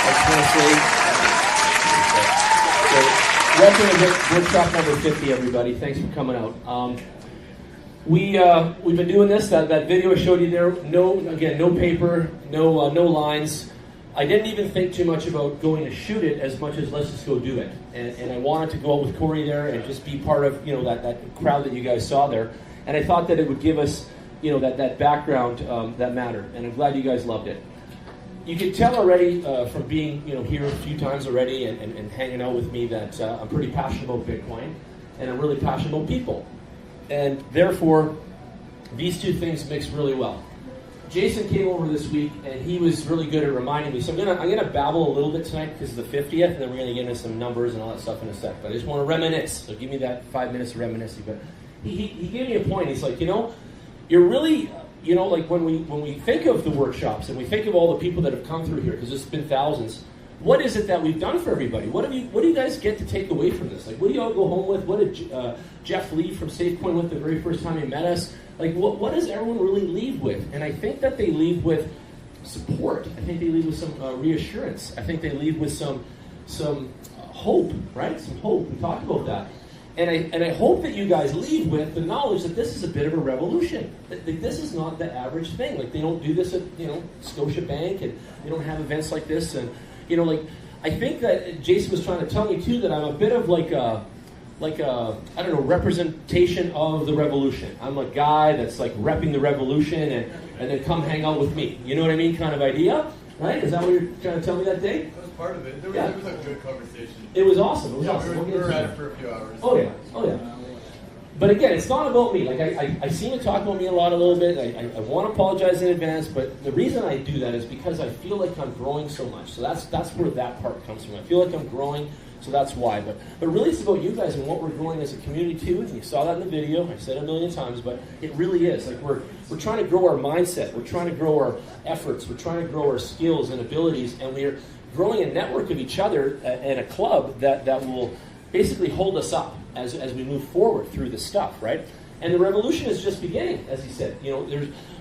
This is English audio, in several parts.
Welcome to workshop number 50, everybody. Thanks for coming out. We've been doing this. That video I showed you there. No paper, no lines. I didn't even think too much about going to shoot it as much as let's just go do it. And I wanted to go out with Corey there and just be part of that crowd that you guys saw there. And I thought that it would give us that background that mattered. And I'm glad you guys loved it. You can tell already from being here a few times already and hanging out with me that I'm pretty passionate about Bitcoin and I'm really passionate about people. And therefore, these two things mix really well. Jason came over this week and he was really good at reminding me. So I'm gonna babble a little bit tonight because it's the 50th, and then we're gonna get into some numbers and all that stuff in a sec. But I just want to reminisce. So give me that 5 minutes of reminiscing. But he gave me a point. He's like, you're really. Like when we think of the workshops and we think of all the people that have come through here, because there's been thousands, what is it that we've done for everybody? What do you guys get to take away from this? Like, what do you all go home with? What did Jeff leave from SafePoint with the very first time he met us? Like, what does everyone really leave with? And I think that they leave with support. I think they leave with some reassurance. I think they leave with some hope, right? Some hope. We talked about that. And I hope that you guys leave with the knowledge that this is a bit of a revolution. That this is not the average thing. Like, they don't do this at Scotiabank, and they don't have events like this. And I think that Jason was trying to tell me too that I'm a bit of like a representation of the revolution. I'm a guy that's like repping the revolution, and then come hang out with me. You know what I mean? Kind of idea, right? Is that what you're trying to tell me that day? That was part of it. There was a good conversation. It was awesome. It was awesome. We were at it for a few hours. Oh yeah. But again, it's not about me. Like I seem to talk about me a little bit. I want to apologize in advance, but the reason I do that is because I feel like I'm growing so much. So that's where that part comes from. I feel like I'm growing, so that's why. But really, it's about you guys and what we're growing as a community too. And you saw that in the video. I said it a million times, but it really is. Like we're trying to grow our mindset. We're trying to grow our efforts. We're trying to grow our skills and abilities, and we're growing a network of each other and a club that will basically hold us up as we move forward through this stuff, right? And the revolution is just beginning, as he said.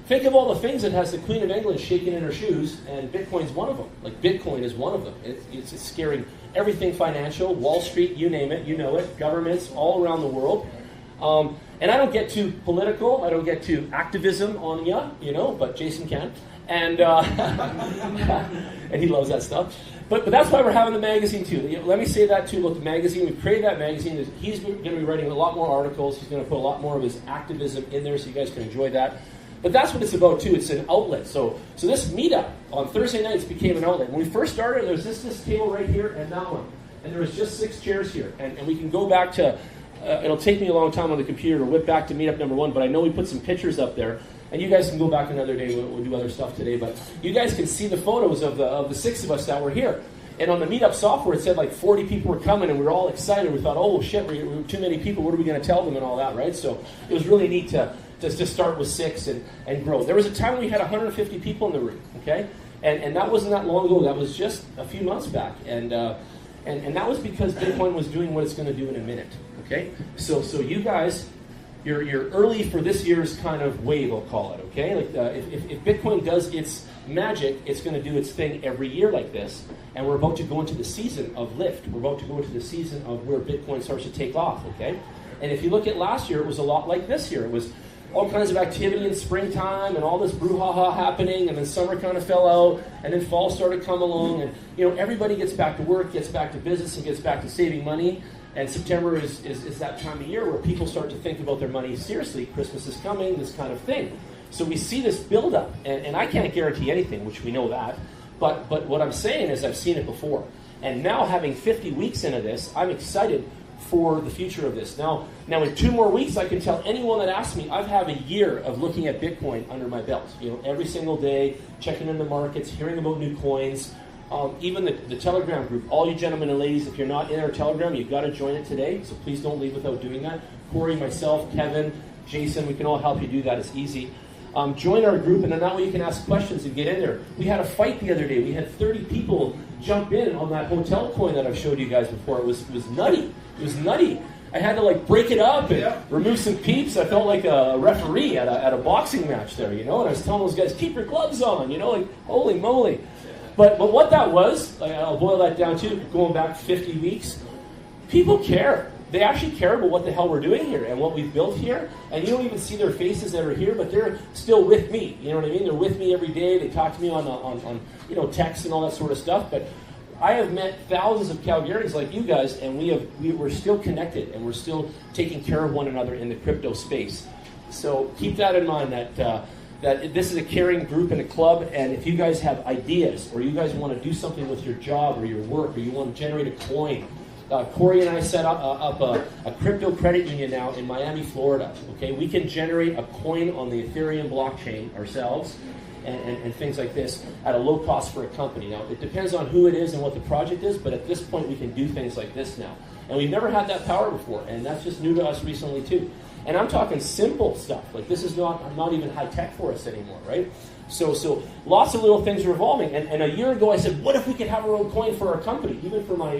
Think of all the things that has the Queen of England shaking in her shoes, and Bitcoin's one of them. Like, Bitcoin is one of them. It's scaring everything financial, Wall Street, you name it, you know it, governments all around the world. And I don't get too political, I don't get too activism on you, but Jason can. And and he loves that stuff. But that's why we're having the magazine too. Let me say that too about the magazine. We've created that magazine. He's going to be writing a lot more articles. He's going to put a lot more of his activism in there so you guys can enjoy that. But that's what it's about too. It's an outlet. So this meetup on Thursday nights became an outlet. When we first started, there was this table right here and that one. And there was just 6 chairs here. And we can go back to, it'll take me a long time on the computer to whip back to meetup number 1, but I know we put some pictures up there. And you guys can go back another day. We'll do other stuff today. But you guys can see the photos of the 6 of us that were here. And on the Meetup software, it said like 40 people were coming, and we were all excited. We thought, oh, shit, we were too many people. What are we going to tell them and all that, right? So it was really neat to just start with 6 and grow. There was a time when we had 150 people in the room, okay? And that wasn't that long ago. That was just a few months back. And that was because Bitcoin was doing what it's going to do in a minute, okay? So you guys... You're early for this year's kind of wave, I'll call it, okay? Like if Bitcoin does its magic, it's going to do its thing every year like this, and we're about to go into the season of lift. We're about to go into the season of where Bitcoin starts to take off, okay? And if you look at last year, it was a lot like this year. It was all kinds of activity in springtime and all this brouhaha happening, and then summer kind of fell out, and then fall started to come along, and everybody gets back to work, gets back to business, and gets back to saving money. And September is that time of year where people start to think about their money seriously. Christmas is coming, this kind of thing. So we see this buildup, and I can't guarantee anything, which we know that. But what I'm saying is I've seen it before. And now having 50 weeks into this, I'm excited for the future of this. Now in 2 more weeks, I can tell anyone that asks me, I've had a year of looking at Bitcoin under my belt. Every single day, checking in the markets, hearing about new coins. Even the Telegram group, all you gentlemen and ladies, if you're not in our Telegram, you've got to join it today, so please don't leave without doing that. Corey, myself, Kevin, Jason, we can all help you do that. It's easy. Join our group, and then that way you can ask questions and get in there. We had a fight the other day. We had 30 people jump in on that hotel coin that I've showed you guys before. It was nutty. It was nutty. I had to break it up and remove some peeps. I felt like a referee at a boxing match there, and I was telling those guys, keep your gloves on, holy moly. But what that was, like, I'll boil that down to, going back 50 weeks, people care. They actually care about what the hell we're doing here and what we've built here. And you don't even see their faces that are here, but they're still with me. You know what I mean? They're with me every day. They talk to me on text and all that sort of stuff. But I have met thousands of Calgarians like you guys, and we're still connected, and we're still taking care of one another in the crypto space. So keep that in mind, that this is a caring group and a club, and if you guys have ideas, or you guys want to do something with your job or your work, or you want to generate a coin, Corey and I set up a crypto credit union now in Miami, Florida. Okay, we can generate a coin on the Ethereum blockchain ourselves, and things like this at a low cost for a company. Now, it depends on who it is and what the project is, but at this point we can do things like this now. And we've never had that power before, and that's just new to us recently too. And I'm talking simple stuff. Like, this is not even high tech for us anymore, right? So lots of little things are evolving. And a year ago I said, what if we could have our own coin for our company, even for my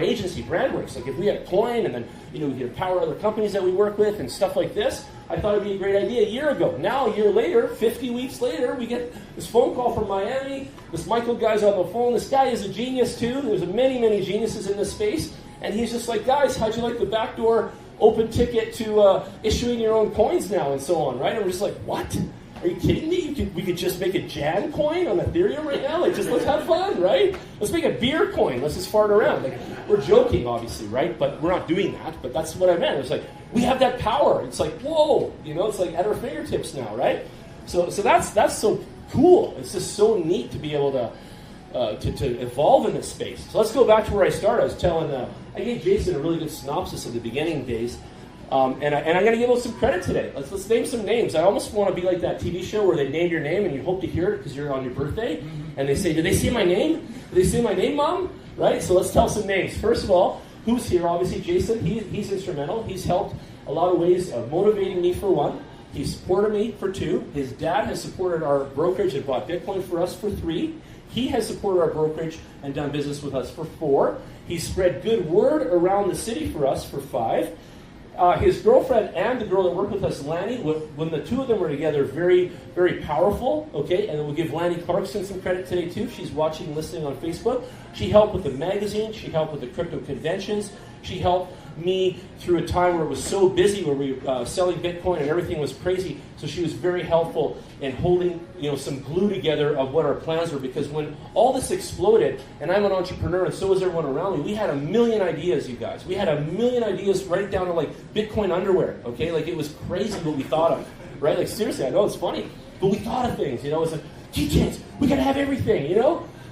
agency, Brandworks. Like, if we had a coin, and then we could empower other companies that we work with and stuff like this. I thought it'd be a great idea a year ago. Now, a year later, 50 weeks later, we get this phone call from Miami. This Michael guy's on the phone. This guy is a genius too. There's many, many geniuses in this space. And he's just like, guys, how'd you like the backdoor open ticket to issuing your own coins now and so on, right? And we're just like, what? Are you kidding me? We could just make a Jan coin on Ethereum right now? Like, just let's have fun, right? Let's make a beer coin. Let's just fart around. Like, we're joking, obviously, right? But we're not doing that. But that's what I meant. It's like, we have that power. It's like, whoa, it's like at our fingertips now, right? So that's so cool. It's just so neat to be able to evolve in this space. So let's go back to where I started. I was telling, I gave Jason a really good synopsis of the beginning days. And I'm going to give him some credit today. Let's name some names. I almost want to be like that TV show where they name your name and you hope to hear it because you're on your birthday. And they say, did they say my name? Did they say my name, Mom? Right? So let's tell some names. First of all, who's here? Obviously, Jason. He's instrumental. He's helped a lot of ways of motivating me for one. He supported me for two. His dad has supported our brokerage and bought Bitcoin for us for three. He has supported our brokerage and done business with us for four. He's spread good word around the city for us for five. His girlfriend and the girl that worked with us, Lanny, when the two of them were together, very, very powerful, okay? And we'll give Lanny Clarkson some credit today, too. She's watching and listening on Facebook. She helped with the magazine. She helped with the crypto conventions. She helped me through a time where it was so busy, where we were selling Bitcoin and everything was crazy. So she was very helpful in holding, some glue together of what our plans were. Because when all this exploded, and I'm an entrepreneur, and so is everyone around me, we had a million ideas, you guys. We had a million ideas right down to like Bitcoin underwear, okay? Like, it was crazy what we thought of, right? Like, seriously, I know it's funny, but we thought of things, It's like, keychains, we gotta have everything,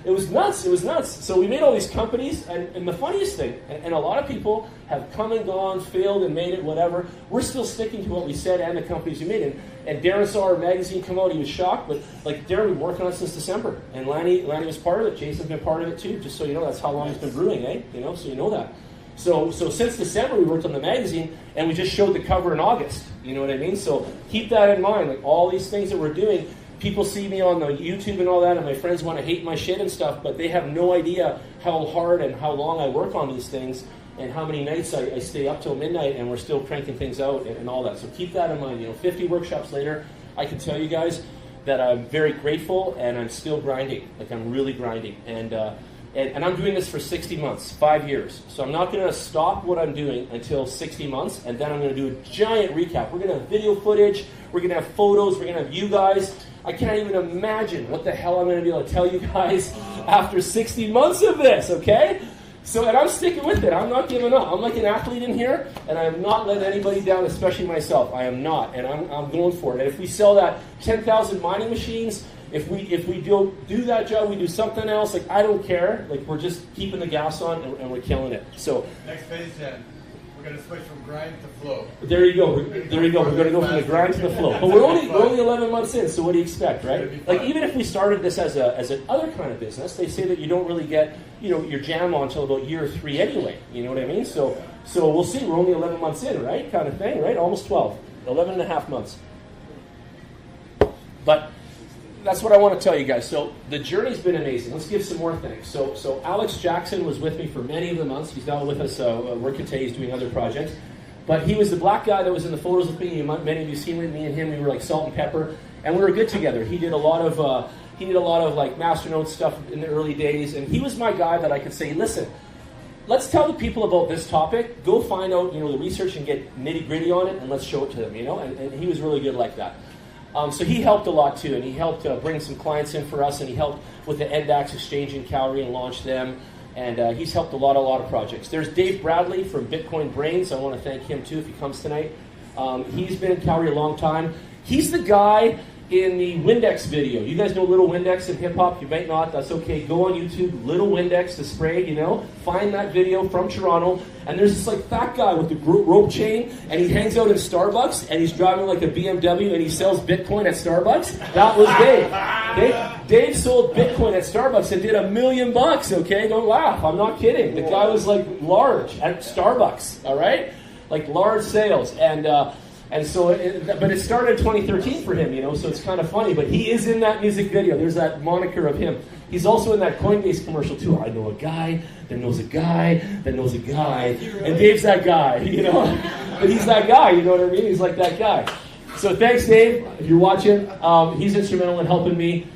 It was nuts. It was nuts. So we made all these companies, and the funniest thing, and a lot of people have come and gone, failed and made it, whatever. We're still sticking to what we said and the companies we made. And Darren saw our magazine come out. He was shocked, but like, Darren, we've been working on it since December. And Lanny was part of it. Jason's been part of it too. Just so you know, that's how long it's been brewing, eh? So you know that. So since December, we worked on the magazine, and we just showed the cover in August. You know what I mean? So keep that in mind. Like, all these things that we're doing. People see me on the YouTube and all that, and my friends want to hate my shit and stuff, but they have no idea how hard and how long I work on these things, and how many nights I stay up till midnight, and we're still cranking things out and all that. So keep that in mind. 50 workshops later, I can tell you guys that I'm very grateful, and I'm still grinding. Like, I'm really grinding. And I'm doing this for 60 months, 5 years. So I'm not going to stop what I'm doing until 60 months, and then I'm going to do a giant recap. We're going to have video footage. We're going to have photos. We're going to have you guys. I can't even imagine what the hell I'm going to be able to tell you guys after 60 months of this, okay? So, and I'm sticking with it. I'm not giving up. I'm like an athlete in here, and I am not letting anybody down, especially myself. I am not, and I'm going for it. And if we sell that 10,000 mining machines, if we don't do that job, we do something else, like, I don't care. Like, we're just keeping the gas on, and we're killing it. So next phase, Jen. We're going to switch from grind to flow. There you go. We're going to go from the grind to the flow. But we're only 11 months in, so what do you expect, right? Like, even if we started this as an other kind of business, they say that you don't really get your jam on until about year 3 anyway. You know what I mean? So we'll see. We're only 11 months in, right? Kind of thing, right? Almost 12. 11 and a half months. But that's what I want to tell you guys. So the journey's been amazing. Let's give some more things. So Alex Jackson was with me for many of the months. He's now with us working today. He's doing other projects. But he was the black guy that was in the photos with me. Many of you seen me and him. We were like salt and pepper. And we were good together. He did a lot of He did a lot of like Masternodes stuff in the early days, and he was my guy that I could say, listen, let's tell the people about this topic. Go find out, the research and get nitty gritty on it, and let's show it to them. And he was really good like that. So he helped a lot too, and he helped bring some clients in for us, and he helped with the NDAX exchange in Calgary and launch them. And he's helped a lot of projects. There's Dave Bradley from Bitcoin Brains. I want to thank him too if he comes tonight. He's been in Calgary a long time. He's the guy in the Windex video. You guys know Little Windex in hip-hop? You might not. That's okay. Go on YouTube, Little Windex, the spray, Find that video from Toronto. And there's this like fat guy with the rope chain, and he hangs out in Starbucks, and he's driving like a BMW, and he sells Bitcoin at Starbucks. That was Dave. Dave sold Bitcoin at Starbucks and did $1 million, okay? Don't laugh. I'm not kidding. The guy was like large at Starbucks, all right? Like large sales. And so, but it started in 2013 for him, so it's kind of funny. But he is in that music video. There's that moniker of him. He's also in that Coinbase commercial too. I know a guy that knows a guy that knows a guy. And Dave's that guy, But he's that guy, you know what I mean? He's like that guy. So thanks, Dave, if you're watching. He's instrumental in helping me.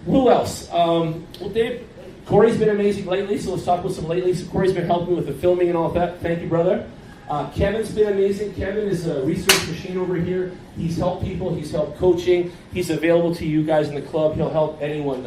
Who else? Well, Dave, Corey's been amazing lately, so let's talk about some lately. So Corey's been helping me with the filming and all of that. Thank you, brother. Kevin's been amazing. Kevin is a research machine over here. He's helped people. He's helped coaching. He's available to you guys in the club. He'll help anyone,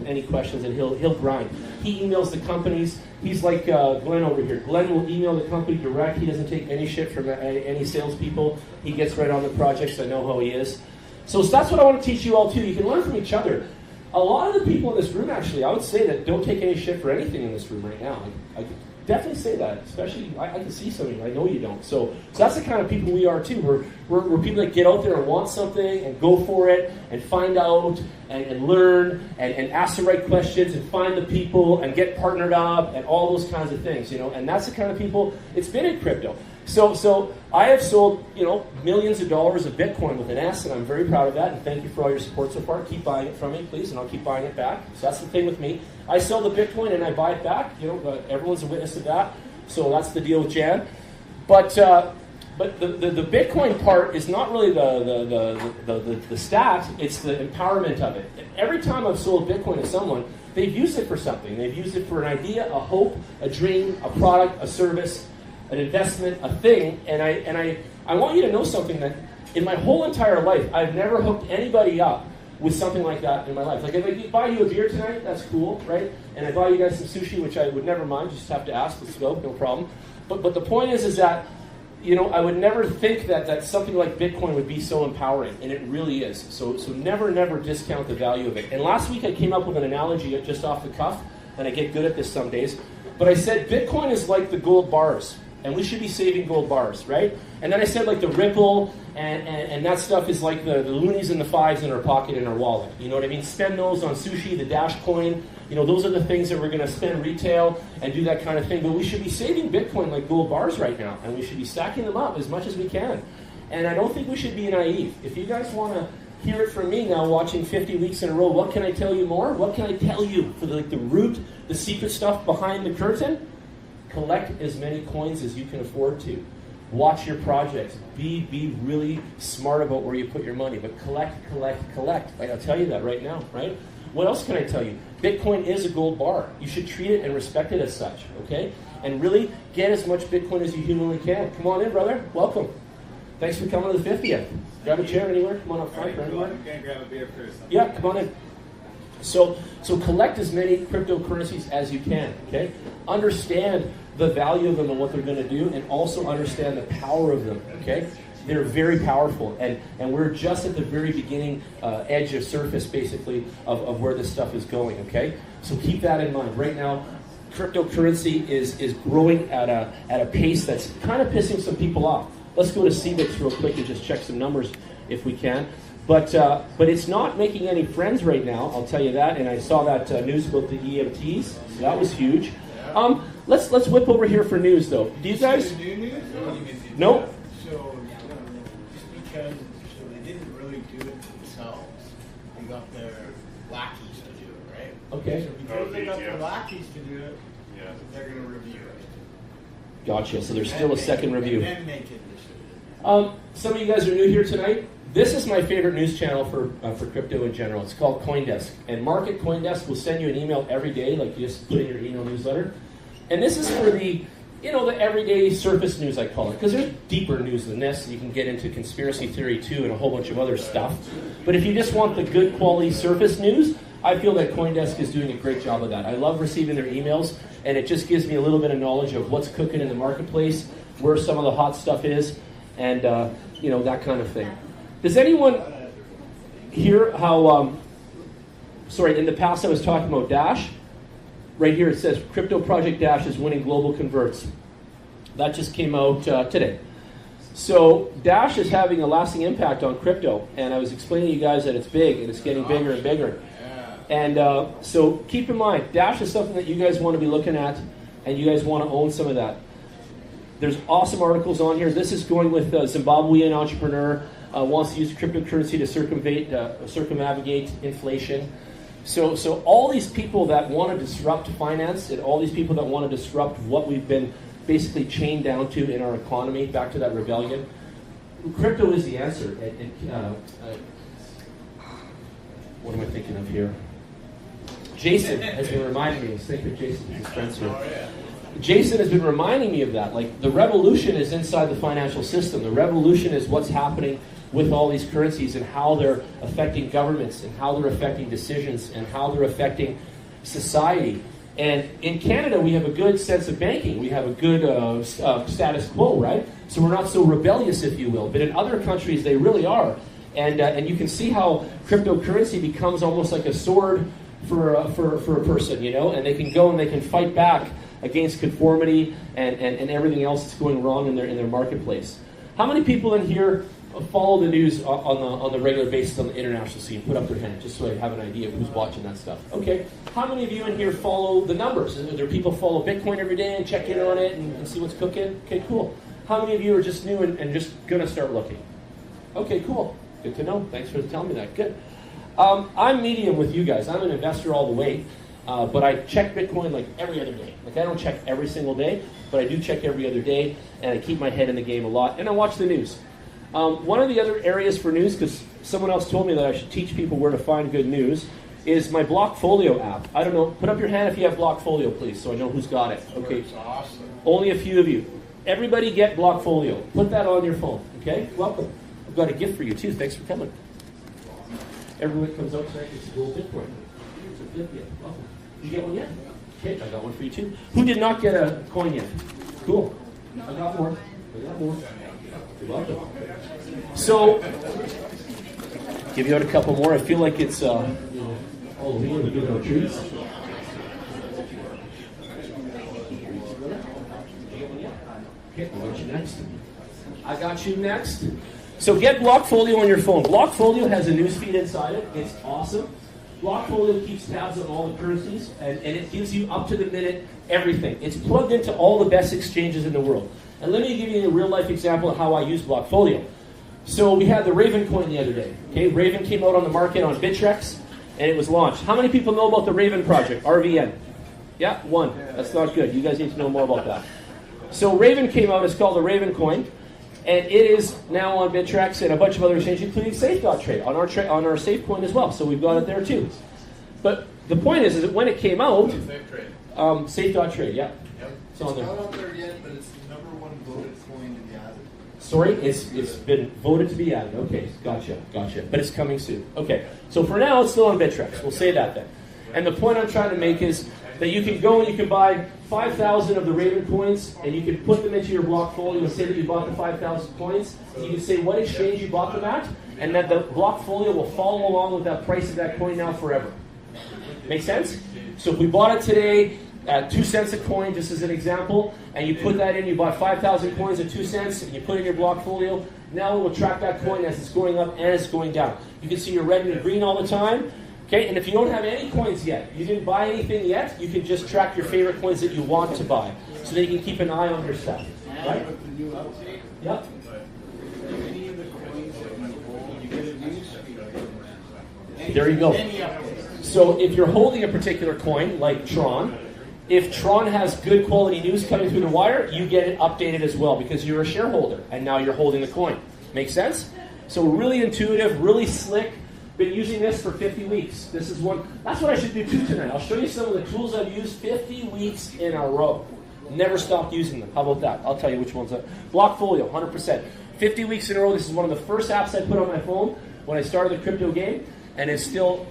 any questions, and he'll grind. He emails the companies. He's like Glenn over here. Glenn will email the company direct. He doesn't take any shit from any salespeople. He gets right on the projects. I know how he is. So that's what I want to teach you all too. You can learn from each other. A lot of the people in this room, actually, I would say that don't take any shit for anything in this room right now. I definitely say that, especially, I can see some of you, I know you don't. So that's the kind of people we are too. We're people that get out there and want something and go for it and find out and learn and ask the right questions and find the people and get partnered up and all those kinds of things, and that's the kind of people it's been in crypto. So I have sold, millions of dollars of Bitcoin with an S, and I'm very proud of that, and thank you for all your support so far. Keep buying it from me, please, and I'll keep buying it back. So that's the thing with me. I sell the Bitcoin and I buy it back, but everyone's a witness of that. So that's the deal with Jan. But the Bitcoin part is not really the stat, it's the empowerment of it. Every time I've sold Bitcoin to someone, they've used it for something. They've used it for an idea, a hope, a dream, a product, a service, an investment, a thing, and I want you to know something, that in my whole entire life, I've never hooked anybody up with something like that in my life. Like if I buy you a beer tonight, that's cool, right? And I buy you guys some sushi, which I would never mind, just have to ask, let's go, no problem. But the point is that, I would never think that something like Bitcoin would be so empowering, and it really is. So never discount the value of it. And last week I came up with an analogy just off the cuff, and I get good at this some days, but I said Bitcoin is like the gold bars. And we should be saving gold bars, right? And then I said like the Ripple and that stuff is like the loonies and the fives in our pocket in our wallet. You know what I mean? Spend those on sushi, the Dash coin. Those are the things that we're going to spend retail and do that kind of thing. But we should be saving Bitcoin like gold bars right now. And we should be stacking them up as much as we can. And I don't think we should be naive. If you guys want to hear it from me now, watching 50 weeks in a row, what can I tell you more? What can I tell you for the root, the secret stuff behind the curtain? Collect as many coins as you can afford to. Watch your projects. Be really smart about where you put your money. But collect. Right? I'll tell you that right now, right? What else can I tell you? Bitcoin is a gold bar. You should treat it and respect it as such, okay? And really get as much Bitcoin as you humanly can. Come on in, brother. Welcome. Thanks for coming to the 50th. Grab a chair anywhere. Come on up front. Right, cool. You can grab a beer first. Yeah, come on in. So collect as many cryptocurrencies as you can, okay? Understand the value of them and what they're going to do, and also understand the power of them, okay? They're very powerful, and we're just at the very beginning edge of surface, basically, of where this stuff is going, okay? So keep that in mind. Right now, cryptocurrency is growing at a pace that's kind of pissing some people off. Let's go to CBIX real quick and just check some numbers if we can. But it's not making any friends right now, I'll tell you that. And I saw that news about the EMTs, so that was huge. Let's whip over here for news, though. Do you guys? No. So just because they didn't really do it themselves, they got their lackeys to do it, right? Okay. So because they got their lackeys to do it, they're going to review it. Gotcha. So there's still a second review. And then make a decision. Some of you guys are new here tonight. This is my favorite news channel for crypto in general. It's called CoinDesk. And Market CoinDesk will send you an email every day, like you just put in your email newsletter. And this is for the, the everyday surface news, I call it. Because there's deeper news than this. You can get into conspiracy theory too and a whole bunch of other stuff. But if you just want the good quality surface news, I feel that CoinDesk is doing a great job of that. I love receiving their emails, and it just gives me a little bit of knowledge of what's cooking in the marketplace, where some of the hot stuff is, and that kind of thing. Does anyone hear how, in the past I was talking about Dash. Right here it says, Crypto Project Dash is winning global converts. That just came out today. So Dash is having a lasting impact on crypto, and I was explaining to you guys that it's big, and it's getting bigger and bigger. And so keep in mind, Dash is something that you guys want to be looking at, and you guys want to own some of that. There's awesome articles on here. This is going with a Zimbabwean entrepreneur, wants to use cryptocurrency to circumnavigate inflation. So all these people that want to disrupt finance, and all these people that want to disrupt what we've been basically chained down to in our economy, back to that rebellion, crypto is the answer. What am I thinking of here? Jason has been reminding me. Let's think of Jason, his friends here. Jason has been reminding me of that. Like, the revolution is inside the financial system. The revolution is what's happening with all these currencies and how they're affecting governments and how they're affecting decisions and how they're affecting society. And in Canada, we have a good sense of banking. We have a good status quo, right? So we're not so rebellious, if you will. But in other countries, they really are. And you can see how cryptocurrency becomes almost like a sword for a person, and they can go and they can fight back against conformity and everything else that's going wrong in their marketplace. How many people in here follow the news on the regular basis on the international scene? Put up their hand, just so I have an idea of who's watching that stuff. Okay. How many of you in here follow the numbers? Are there people follow Bitcoin every day and check in on it and see what's cooking? Okay, cool. How many of you are just new and just going to start looking? Okay, cool. Good to know. Thanks for telling me that. Good. I'm medium with you guys. I'm an investor all the way, but I check Bitcoin like every other day. Like, I don't check every single day, but I do check every other day, and I keep my head in the game a lot, and I watch the news. One of the other areas for news, because someone else told me that I should teach people where to find good news, is my Blockfolio app. I don't know. Put up your hand if you have Blockfolio, please, so I know who's got it. Okay. Awesome. Only a few of you. Everybody get Blockfolio. Put that on your phone. Okay. Welcome. I've got a gift for you too. Thanks for coming. Everyone that comes out tonight gets a gold Bitcoin. It's a gift yet. Welcome. Did you get one yet? Okay. I got one for you too. Who did not get a coin yet? Cool. I got more. You're welcome. So, give you out a couple more. I feel like it's Halloween. We give out treats. Okay, I got you next. I got you next. So get Blockfolio on your phone. Blockfolio has a newsfeed inside it. It's awesome. Blockfolio keeps tabs on all the currencies, and it gives you up-to-the-minute everything. It's plugged into all the best exchanges in the world. And let me give you a real-life example of how I use Blockfolio. So we had the Raven coin the other day. Okay, Raven came out on the market on Bittrex, and it was launched. How many people know about the Raven project, RVN? Yeah, one. That's not good. You guys need to know more about that. So Raven came out. It's called the Raven coin, and it is now on Bittrex and a bunch of other exchanges, including Safe.trade, on our Safe coin as well. So we've got it there too. But the point is that when it came out, Safe.trade, yeah. Yep. It's on there. It's not out there yet, but it's the number one voted coin to be added. Sorry, it's been voted to be added. Okay, gotcha. But it's coming soon. Okay, so for now, it's still on Bittrex. We'll say that then. And the point I'm trying to make is that you can go and you can buy 5,000 of the Raven coins, and you can put them into your Blockfolio and say that you bought the 5,000 coins. You can say what exchange you bought them at, and that the Blockfolio will follow along with that price of that coin now forever. Make sense? So if we bought it today at 2 cents a coin, just as an example, and you put that in, you bought 5,000 coins at 2 cents, and you put it in your Blockfolio, now it will track that coin as it's going up and it's going down. You can see your red and green all the time. Okay, and if you don't have any coins yet, you didn't buy anything yet, you can just track your favorite coins that you want to buy, so that you can keep an eye on your stuff. Right? Yep. There you go. So if you're holding a particular coin, like Tron, if Tron has good quality news coming through the wire, you get it updated as well because you're a shareholder and now you're holding the coin. Make sense? So really intuitive, really slick. Been using this for 50 weeks. This is one. That's what I should do too tonight. I'll show you some of the tools I've used 50 weeks in a row. Never stopped using them. How about that? I'll tell you which ones. Blockfolio, 100%. 50 weeks in a row. This is one of the first apps I put on my phone when I started the crypto game, and it's still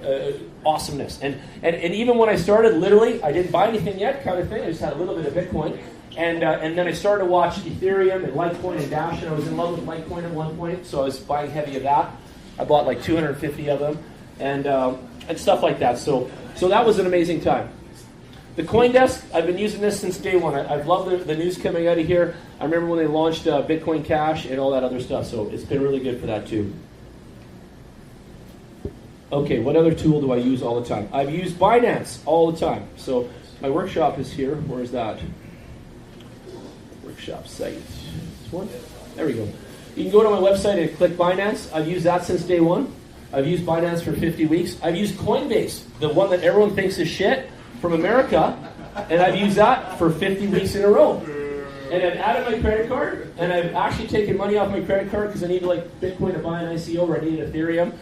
awesomeness. And even when I started, literally, I didn't buy anything yet, kind of thing. I just had a little bit of Bitcoin. And then I started to watch Ethereum and Litecoin and Dash, and I was in love with Litecoin at one point, so I was buying heavy of that. I bought like 250 of them, and stuff like that. So that was an amazing time. The CoinDesk, I've been using this since day one. I've loved the news coming out of here. I remember when they launched Bitcoin Cash and all that other stuff, so it's been really good for that too. Okay, what other tool do I use all the time? I've used Binance all the time. So my workshop is here. Where is that? Workshop site. This one? There we go. You can go to my website and click Binance. I've used that since day one. I've used Binance for 50 weeks. I've used Coinbase, the one that everyone thinks is shit, from America, and I've used that for 50 weeks in a row. And I've added my credit card, and I've actually taken money off my credit card because I needed like Bitcoin to buy an ICO, or I needed Ethereum.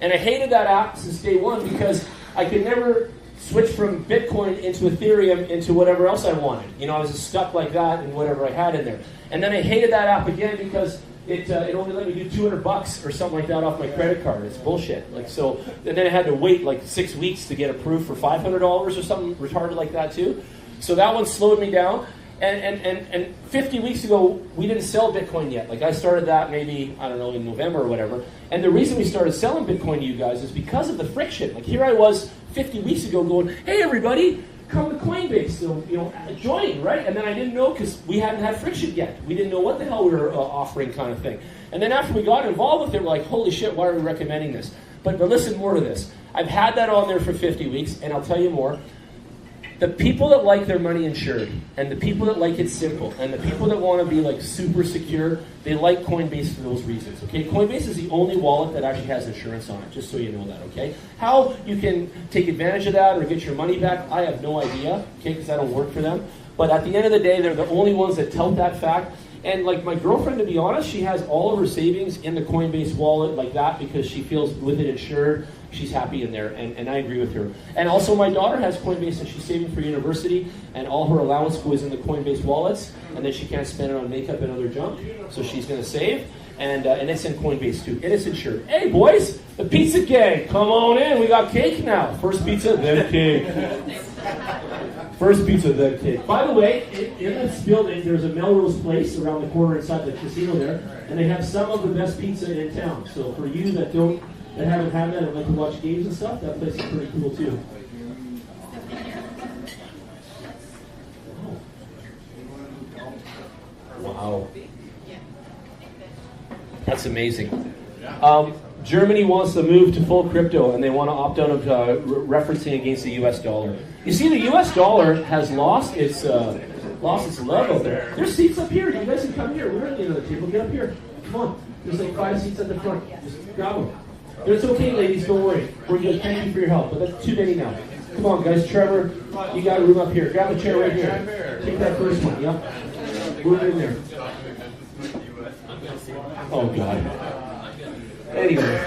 And I hated that app since day one because I could never switch from Bitcoin into Ethereum into whatever else I wanted. You know, I was just stuck like that in whatever I had in there. And then I hated that app again because it only let me do $200 or something like that off my credit card. It's bullshit. Like, so, and then I had to wait like 6 weeks to get approved for $500 or something retarded like that too. So that one slowed me down. And 50 weeks ago, we didn't sell Bitcoin yet. Like, I started that maybe, I don't know, in November or whatever. And the reason we started selling Bitcoin to you guys is because of the friction. Like, here I was 50 weeks ago going, hey, everybody, come to Coinbase. So, you know, join, right? And then I didn't know because we hadn't had friction yet. We didn't know what the hell we were offering, kind of thing. And then after we got involved with it, we're like, holy shit, why are we recommending this? But listen more to this. I've had that on there for 50 weeks, and I'll tell you more. The people that like their money insured, and the people that like it simple, and the people that want to be like super secure, they like Coinbase for those reasons, okay? Coinbase is the only wallet that actually has insurance on it, just so you know that, okay? How you can take advantage of that or get your money back, I have no idea, okay, because I don't work for them. But at the end of the day, they're the only ones that tout that fact. And like my girlfriend, to be honest, she has all of her savings in the Coinbase wallet like that because she feels with it insured, she's happy in there, and I agree with her. And also my daughter has Coinbase and she's saving for university, and all her allowance goes in the Coinbase wallets, and then she can't spend it on makeup and other junk, so she's going to save, and it's in Coinbase too, and it's insured. Hey boys, the pizza gang, come on in, we got cake now. First pizza, then cake. First pizza, then cake. By the way, in this building, there's a Melrose Place around the corner inside the casino there, and they have some of the best pizza in town. So for you that haven't had that and like to watch games and stuff, that place is pretty cool too. Wow. That's amazing. Germany wants to move to full crypto, and they want to opt out of referencing against the U.S. dollar. You see, the U.S. dollar has lost its love out there. There's seats up here. You guys can come here. We're at the end of the table. Get up here. Come on. There's like 5 seats at the front. Just grab them. It's okay, ladies. Don't worry. We're good. Thank you for your help. But that's too many now. Come on, guys. Trevor, you got a room up here. Grab a chair right here. Take that first one. Yep. Move in there. Oh, God. Anyway.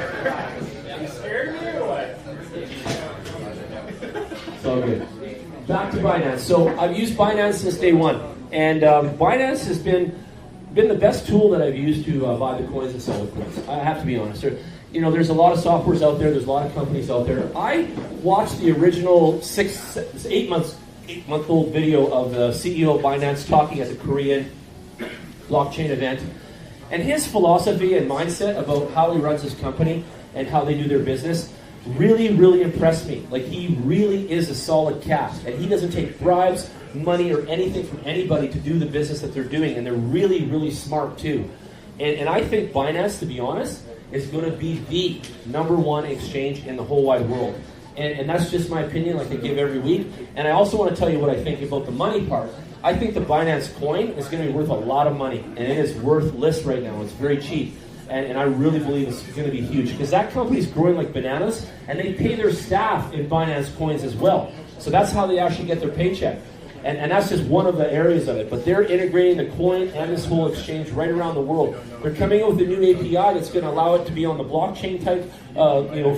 You scared me or what? It's all good. Back to Binance. So I've used Binance since day one. And Binance has been the best tool that I've used to buy the coins and sell the coins. I have to be honest. There's a lot of softwares out there. There's a lot of companies out there. I watched the original 8-month-old video of the CEO of Binance talking at the Korean blockchain event. And his philosophy and mindset about how he runs his company and how they do their business really, really impressed me. Like, he really is a solid cat. And he doesn't take bribes, money, or anything from anybody to do the business that they're doing. And they're really, really smart, too. And I think Binance, to be honest, is going to be the #1 exchange in the whole wide world. And that's just my opinion, like I give every week. And I also want to tell you what I think about the money part. I think the Binance coin is going to be worth a lot of money. And it is worthless right now. It's very cheap. And I really believe it's going to be huge. Because that company is growing like bananas. And they pay their staff in Binance coins as well. So that's how they actually get their paycheck. And that's just one of the areas of it. But they're integrating the coin and this whole exchange right around the world. They're coming up with a new API that's going to allow it to be on the blockchain type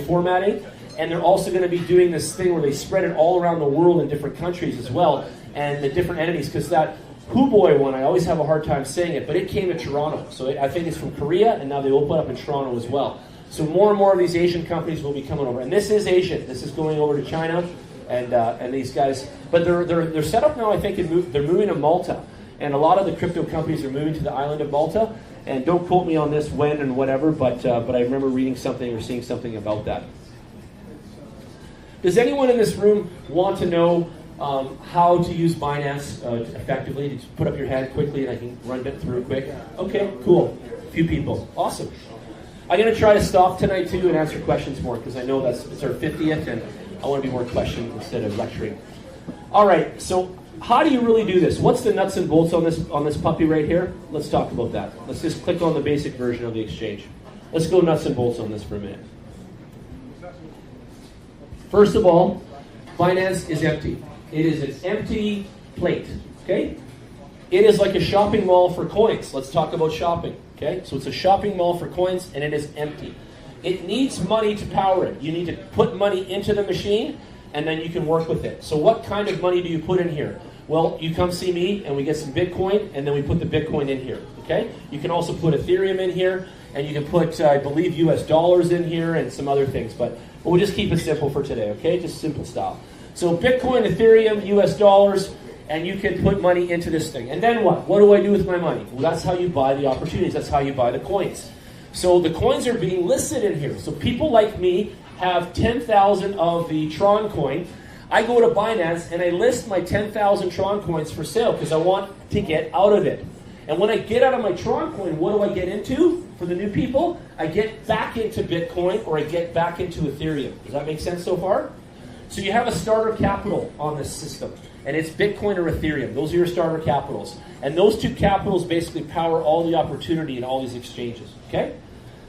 formatting. And they're also going to be doing this thing where they spread it all around the world in different countries as well, and the different entities. Because that Huboy one, I always have a hard time saying it, but it came to Toronto. So I think it's from Korea, and now they open up in Toronto as well. So more and more of these Asian companies will be coming over. And this is Asian. This is going over to China, and these guys. But they're set up now, I think, they're moving to Malta. And a lot of the crypto companies are moving to the island of Malta. And don't quote me on this when and whatever, but I remember reading something or seeing something about that. Does anyone in this room want to know how to use Binance effectively? Just put up your hand quickly and I can run it through quick. Okay, cool. A few people. Awesome. I'm going to try to stop tonight too and answer questions more because I know it's our 50th and I want to be more questions instead of lecturing. All right, so how do you really do this? What's the nuts and bolts on this puppy right here? Let's talk about that. Let's just click on the basic version of the exchange. Let's go nuts and bolts on this for a minute. First of all, Binance is empty. It is an empty plate, okay? It is like a shopping mall for coins. Let's talk about shopping, okay? So it's a shopping mall for coins, and it is empty. It needs money to power it. You need to put money into the machine, and then you can work with it. So what kind of money do you put in here? Well, you come see me, and we get some Bitcoin, and then we put the Bitcoin in here, okay? You can also put Ethereum in here, and you can put, I believe, US dollars in here, and some other things, but we'll just keep it simple for today, okay? Just simple style. So Bitcoin, Ethereum, US dollars, and you can put money into this thing. And then what? What do I do with my money? Well, that's how you buy the opportunities. That's how you buy the coins. So the coins are being listed in here. So people like me have 10,000 of the Tron coin. I go to Binance and I list my 10,000 Tron coins for sale because I want to get out of it. And when I get out of my Tron coin, what do I get into? For the new people, I get back into Bitcoin or I get back into Ethereum. Does that make sense so far? So you have a starter capital on this system, and it's Bitcoin or Ethereum. Those are your starter capitals. And those two capitals basically power all the opportunity in all these exchanges, okay?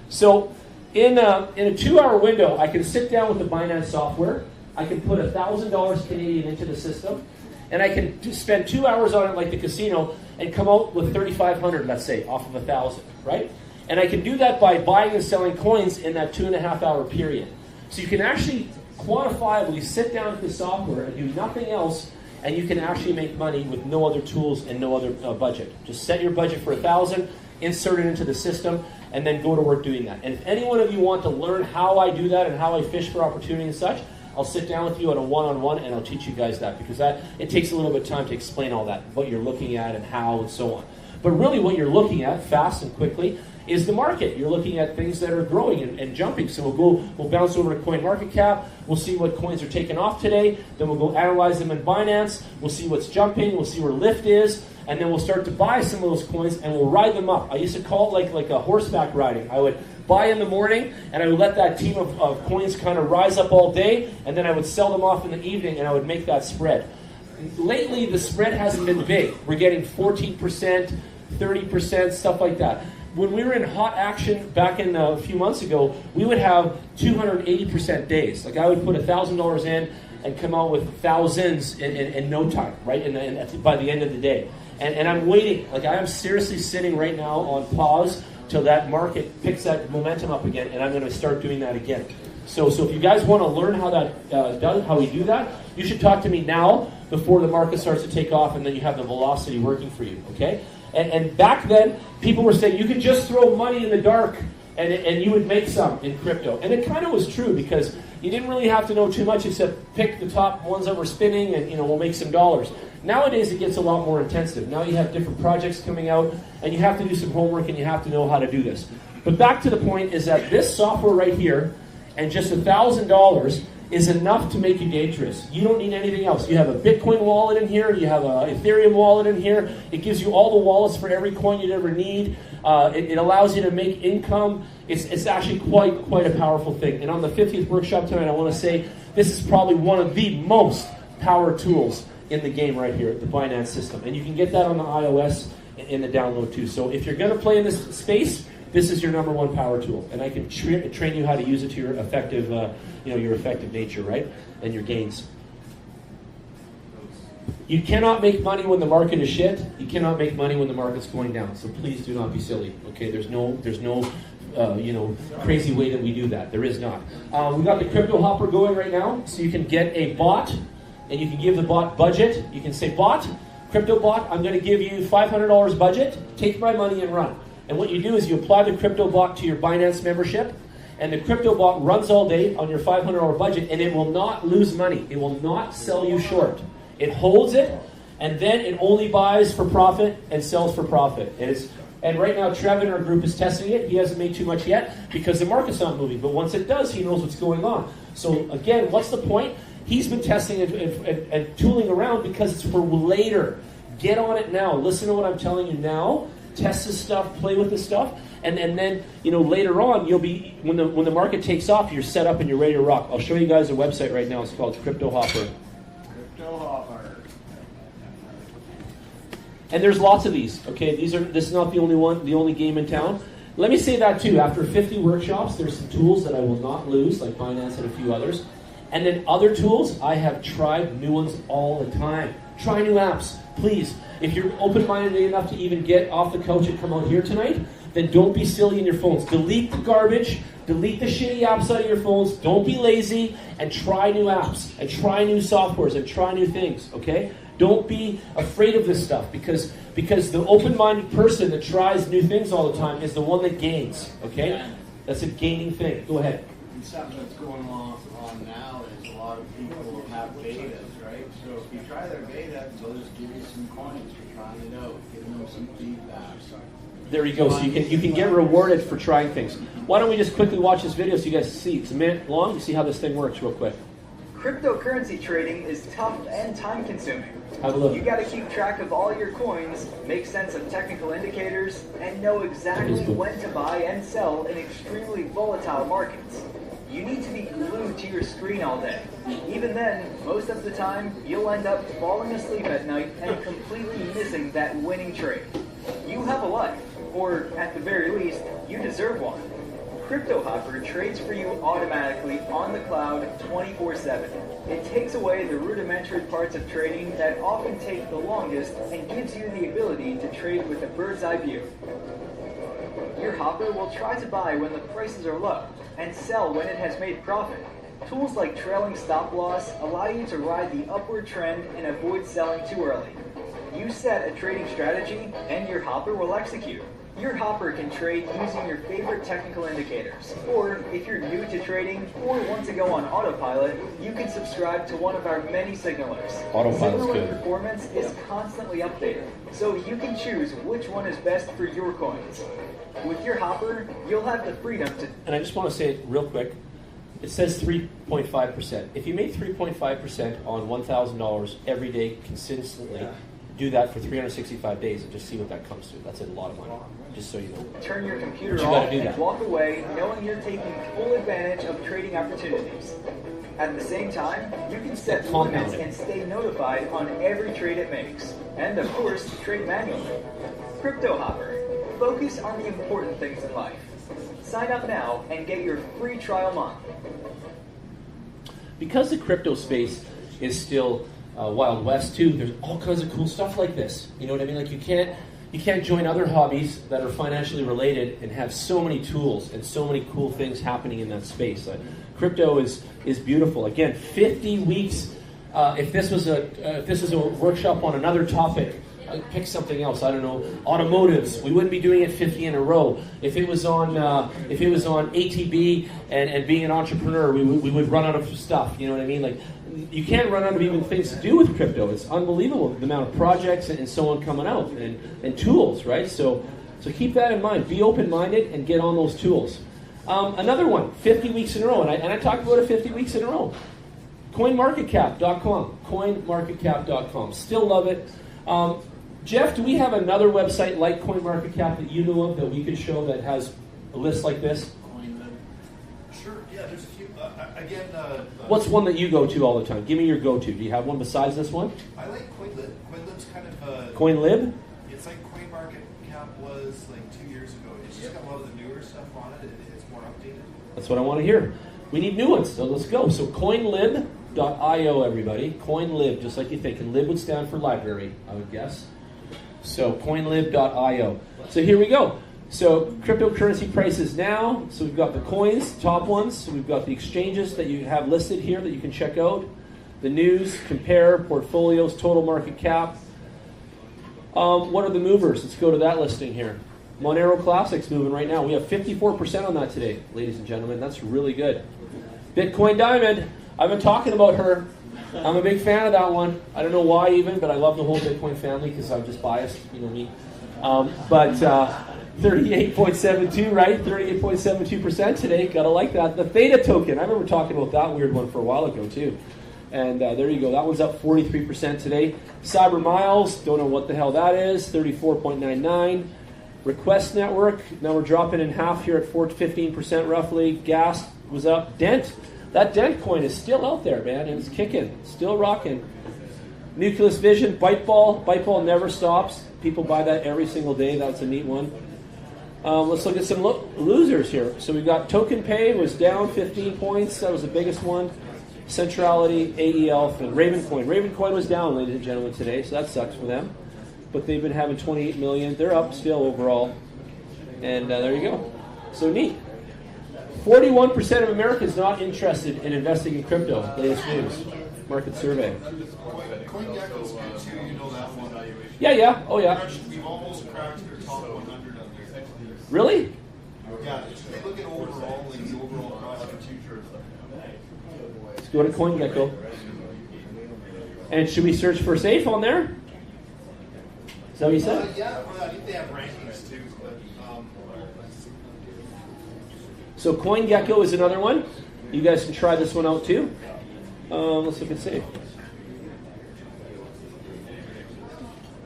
So in a 2-hour window, I can sit down with the Binance software. I can put $1,000 Canadian into the system, and I can spend 2 hours on it like the casino and come out with 3,500, let's say, off of 1,000, right? And I can do that by buying and selling coins in that 2.5-hour period. So you can actually quantifiably sit down with the software and do nothing else, and you can actually make money with no other tools and no other budget. Just set your budget for 1,000, insert it into the system, and then go to work doing that. And if any one of you want to learn how I do that and how I fish for opportunity and such, I'll sit down with you on a one-on-one and I'll teach you guys that, because it takes a little bit of time to explain all that, what you're looking at and how and so on. But really what you're looking at, fast and quickly, is the market. You're looking at things that are growing and jumping. So we'll bounce over to CoinMarketCap. We'll see what coins are taking off today. Then we'll go analyze them in Binance. We'll see what's jumping. We'll see where lift is. And then we'll start to buy some of those coins and we'll ride them up. I used to call it like a horseback riding. I would buy in the morning and I would let that team of coins kind of rise up all day, and then I would sell them off in the evening and I would make that spread. Lately, the spread hasn't been big. We're getting 14%, 30%, stuff like that. When we were in hot action back in a few months ago, we would have 280% days. Like I would put $1,000 in and come out with thousands in no time, right? And by the end of the day. And I'm waiting. Like I am seriously sitting right now on pause till that market picks that momentum up again, and I'm going to start doing that again. So if you guys want to learn how that does, how we do that, you should talk to me now before the market starts to take off, and then you have the velocity working for you. Okay? And back then, people were saying you could just throw money in the dark and you would make some in crypto. And it kind of was true, because you didn't really have to know too much except pick the top ones that were spinning and we'll make some dollars. Nowadays, it gets a lot more intensive. Now you have different projects coming out, and you have to do some homework and you have to know how to do this. But back to the point is that this software right here and just $1,000 is enough to make you dangerous. You don't need anything else. You have a Bitcoin wallet in here. You have an Ethereum wallet in here. It gives you all the wallets for every coin you'd ever need. It allows you to make income. It's actually quite a powerful thing. And on the 50th workshop tonight, I want to say this is probably one of the most power tools in the game right here, the Binance system. And you can get that on the iOS in the download too. So if you're going to play in this space, this is your number one power tool, and I can train you how to use it to your effective, your effective nature, right, and your gains. You cannot make money when the market is shit. You cannot make money when the market's going down. So please do not be silly. Okay, there's no crazy way that we do that. There is not. We got the crypto hopper going right now, so you can get a bot, and you can give the bot budget. You can say, bot, crypto bot, I'm going to give you $500 budget. Take my money and run. And what you do is you apply the crypto bot to your Binance membership, and the crypto bot runs all day on your $500 budget, and it will not lose money. It will not sell you short. It holds it, and then it only buys for profit and sells for profit. And right now, Trev in our group is testing it. He hasn't made too much yet because the market's not moving. But once it does, he knows what's going on. So again, what's the point? He's been testing it and tooling around because it's for later. Get on it now. Listen to what I'm telling you now. Test this stuff. Play with this stuff. And then later on, you'll be when the market takes off, you're set up and you're ready to rock. I'll show you guys a website right now. It's called Crypto Hopper. Crypto hopper. And there's lots of these. Okay, this is not the only one, the only game in town. Let me say that too. After 50 workshops, there's some tools that I will not lose, like Binance and a few others. And then other tools, I have tried new ones all the time. Try new apps, please. If you're open-minded enough to even get off the couch and come out here tonight, then don't be silly in your phones. Delete the garbage. Delete the shitty apps out of your phones. Don't be lazy, and try new apps, and try new softwares, and try new things, okay? Don't be afraid of this stuff because the open-minded person that tries new things all the time is the one that gains, okay? That's a gaining thing. Go ahead. And something that's going on now is a lot of people have betas, right? So if you try their beta, they'll just give you some coins for trying it out, giving them some feedback. There you go. So you can get rewarded for trying things. Why don't we just quickly watch this video so you guys see? It's a minute long. You see how this thing works real quick. Cryptocurrency trading is tough and time-consuming. Have a look. You got to keep track of all your coins, make sense of technical indicators, and know exactly when to buy and sell in extremely volatile markets. You need to be glued to your screen all day. Even then, most of the time, you'll end up falling asleep at night and completely missing that winning trade. You have a life, or at the very least, you deserve one. Crypto Hopper trades for you automatically on the cloud 24/7. It takes away the rudimentary parts of trading that often take the longest and gives you the ability to trade with a bird's eye view. Your Hopper will try to buy when the prices are low and sell when it has made profit. Tools like trailing stop loss allow you to ride the upward trend and avoid selling too early. You set a trading strategy and your Hopper will execute. Your Hopper can trade using your favorite technical indicators. Or, if you're new to trading or want to go on autopilot, you can subscribe to one of our many signalers. Autopilot's Signaler good. performance is constantly updated, so you can choose which one is best for your coins. With your Hopper, you'll have the freedom to... And I just want to say it real quick. It says 3.5%. If you made 3.5% on $1,000 every day consistently, do that for 365 days and just see what that comes to. That's a lot of money, just so you know. Turn your computer But you off gotta do and that. walk away knowing you're taking full advantage of trading opportunities. At the same time, you can set limits Compounding. and stay notified on every trade it makes. And of course, trade manually. Crypto Hopper. Focus on the important things in life. Sign up now and get your free trial month. Because the crypto space is still Wild West too, there's all kinds of cool stuff like this. You know what I mean? Like you can't join other hobbies that are financially related and have so many tools and so many cool things happening in that space. Crypto is beautiful. Again, 50 weeks. If this was a workshop on another topic, pick something else. I don't know, automotives. We wouldn't be doing it 50 in a row. If it was on ATB and being an entrepreneur, we would run out of stuff. You know what I mean? Like you can't run out of even things to do with crypto. It's unbelievable the amount of projects and so on coming out and tools, right? So keep that in mind. Be open-minded and get on those tools. Another one, 50 weeks in a row, and I talked about it 50 weeks in a row. CoinMarketCap.com. CoinMarketCap.com. Still love it. Jeff, do we have another website like CoinMarketCap that you know of that we could show that has a list like this? Sure, yeah, there's a few. Again, What's one that you go to all the time? Give me your go-to. Do you have one besides this one? I like CoinLib. CoinLib's kind of CoinLib? it's like CoinMarketCap was like 2 years ago. It's just got a lot of the newer stuff on it. It's more updated. That's what I want to hear. We need new ones, so let's go. So CoinLib.com. coinlib.io, everybody. Coinlib, just like you think. And lib would stand for library, I would guess. So coinlib.io. So here we go. So cryptocurrency prices now. So we've got the coins, top ones. So we've got the exchanges that you have listed here that you can check out. The news, compare, portfolios, total market cap. What are the movers? Let's go to that listing here. Monero Classic's moving right now. We have 54% on that today, ladies and gentlemen. That's really good. Bitcoin Diamond. I've been talking about her. I'm a big fan of that one. I don't know why even, but I love the whole Bitcoin family because I'm just biased, you know me. But 38.72, right? 38.72% today. Gotta like that. The Theta token. I remember talking about that weird one for a while ago too. And there you go. That one's up 43% today. Cyber Miles. Don't know what the hell that is. 34.99. Request Network. Now we're dropping in half here at 15% roughly. Gas was up. Dent. That Dent coin is still out there, man. And it's kicking. Still rocking. Nucleus Vision. Byteball. Byteball never stops. People buy that every single day. That's a neat one. Let's look at some losers here. So we've got Token Pay was down 15 points. That was the biggest one. Centrality, AEL, and Ravencoin. Ravencoin was down, ladies and gentlemen, today, so that sucks for them. But they've been having 28 million. They're up still overall. And there you go. So neat. 41% of Americans not interested in investing in crypto. Latest news. Market survey. CoinGecko's good too, you know that one. Yeah. Oh, yeah. We've almost cracked their top 100 on there. Really? Yeah, they look at overall, like the overall cost of future. Let's go to CoinGecko. And should we search for safe on there? Is that what you said? Yeah, well, I think they have rankings too. But, So CoinGecko is another one. You guys can try this one out too. Let's look at safe.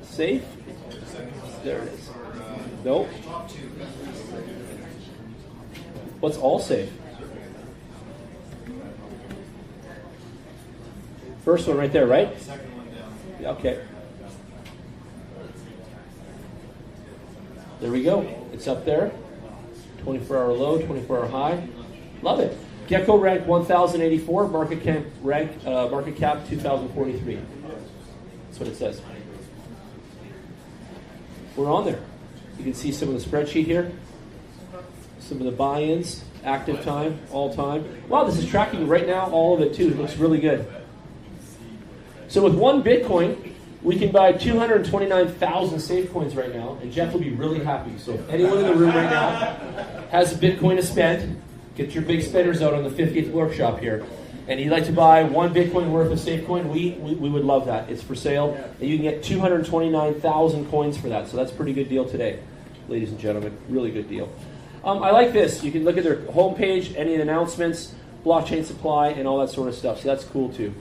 Safe? There it is. Nope. What's all safe? First one right there, right? second one down. Yeah, okay. There we go. It's up there. 24-hour low, 24-hour high. Love it. Gecko rank 1,084. Market cap 2,043. That's what it says. We're on there. You can see some of the spreadsheet here. Some of the buy-ins, active time, all time. Wow, this is tracking right now, all of it too. It looks really good. So with one Bitcoin, we can buy 229,000 safe coins right now, and Jeff will be really happy. So if anyone in the room right now has a Bitcoin to spend, get your big spenders out on the 50th workshop here. And you'd like to buy one Bitcoin worth of safe coin, we would love that. It's for sale, and you can get 229,000 coins for that. So that's a pretty good deal today, ladies and gentlemen. Really good deal. I like this. You can look at their homepage, any announcements, blockchain supply, and all that sort of stuff. So that's cool too.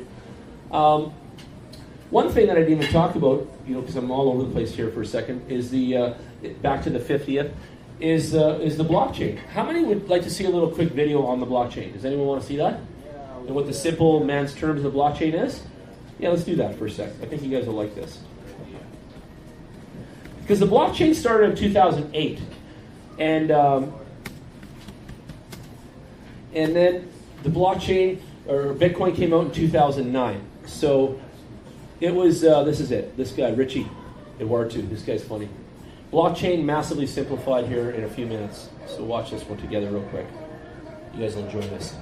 One thing that I didn't even talk about, because I'm all over the place here for a second, is the back to the 50th, is the blockchain. How many would like to see a little quick video on the blockchain? Does anyone want to see that? And what the simple man's terms of the blockchain is? Yeah, let's do that for a sec. I think you guys will like this. Because the blockchain started in 2008. And then the blockchain, or Bitcoin, came out in 2009. So it was, this is it. This guy, Richie Eduardo, this guy's funny. Blockchain massively simplified here in a few minutes. So watch this one together real quick. You guys will enjoy this.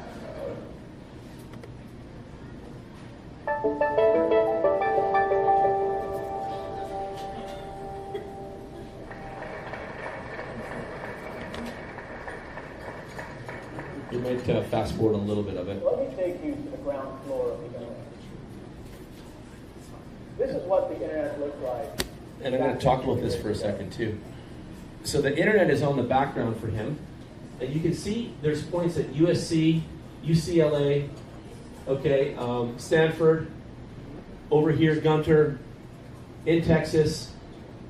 You might fast forward a little bit of it. Let me take you to the ground floor of the internet. This is what the internet looked like. And I'm going to talk about this for a second too. So the internet is on the background for him. And you can see there's points at USC, UCLA, okay, Stanford, over here, Gunter, in Texas,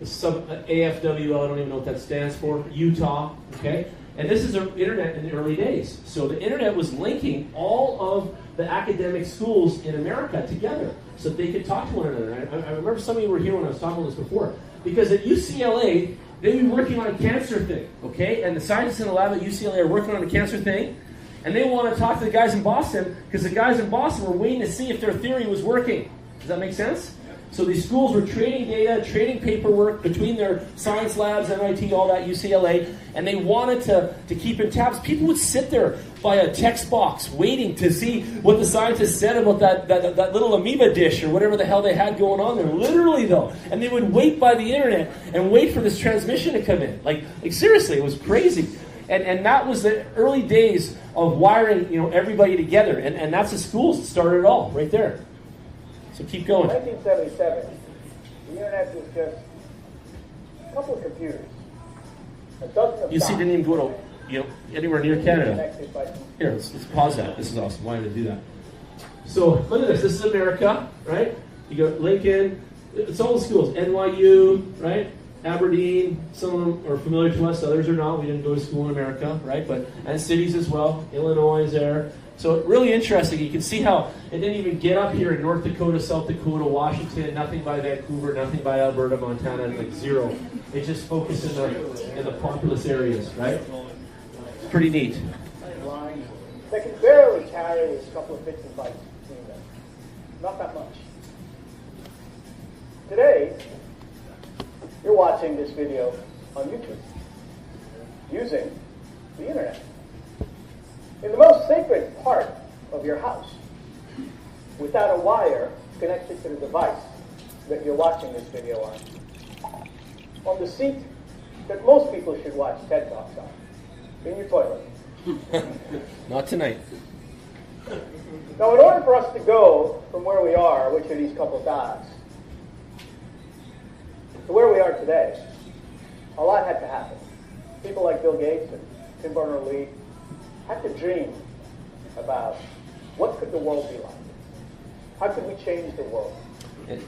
some AFWL, I don't even know what that stands for, Utah, okay? And this is the internet in the early days. So the internet was linking all of the academic schools in America together so that they could talk to one another. I remember some of you were here when I was talking about this before. Because at UCLA, they'd be working on a cancer thing, okay? And the scientists in the lab at UCLA are working on a cancer thing. And they want to talk to the guys in Boston because the guys in Boston were waiting to see if their theory was working. Does that make sense? So these schools were trading data, trading paperwork between their science labs, MIT, all that, UCLA, and they wanted to keep in tabs. People would sit there by a text box waiting to see what the scientists said about that little amoeba dish or whatever the hell they had going on there. Literally, though. And they would wait by the internet and wait for this transmission to come in. Like seriously, it was crazy. And that was the early days of wiring, everybody together. And that's the schools that started it all, right there. So keep going. In 1977, the internet was just a couple of computers. A dozen of UC didn't even go to anywhere near Canada. connected by Here, let's pause that. This is awesome. Why did I do that? So look at this. This is America, right? You got Lincoln. It's all the schools. NYU, right? Aberdeen. Some of them are familiar to us. Others are not. We didn't go to school in America, right? And cities as well. Illinois is there. So really interesting. You can see how it didn't even get up here in North Dakota, South Dakota, Washington, nothing by Vancouver, nothing by Alberta, Montana, like zero. It just focused in the populous areas, right? It's pretty neat. lines that can barely carry a couple of bits and bytes between them. Not that much. Today, you're watching this video on YouTube using the internet. In the most sacred part of your house, without a wire connected to the device that you're watching this video on the seat that most people should watch TED Talks on, in your toilet. Not tonight. Now, in order for us to go from where we are, which are these couple dots, to where we are today, a lot had to happen. People like Bill Gates and Tim Berners-Lee had to dream about what could the world be like? How could we change the world?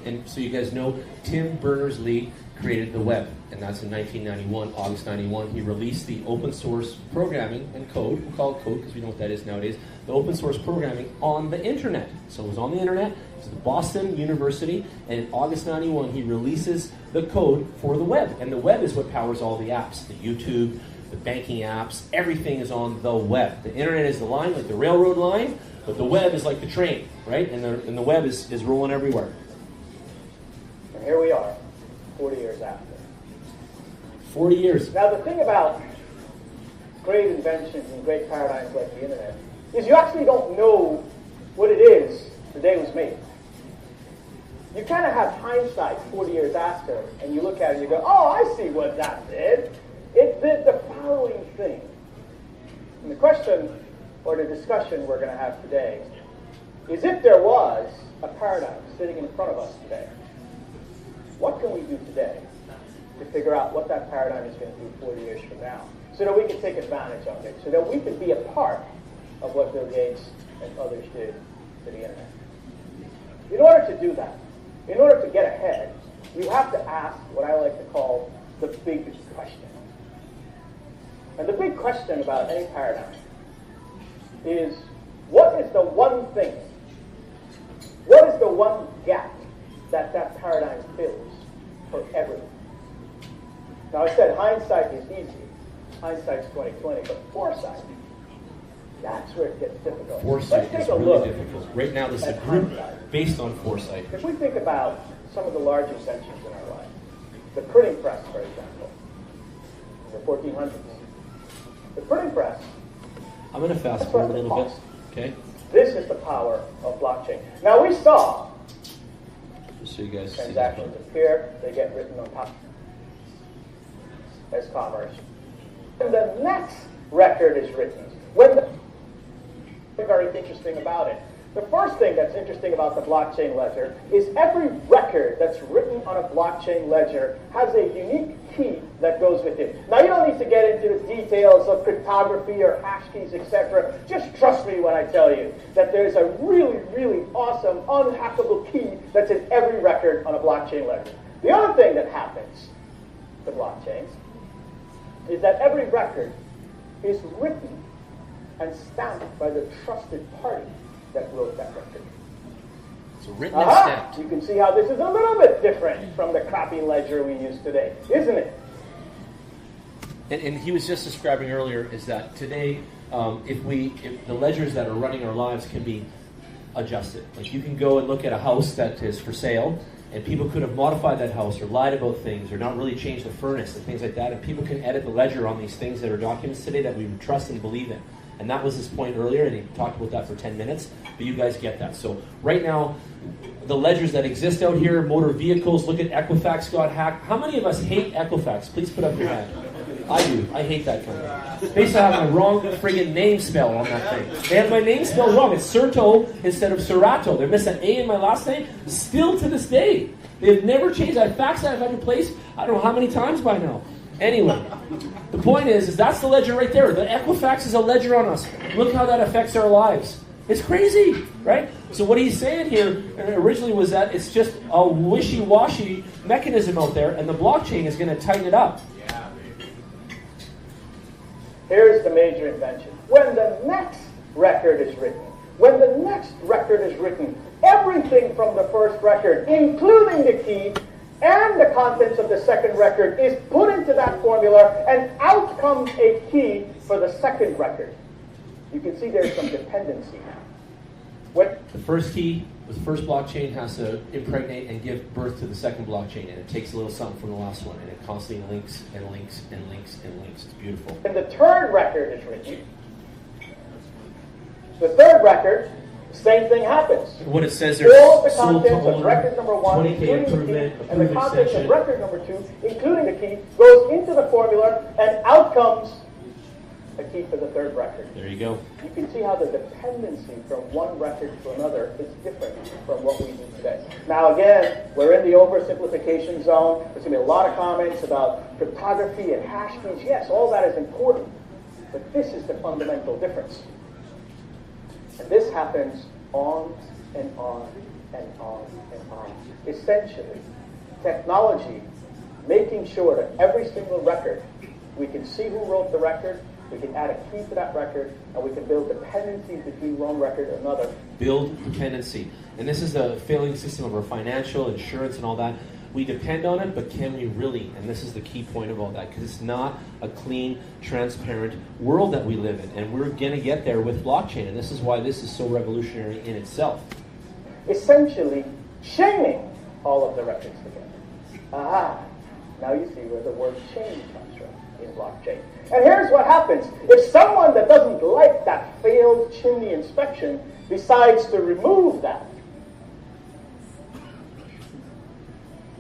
And so you guys know Tim Berners-Lee created the web, and that's in 1991, August 91. He released the open source programming and code, we'll call it code because we know what that is nowadays, the open source programming on the internet. So it was on the internet, it was at Boston University, and in August 91 he releases the code for the web. And the web is what powers all the apps, the YouTube, the banking apps, everything is on the web. The internet is the line, like the railroad line, but the web is like the train, right? And the web is rolling everywhere. And here we are, 40 years after. 40 years. Now, the thing about great inventions and great paradigms like the internet is you actually don't know what it is the day was made. You kind of have hindsight 40 years after, and you look at it and you go, oh, I see what that did. It did the following thing. And the question or the discussion we're going to have today is if there was a paradigm sitting in front of us today, what can we do today to figure out what that paradigm is going to do 40 years from now so that we can take advantage of it, so that we can be a part of what Bill Gates and others did to the internet. In order to do that, in order to get ahead, you have to ask what I like to call the big question. And the big question about any paradigm is, what is the one thing, what is the one gap that that paradigm fills for everyone? Now, I said hindsight is easy. Hindsight's 20/20, but foresight, that's where it gets difficult. Foresight Let's is take a really look difficult. Right now, this is a at group hindsight. based on foresight. If we think about some of the large inventions in our life, the printing press, for example, in the 1400s. The printing press, I'm going to fast forward a little bit. Okay? this is the power of blockchain. Now, we saw Just so you guys see this transactions part. appear, they get written on top as commerce. And the next record is written. When the very interesting about it. The first thing that's interesting about the blockchain ledger is every record that's written on a blockchain ledger has a unique key that goes with it. Now, you don't need to get into the details of cryptography or hash keys, etc. Just trust me when I tell you that there's a really, really awesome, unhackable key that's in every record on a blockchain ledger. The other thing that happens to blockchains is that every record is written and stamped by the trusted party that wrote that record. So written and stamped. You can see how this is a little bit different from the copy ledger we use today, isn't it? And he was just describing earlier is that today if the ledgers that are running our lives can be adjusted. Like you can go and look at a house that is for sale, and people could have modified that house or lied about things or not really changed the furnace and things like that, and people can edit the ledger on these things that are documents today that we trust and believe in. And that was his point earlier, and he talked about that for 10 minutes, but you guys get that. So right now, the ledgers that exist out here, motor vehicles, look at Equifax got hacked. How many of us hate Equifax? Please put up your hand. I do. I hate that company. They used to have my wrong friggin' name spell on that thing. They have my name spelled wrong. It's Serto instead of Serato. They're missing an A in my last name. Still to this day. They've never changed that. Fax that I've had replaced I don't know how many times by now. Anyway, the point is that's the ledger right there. The Equifax is a ledger on us. Look how that affects our lives. It's crazy, right? So what he's saying here originally was that it's just a wishy-washy mechanism out there, and the blockchain is going to tighten it up. Here's the major invention. When the next record is written, everything from the first record, including the key and the contents of the second record, is put into that formula, and out comes a key for the second record. You can see there's some dependency now. The first key, the first blockchain has to impregnate and give birth to the second blockchain, and it takes a little something from the last one, and it constantly links and links and links and links. It's beautiful. And the third record is written. The third record, same thing happens. What it says there, all of the contents of record number 1, 20K including the key, and the contents extension. of record number 2, including the key, goes into the formula, and out comes a key for the third record. There you go. You can see how the dependency from one record to another is different from what we do today. Now again, we're in the oversimplification zone. There's going to be a lot of comments about cryptography and hash keys. Yes, all that is important, but this is the fundamental difference. And this happens on and on and on and on. Essentially, technology making sure that every single record, we can see who wrote the record, we can add a key to that record, and we can build dependencies between one record and another. Build dependency. And this is the failing system of our financial, insurance, and all that. We depend on it, but can we really? And this is the key point of all that, because it's not a clean, transparent world that we live in. And we're going to get there with blockchain, and this is why this is so revolutionary in itself. Essentially, chaining all of the records together. Aha! Now you see where the word chain comes from in blockchain. And here's what happens. If someone that doesn't like that failed chimney inspection decides to remove that,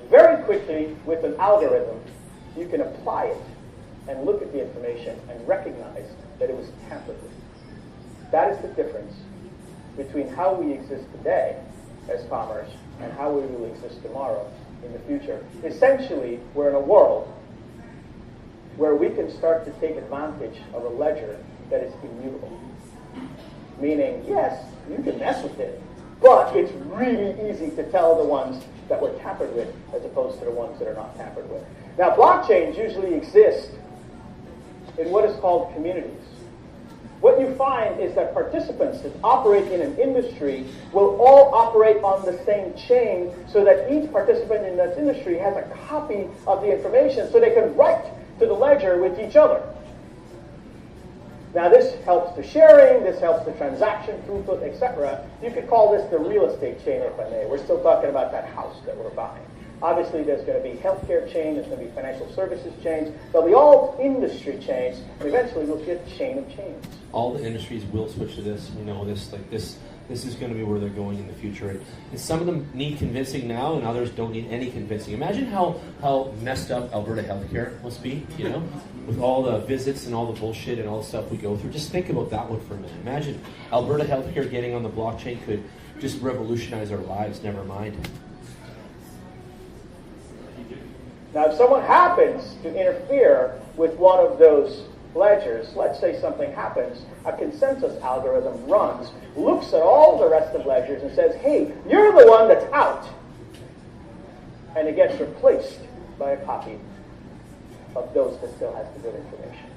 very quickly with an algorithm, you can apply it and look at the information and recognize that it was tampered with. That is the difference between how we exist today as commerce and how we will exist tomorrow in the future. Essentially, we're in a world where we can start to take advantage of a ledger that is immutable. Meaning, yes, you can mess with it, but it's really easy to tell the ones that were tampered with as opposed to the ones that are not tampered with. Now, blockchains usually exist in what is called communities. What you find is that participants that operate in an industry will all operate on the same chain so that each participant in that industry has a copy of the information so they can write to the ledger with each other. Now this helps the sharing, this helps the transaction throughput, etc. You could call this the real estate chain, if I may. We're still talking about that house that we're buying. Obviously there's going to be healthcare chain, there's going to be financial services chains, there'll be all industry chains, and eventually we'll get chain of chains. All the industries will switch to this. We know this. Like this is going to be where they're going in the future. And some of them need convincing now, and others don't need any convincing. Imagine how messed up Alberta healthcare must be, with all the visits and all the bullshit and all the stuff we go through. Just think about that one for a minute. Imagine Alberta healthcare getting on the blockchain could just revolutionize our lives, never mind. Now, if someone happens to interfere with one of those ledgers, let's say something happens, a consensus algorithm runs, looks at all the rest of ledgers and says, hey, you're the one that's out. And it gets replaced by a copy of those that still has the good information.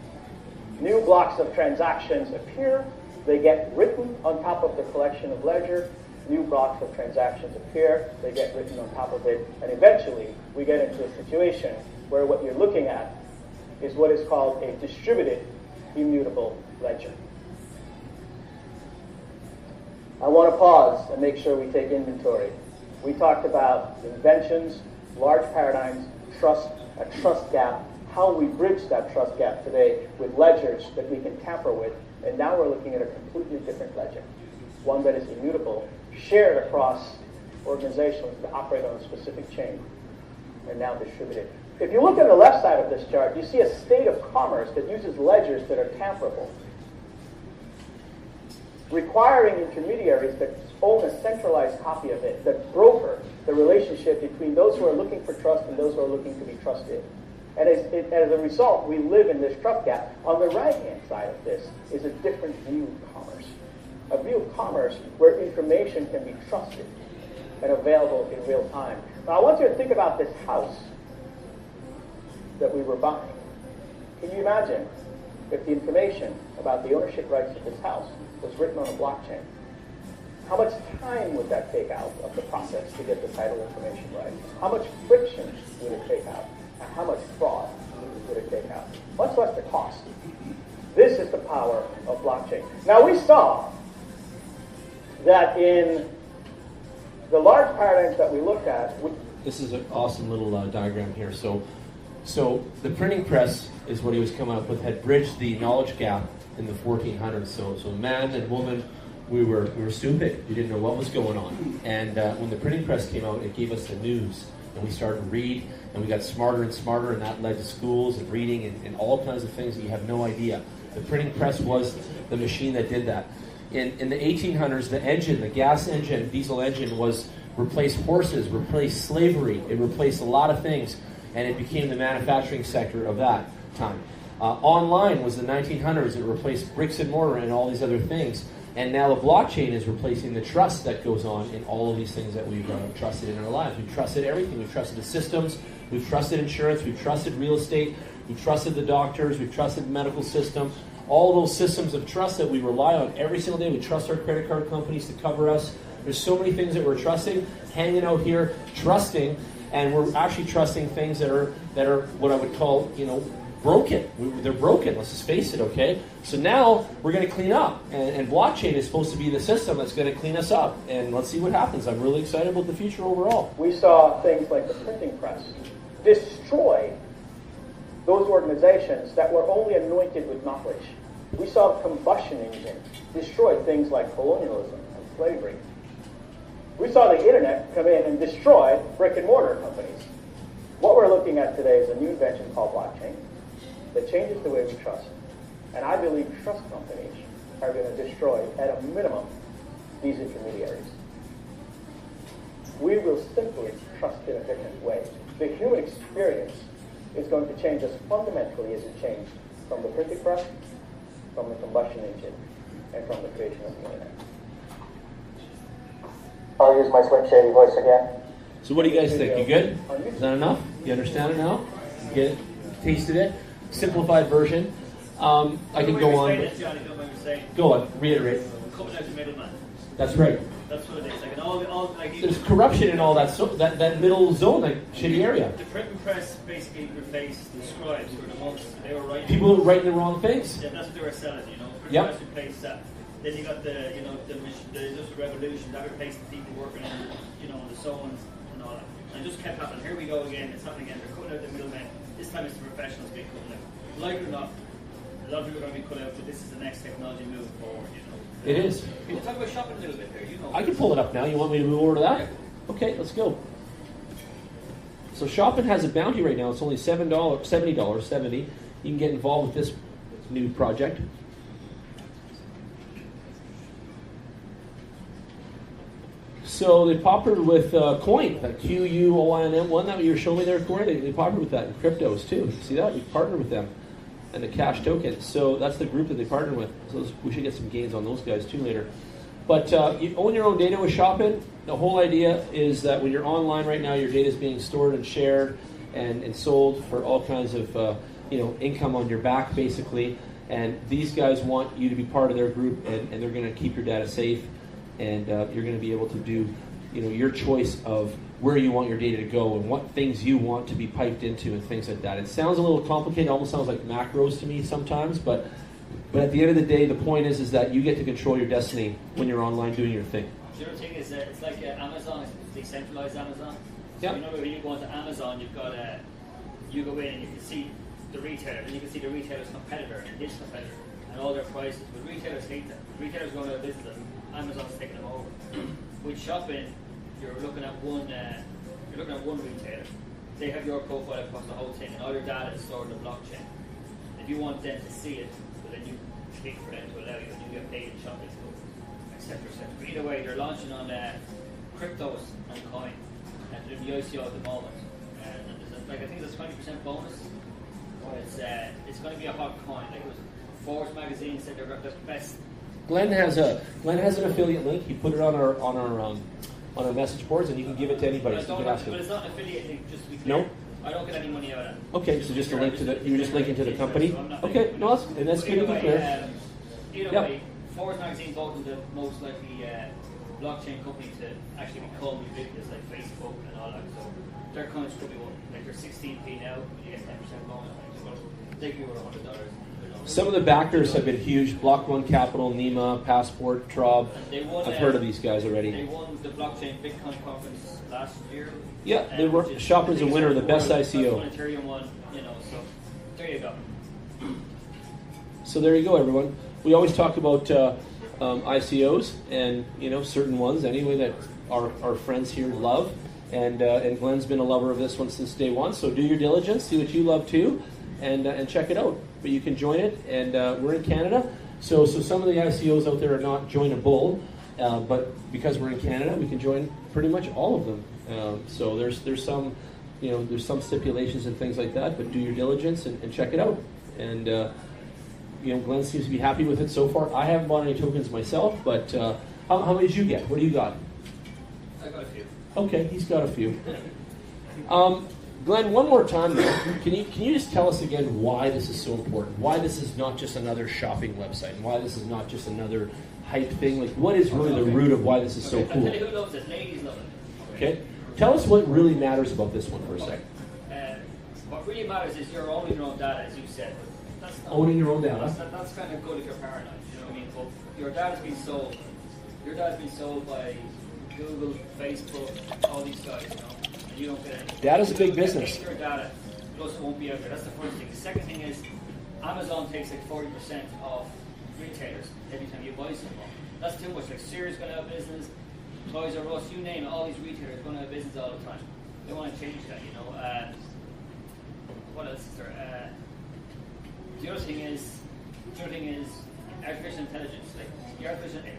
New blocks of transactions appear. They get written on top of the collection of ledger. New blocks of transactions appear. They get written on top of it. And eventually, we get into a situation where what you're looking at is what is called a distributed immutable ledger. I want to pause and make sure we take inventory. We talked about inventions, large paradigms, trust, a trust gap, how we bridge that trust gap today with ledgers that we can tamper with, and now we're looking at a completely different ledger, one that is immutable, shared across organizations that operate on a specific chain, and now distributed. If you look at the left side of this chart, you see a state of commerce that uses ledgers that are tamperable, requiring intermediaries that own a centralized copy of it, that broker the relationship between those who are looking for trust and those who are looking to be trusted. And as a result, we live in this trust gap. On the right-hand side of this is a different view of commerce, a view of commerce where information can be trusted and available in real time. Now, I want you to think about this house that we were buying. Can you imagine if the information about the ownership rights of this house was written on a blockchain? How much time would that take out of the process to get the title information right? How much friction would it take out? And how much fraud would it take out? Much less the cost. This is the power of blockchain. Now, we saw that in the large paradigms that we looked at, this is an awesome little diagram here. So the printing press is what he was coming up with, had bridged the knowledge gap in the 1400s. So man and woman, we were stupid. We didn't know what was going on. And when the printing press came out, it gave us the news. And we started to read, and we got smarter and smarter, and that led to schools and reading and all kinds of things that you have no idea. The printing press was the machine that did that. In the 1800s, the engine, the gas engine, diesel engine, replaced horses, replaced slavery. It replaced a lot of things, and it became the manufacturing sector of that time. Online was the 1900s. It replaced bricks and mortar and all these other things. And now the blockchain is replacing the trust that goes on in all of these things that we've trusted in our lives. We've trusted everything. We've trusted the systems. We've trusted insurance. We've trusted real estate. We've trusted the doctors. We've trusted the medical system. All those systems of trust that we rely on every single day. We trust our credit card companies to cover us. There's so many things that we're trusting, hanging out here, trusting, and we're actually trusting things that are what I would call, broken. They're broken, let's just face it, okay? So now we're going to clean up, and blockchain is supposed to be the system that's going to clean us up, and let's see what happens. I'm really excited about the future overall. We saw things like the printing press destroy those organizations that were only anointed with knowledge. We saw the combustion engine destroy things like colonialism and slavery. We saw the internet come in and destroy brick and mortar companies. What we're looking at today is a new invention called blockchain that changes the way we trust. And I believe trust companies are going to destroy, at a minimum, these intermediaries. We will simply trust in a different way. The human experience is going to change as fundamentally as it changed from the printing press, from the combustion engine, and from the creation of the internet. I'll use my Slim Shady voice again. So what do you guys think? You good? Is that enough? You understand it now? You get it? Tasted it? Simplified version. I can go on. Go on, reiterate. Coming out the middleman. That's right. That's what it is. There's corruption in all that middle zone, that shitty area. The printing press basically replaced the scribes for the months they were writing. People who were writing the wrong things. Yeah, that's what they were selling. Printing Yep. press replaced that. Then you got the industrial revolution that replaced the people working on the sewing and all that. And it just kept happening. Here we go again. It's happening again. They're cutting out the middlemen. This time it's the professionals being cut out. Like it or not, a lot of people are going to be cut out. But this is the next technology moving forward. It is. We'll talk about shopping a little bit here. I can pull it up now. You want me to move over to that? Okay, let's go. So shopping has a bounty right now. It's only $70. You can get involved with this new project. So they partnered with Coin, that QUOINM one that you were showing me there, Corey. They partnered with that in cryptos too. See that? We partnered with them. And the cash token. So that's the group that they partnered with. So we should get some gains on those guys too later. But you own your own data with shopping. The whole idea is that when you're online right now, your data is being stored and shared and sold for all kinds of income on your back, basically. And these guys want you to be part of their group, and they're going to keep your data safe. And you're going to be able to do, your choice of where you want your data to go and what things you want to be piped into and things like that. It sounds a little complicated. It almost sounds like macros to me sometimes, but But at the end of the day, the point is that you get to control your destiny when you're online doing your thing. The other thing is it's like Amazon, it's decentralized Amazon. So Yeah. you know when you go onto Amazon, you've got you go in and you can see the retailer, and you can see the retailer's competitor and his competitor, and all their prices. But retailers hate that. Retailers go out of business, and Amazon's taking them over. With shopping, you're looking at one retailer. They have your profile across the whole thing, and all your data is stored in the blockchain. If you want them to see it, well, then you click for them to allow you, and you get paid in shopping, etc. But either way, they're launching on cryptos and coin, and they're in the ICO at the moment. And there's I think there's a 20% bonus. It's going to be a hot coin. Like it was Forbes magazine said they're the best. Glenn has an affiliate link. He put it on our message boards, and you can give it to anybody. So you can ask him. But it's not an affiliate link. Just to be No. clear. I don't get any money out of it. Okay, so just a link to you're just linking to the company. Okay, no, that's good to be clear. Either way, Forbes magazine voted the most likely blockchain company to actually become ubiquitous, like Facebook and all that. So their coins could be like they're 16p now, you get 10% bonus. They could be worth $100. Some of the backers have been huge. Block One Capital, Nima, Passport, Trob. I've heard of these guys already. They won the blockchain Bitcoin conference last year. Yeah, they were. Shopper's a winner of the best ICO. Ethereum one, so there you go. So there you go, everyone. We always talk about ICOs and certain ones anyway that our friends here love, and Glenn's been a lover of this one since day one. So do your diligence, see what you love too, and check it out. But you can join it, and we're in Canada, so some of the ICOs out there are not joinable, but because we're in Canada, we can join pretty much all of them. So there's some there's some stipulations and things like that, but do your diligence and check it out. And Glenn seems to be happy with it so far. I haven't bought any tokens myself, but how many did you get? What do you got? I got a few. Okay, he's got a few. Glenn, one more time, can you just tell us again why this is so important? Why this is not just another shopping website? And why this is not just another hype thing? Like, what is really the root of why this is so cool? I'll tell you who loves it. Ladies love it. Okay. Tell us what really matters about this one for a second. What really matters is you're owning your own data, as you said. That's not, Owning your own data. That's kind of good if you're paranoid. You know what I mean? But your data's been sold. Your data's been sold by Google, Facebook, all these guys. And you don't get any. Data's a big business. Your data, plus it won't be out there. That's the first thing. The second thing is Amazon takes like 40% of retailers every time you buy something. That's too much. Like Sears going out of business, Toys R Us, you name it. All these retailers going out of business all the time. They want to change that. What else is there? The other thing is artificial intelligence. Like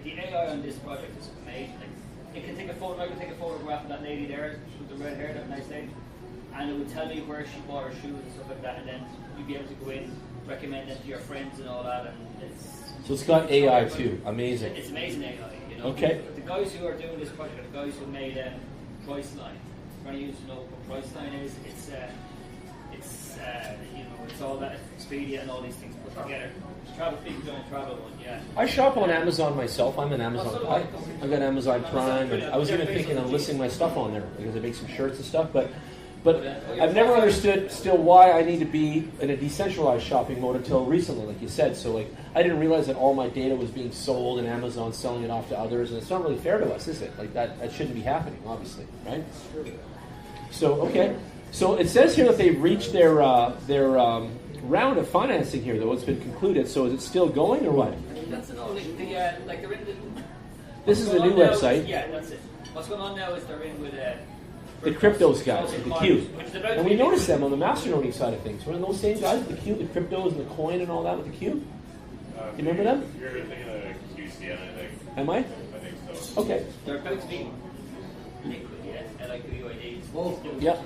the AI on this project is amazing. Like, it can take a photo. I can take a photograph of that lady there with the red hair, that nice lady, and it would tell me where she bought her shoes and stuff like that. And then you'd be able to go in, recommend it to your friends and all that. And So it's got AI too. Amazing. It's amazing AI. Okay. The guys who are doing this project are the guys who made Priceline. For any of you to know what Priceline is, it's all that Expedia and all these things put together. Travel people doing travel one, yeah. I shop on Amazon myself. I'm an Amazon. I got Amazon Prime, and I was even thinking of listing my stuff on there because I make some shirts and stuff. But I've never understood still why I need to be in a decentralized shopping mode until recently, like you said. So I didn't realize that all my data was being sold and Amazon selling it off to others, and it's not really fair to us, is it? Like that shouldn't be happening, obviously, right? So okay. So it says here that they've reached their round of financing here, though. It's been concluded. So is it still going or what? That's they're in the. This is the new website. Yeah, that's it. What's going on now is they're in with the cryptos guys, the Q. And we noticed them on the masternoding side of things. Weren't those same guys with the Q, the cryptos and the coin and all that with the Q? You remember them? You're thinking of QCN, I think. Am I? I think so. Okay. They're about to be liquid, yeah, like the UIDs. Yeah.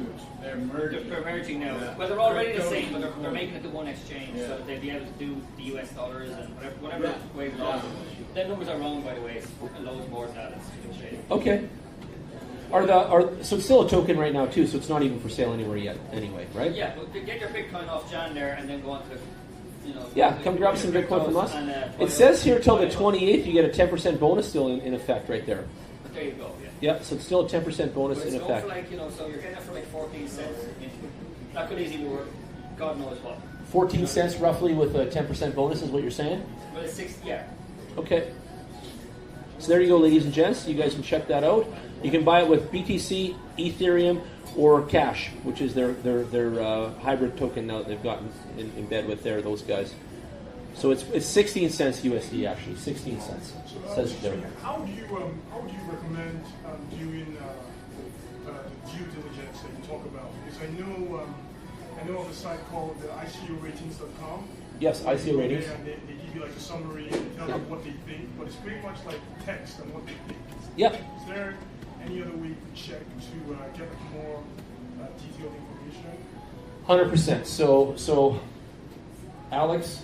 They're merging. They're merging now. Yeah. Well, they're already the same, but they're making it to one exchange, so that they'll be able to do the US dollars and whatever way we are. Their numbers are wrong, by the way. It's loads more than that. It's shady. Okay. So it's still a token right now too, so it's not even for sale anywhere yet. Anyway, right? Yeah, but get your Bitcoin off Jan there, and then go on to. Yeah, come grab some Bitcoin from us. It says here till the 28th you get a 10% bonus still in effect right there. But there you go. Yeah, so it's still a 10% bonus in effect. For so you're getting it for like 14 cents. That could easily work, God knows what, 14 cents roughly with a 10% bonus is what you're saying? Well, it's 60, yeah. Okay. So there you go, ladies and gents. You guys can check that out. You can buy it with BTC, Ethereum, or Cash, which is their hybrid token now that they've gotten in bed with those guys. So it's 16 cents USD actually, 16 cents. Says there. How would you recommend doing the due diligence that you talk about? Because I know of a site called ICOratings.com. Yes, ICO ratings. They give you like a summary and tell you what they think, but it's pretty much like text on what they think. Yep. Is there any other way you could check to get more detailed information? 100%. So Alex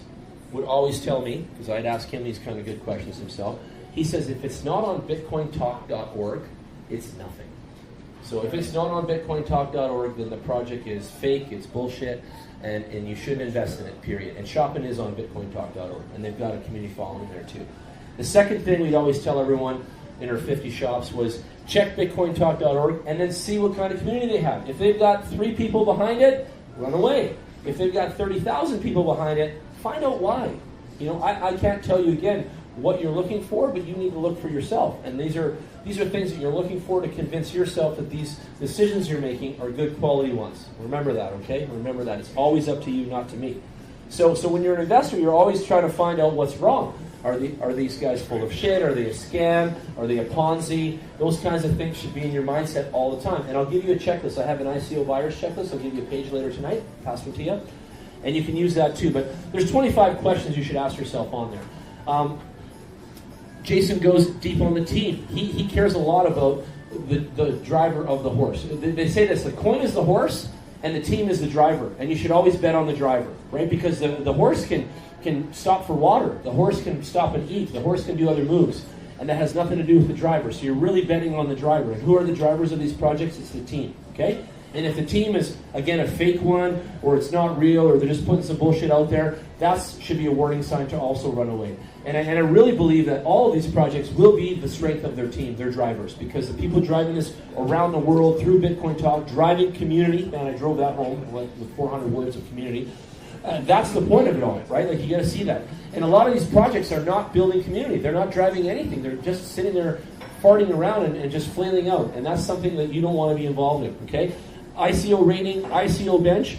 would always tell me, because I'd ask him these kind of good questions himself, he says if it's not on bitcointalk.org, it's nothing. So if it's not on bitcointalk.org, then the project is fake, it's bullshit, and you shouldn't invest in it, period. And shopping is on bitcointalk.org, and they've got a community following there too. The second thing we'd always tell everyone in our 50 shops was check bitcointalk.org and then see what kind of community they have. If they've got 3 people behind it, run away. If they've got 30,000 people behind it, find out why. You know, I can't tell you again what you're looking for, but you need to look for yourself. And these are things that you're looking for to convince yourself that these decisions you're making are good quality ones. Remember that, okay? Remember that. It's always up to you, not to me. So when you're an investor, you're always trying to find out what's wrong. Are these guys full of shit? Are they a scam? Are they a Ponzi? Those kinds of things should be in your mindset all the time. And I'll give you a checklist. I have an ICO buyer's checklist. I'll give you a page later tonight. Pass one to you. And you can use that too. But there's 25 questions you should ask yourself on there. Jason goes deep on the team. He cares a lot about the driver of the horse. They say this, the coin is the horse and the team is the driver. And you should always bet on the driver, right? Because the horse can stop for water. The horse can stop and eat. The horse can do other moves. And that has nothing to do with the driver. So you're really betting on the driver. And who are the drivers of these projects? It's the team, okay? And if the team is, again, a fake one, or it's not real, or they're just putting some bullshit out there, that should be a warning sign to also run away. And I really believe that all of these projects will be the strength of their team, their drivers, because the people driving this around the world through Bitcoin Talk, driving community, man, I drove that home with 400 words of community. That's the point of it all, right? Like, you got to see that. And a lot of these projects are not building community. They're not driving anything. They're just sitting there farting around and just flailing out. And that's something that you don't want to be involved in, okay? ICO rating, ICO bench.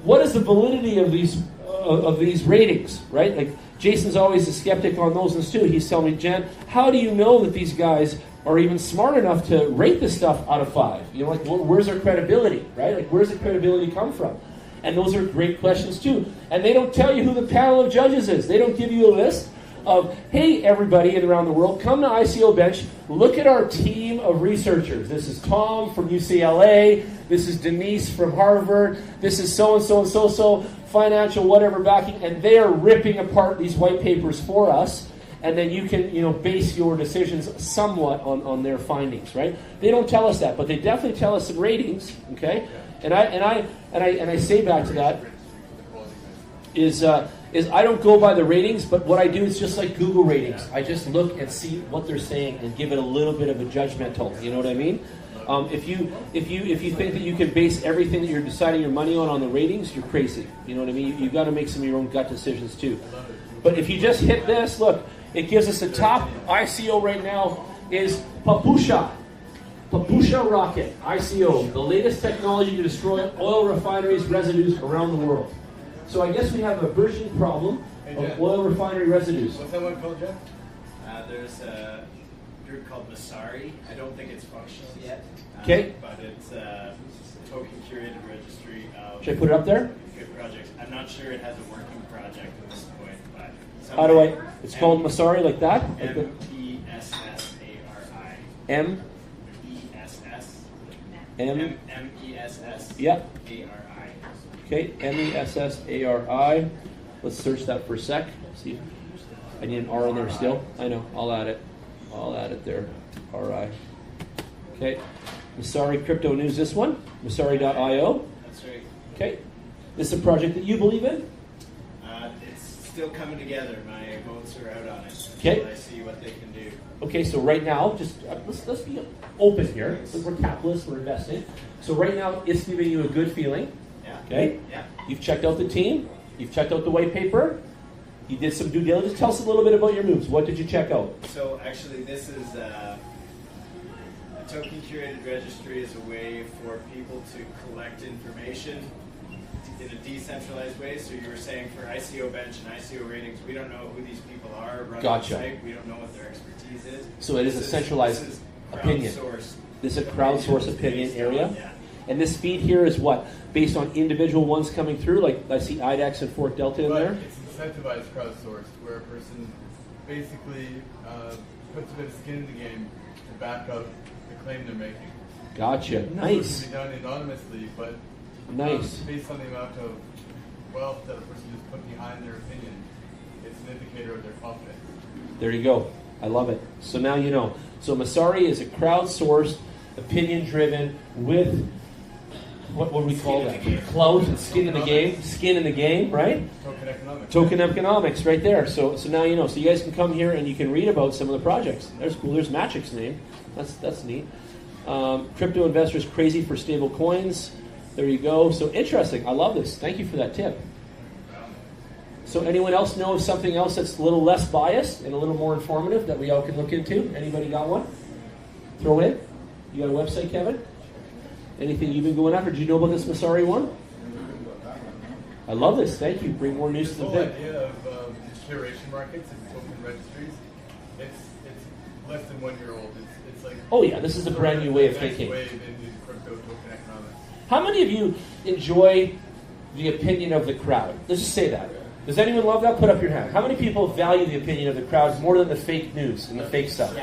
What is the validity of these ratings, right? Like, Jason's always a skeptic on those ones too. He's telling me, Jen, how do you know that these guys are even smart enough to rate this stuff out of 5? You know, like, where's their credibility, right? Like, where's the credibility come from? And those are great questions too. And they don't tell you who the panel of judges is. They don't give you a list of, hey, everybody around the world, come to ICO Bench, look at our team of researchers. This is Tom from UCLA. This is Denise from Harvard. This is so-and-so and so-so, financial whatever backing. And they are ripping apart these white papers for us. And then you can, base your decisions somewhat on their findings, right? They don't tell us that, but they definitely tell us some ratings, okay? And I say back to that is I don't go by the ratings, but what I do is just like Google ratings. I just look and see what they're saying and give it a little bit of a judgmental. You know what I mean? If you think that you can base everything that you're deciding your money on the ratings, you're crazy. You know what I mean? You've got to make some of your own gut decisions too. But if you just hit this, look, it gives us the top ICO right now is Papusha. Papusha rocket, ICO, the latest technology to destroy oil refineries residues around the world. So I guess we have a burgeoning problem of oil refinery residues. What's that one called, Jeff? There's a group called Masari. I don't think it's functional yet. Okay. But it's a token curated registry of Should I put it up there? good projects. I'm not sure it has a working project at this point, but How do I? It's called Masari, like that? M-E-S-S-A-R-I. M? E-S-S. M? M-E-S-S. Yep. A-R-I. Okay, M-E-S-S-A-R-I. Let's search that for a sec. See, I need an R in there still. I know, I'll add it. I'll add it there. R-I. Okay, Masari Crypto News, this one. Masari.io. That's right. Okay, this is a project that you believe in? It's still coming together. My votes are out on it. Okay. I see what they can do. Okay, so right now, just let's be open here. We're capitalists, we're investing. So right now, it's giving you a good feeling. Yeah. Okay? Yeah. You've checked out the team. You've checked out the white paper. You did some due diligence. Tell us a little bit about your moves. What did you check out? So actually, this is a token curated registry is a way for people to collect information in a decentralized way. So you were saying for ICO bench and ICO ratings, we don't know who these people are running Gotcha. the site. We don't know what their expertise is. So it is a centralized opinion. This is a crowdsourced opinion area. Yeah. And this feed here is what? Based on individual ones coming through? Like I see IDEX and Fort Delta in But there? it's incentivized crowdsourced, where a person basically puts a bit of skin in the game to back up the claim they're making. Gotcha. So it Nice. can be done anonymously, but Nice. based on the amount of wealth that a person has put behind their opinion, it's an indicator of their confidence. There you go. I love it. So now you know. So Masari is a crowdsourced, opinion-driven, with what would we call that? Clout and skin in the game. Skin in the game, right? Token economics. Token economics, right there. So now you know. So you guys can come here and you can read about some of the projects. There's cool. There's Magic's name. That's neat. Crypto investors crazy for stable coins. There you go. So interesting. I love this. Thank you for that tip. So anyone else know of something else that's a little less biased and a little more informative that we all can look into? Anybody got one? Throw in. You got a website, Kevin? Anything you've been going after? Did you know about this Masari one? I love this. Thank you. Bring more news to The the whole bit. idea of curation markets and token registries, it's less than 1 year old. It's like Oh yeah, this is a brand new way of the next thinking. wave into crypto token economics. How many of you enjoy the opinion of the crowd? Let's just say that. Does anyone love that? Put up your hand. How many people value the opinion of the crowd more than the fake news and the fake stuff?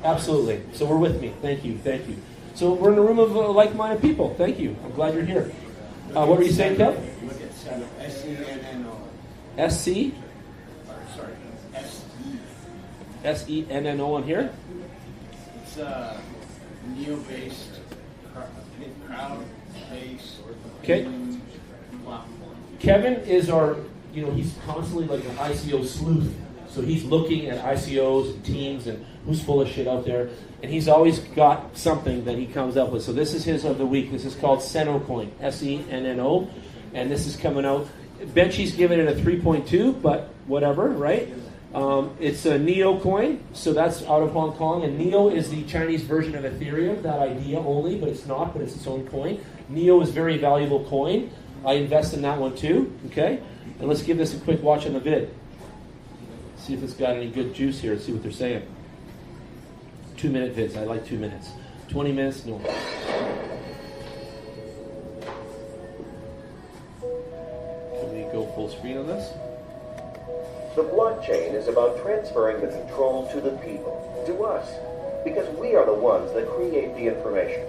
Absolutely. So we're with me. Thank you. Thank you. So we're in a room of like-minded people. Thank you. I'm glad you're here. What were you saying, Kev? Look at Senno. S-E-N-N-O. S-C? Sorry. S-E. S-E-N-N-O on here? It's a neo-based, crowd-based Okay. platform. Kevin is our, he's constantly like an ICO sleuth. So he's looking at ICOs and teams and who's full of shit out there. And he's always got something that he comes up with. So this is his of the week. This is called Senno Coin, S-E-N-N-O. And this is coming out. Benchy's giving it a 3.2, but whatever, right? It's a Neo coin, so that's out of Hong Kong. And Neo is the Chinese version of Ethereum, that idea only, but it's not, but it's its own coin. Neo is a very valuable coin. I invest in that one too, okay? And let's give this a quick watch on the vid. See if it's got any good juice here. See what they're saying. 2-minute vids. I like 2 minutes. 20 minutes, no. Can we go full screen on this? The blockchain is about transferring the control to the people, to us, because we are the ones that create the information.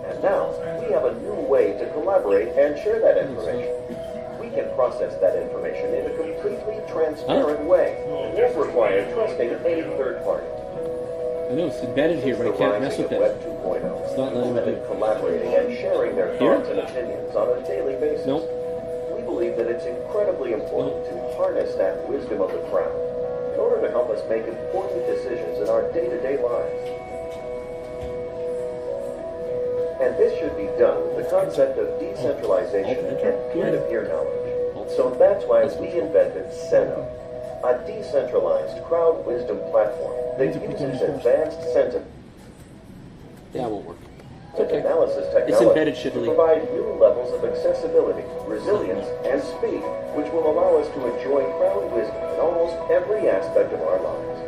And now, we have a new way to collaborate and share that information. We can process that information in a completely transparent way, and won't require trusting any third party. I know it's embedded here, but I can't mess with it. Web 2.0, It's not letting me do it. collaborating and sharing their Here? thoughts and opinions on a daily basis. Nope. We believe that it's incredibly important to harness that wisdom of the crowd in order to help us make important decisions in our day-to-day lives. And this should be done with the concept of decentralization and peer-to-peer knowledge. So that's why we invented Senno, a decentralized crowd wisdom platform that uses advanced sentiment Yeah, it won't work. and analysis It's technology embedded to shittily. provide new levels of accessibility, resilience, and speed, which will allow us to enjoy crowd wisdom in almost every aspect of our lives.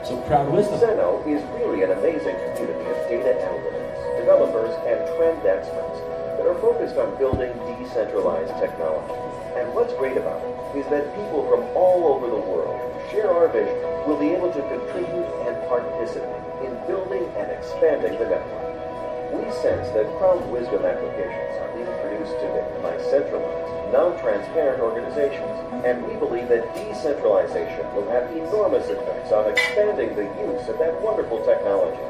So crowd wisdom. Senno is really an amazing community of data analysts, developers, and trend experts that are focused on building decentralized technology. And what's great about it is that people from all over the world who share our vision will be able to contribute and participate in building and expanding the network. We sense that crowd wisdom applications are being produced today by centralized, non-transparent organizations, and we believe that decentralization will have enormous effects on expanding the use of that wonderful technology.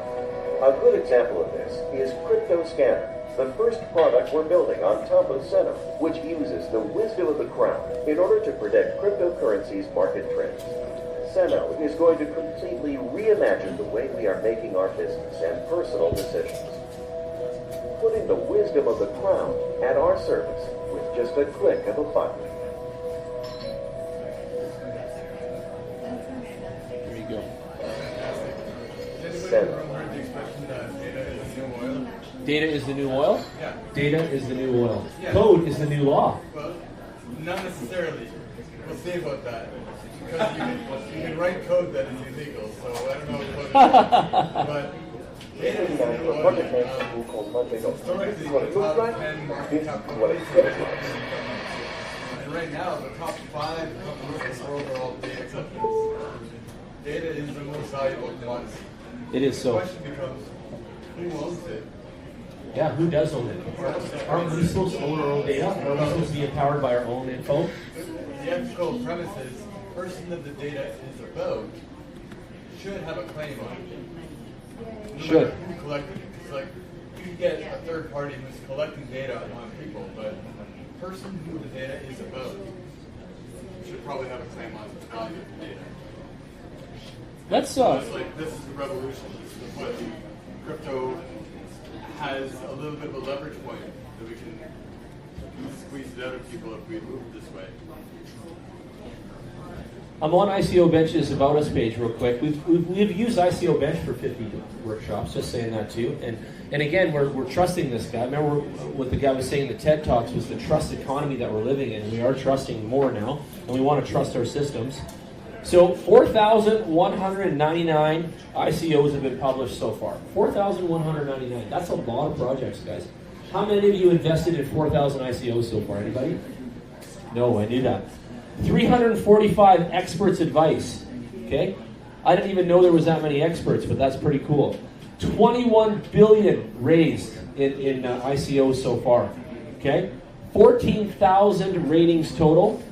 A good example of this is Crypto Scanner, the first product we're building on top of Senno, which uses the wisdom of the crowd in order to predict cryptocurrency's market trends. Senno is going to completely reimagine the way we are making our business and personal decisions. putting the wisdom of the crowd at our service with just a click of a button. There you go. Data is the new oil? Yeah. Data is the new oil. Yeah. Code is the new law. Well, not necessarily. We'll see about that. Because you can write code that is illegal, so I don't know what it is. But data is the new oil. Historically, the top 10 market cap companies have been and right now, the top 5 companies in the world are all data companies. Data is the most valuable commodity. It is so. The question becomes, who owns it? Yeah, who does own it? Aren't we supposed to own our own data? Are we supposed to be empowered by our own info? The ethical premise is the person that the data is about should have a claim on it. No Should. matter who collected it. It's like you can get a third party who's collecting data on people, but the person who the data is about should probably have a claim on the value of the data. That's So it's like this is the revolution. This is what crypto has a little bit of a leverage point that we can squeeze it out of people if we move this way. I'm on ICO Bench's About Us page real quick. We've used ICO Bench for 50 workshops, just saying that too. And again, we're trusting this guy. Remember what the guy was saying in the TED Talks was the trust economy that we're living in. We are trusting more now, and we want to trust our systems. So 4,199 ICOs have been published so far. 4,199. That's a lot of projects, guys. How many of you invested in 4,000 ICOs so far? Anybody? No, I knew that. 345 experts' advice. Okay? I didn't even know there was that many experts, but that's pretty cool. 21 billion raised in ICOs so far. Okay? 14,000 ratings total.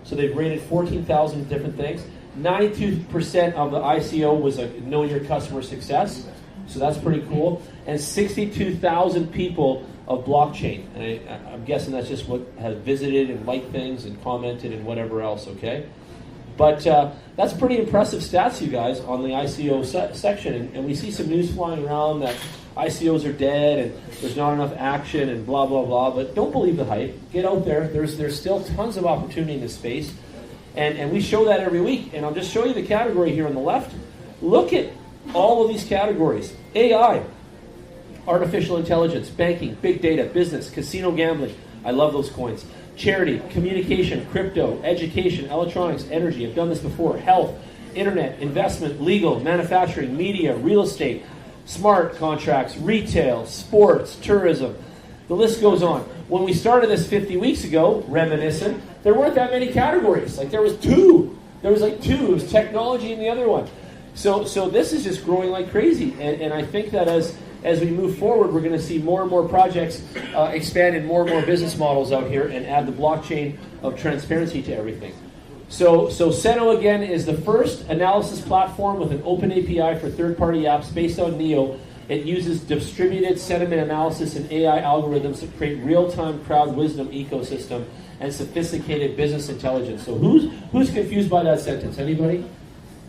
So they've rated 14,000 different things. 92% of the ICO was a know your customer success. So that's pretty cool. And 62,000 people of blockchain. And I'm guessing that's just what has visited and liked things and commented and whatever else, okay? But that's pretty impressive stats, you guys, on the ICO section. And we see some news flying around that ICOs are dead and there's not enough action and blah, blah, blah. But don't believe the hype. Get out there. There's still tons of opportunity in this space. And we show that every week. And I'll just show you the category here on the left. Look at all of these categories. AI, artificial intelligence, banking, big data, business, casino gambling. I love those coins. Charity, communication, crypto, education, electronics, energy. I've done this before. Health, internet, investment, legal, manufacturing, media, real estate, smart contracts, retail, sports, tourism. The list goes on. When we started this 50 weeks ago, reminiscent, there weren't that many categories. Like there was two. There was like two. It was technology and the other one. So this is just growing like crazy. And I think that as we move forward, we're going to see more and more projects expand in more and more business models out here and add the blockchain of transparency to everything. So Seno, again, is the first analysis platform with an open API for third-party apps based on Neo. It uses distributed sentiment analysis and AI algorithms to create real-time crowd wisdom ecosystem and sophisticated business intelligence. So who's confused by that sentence? Anybody?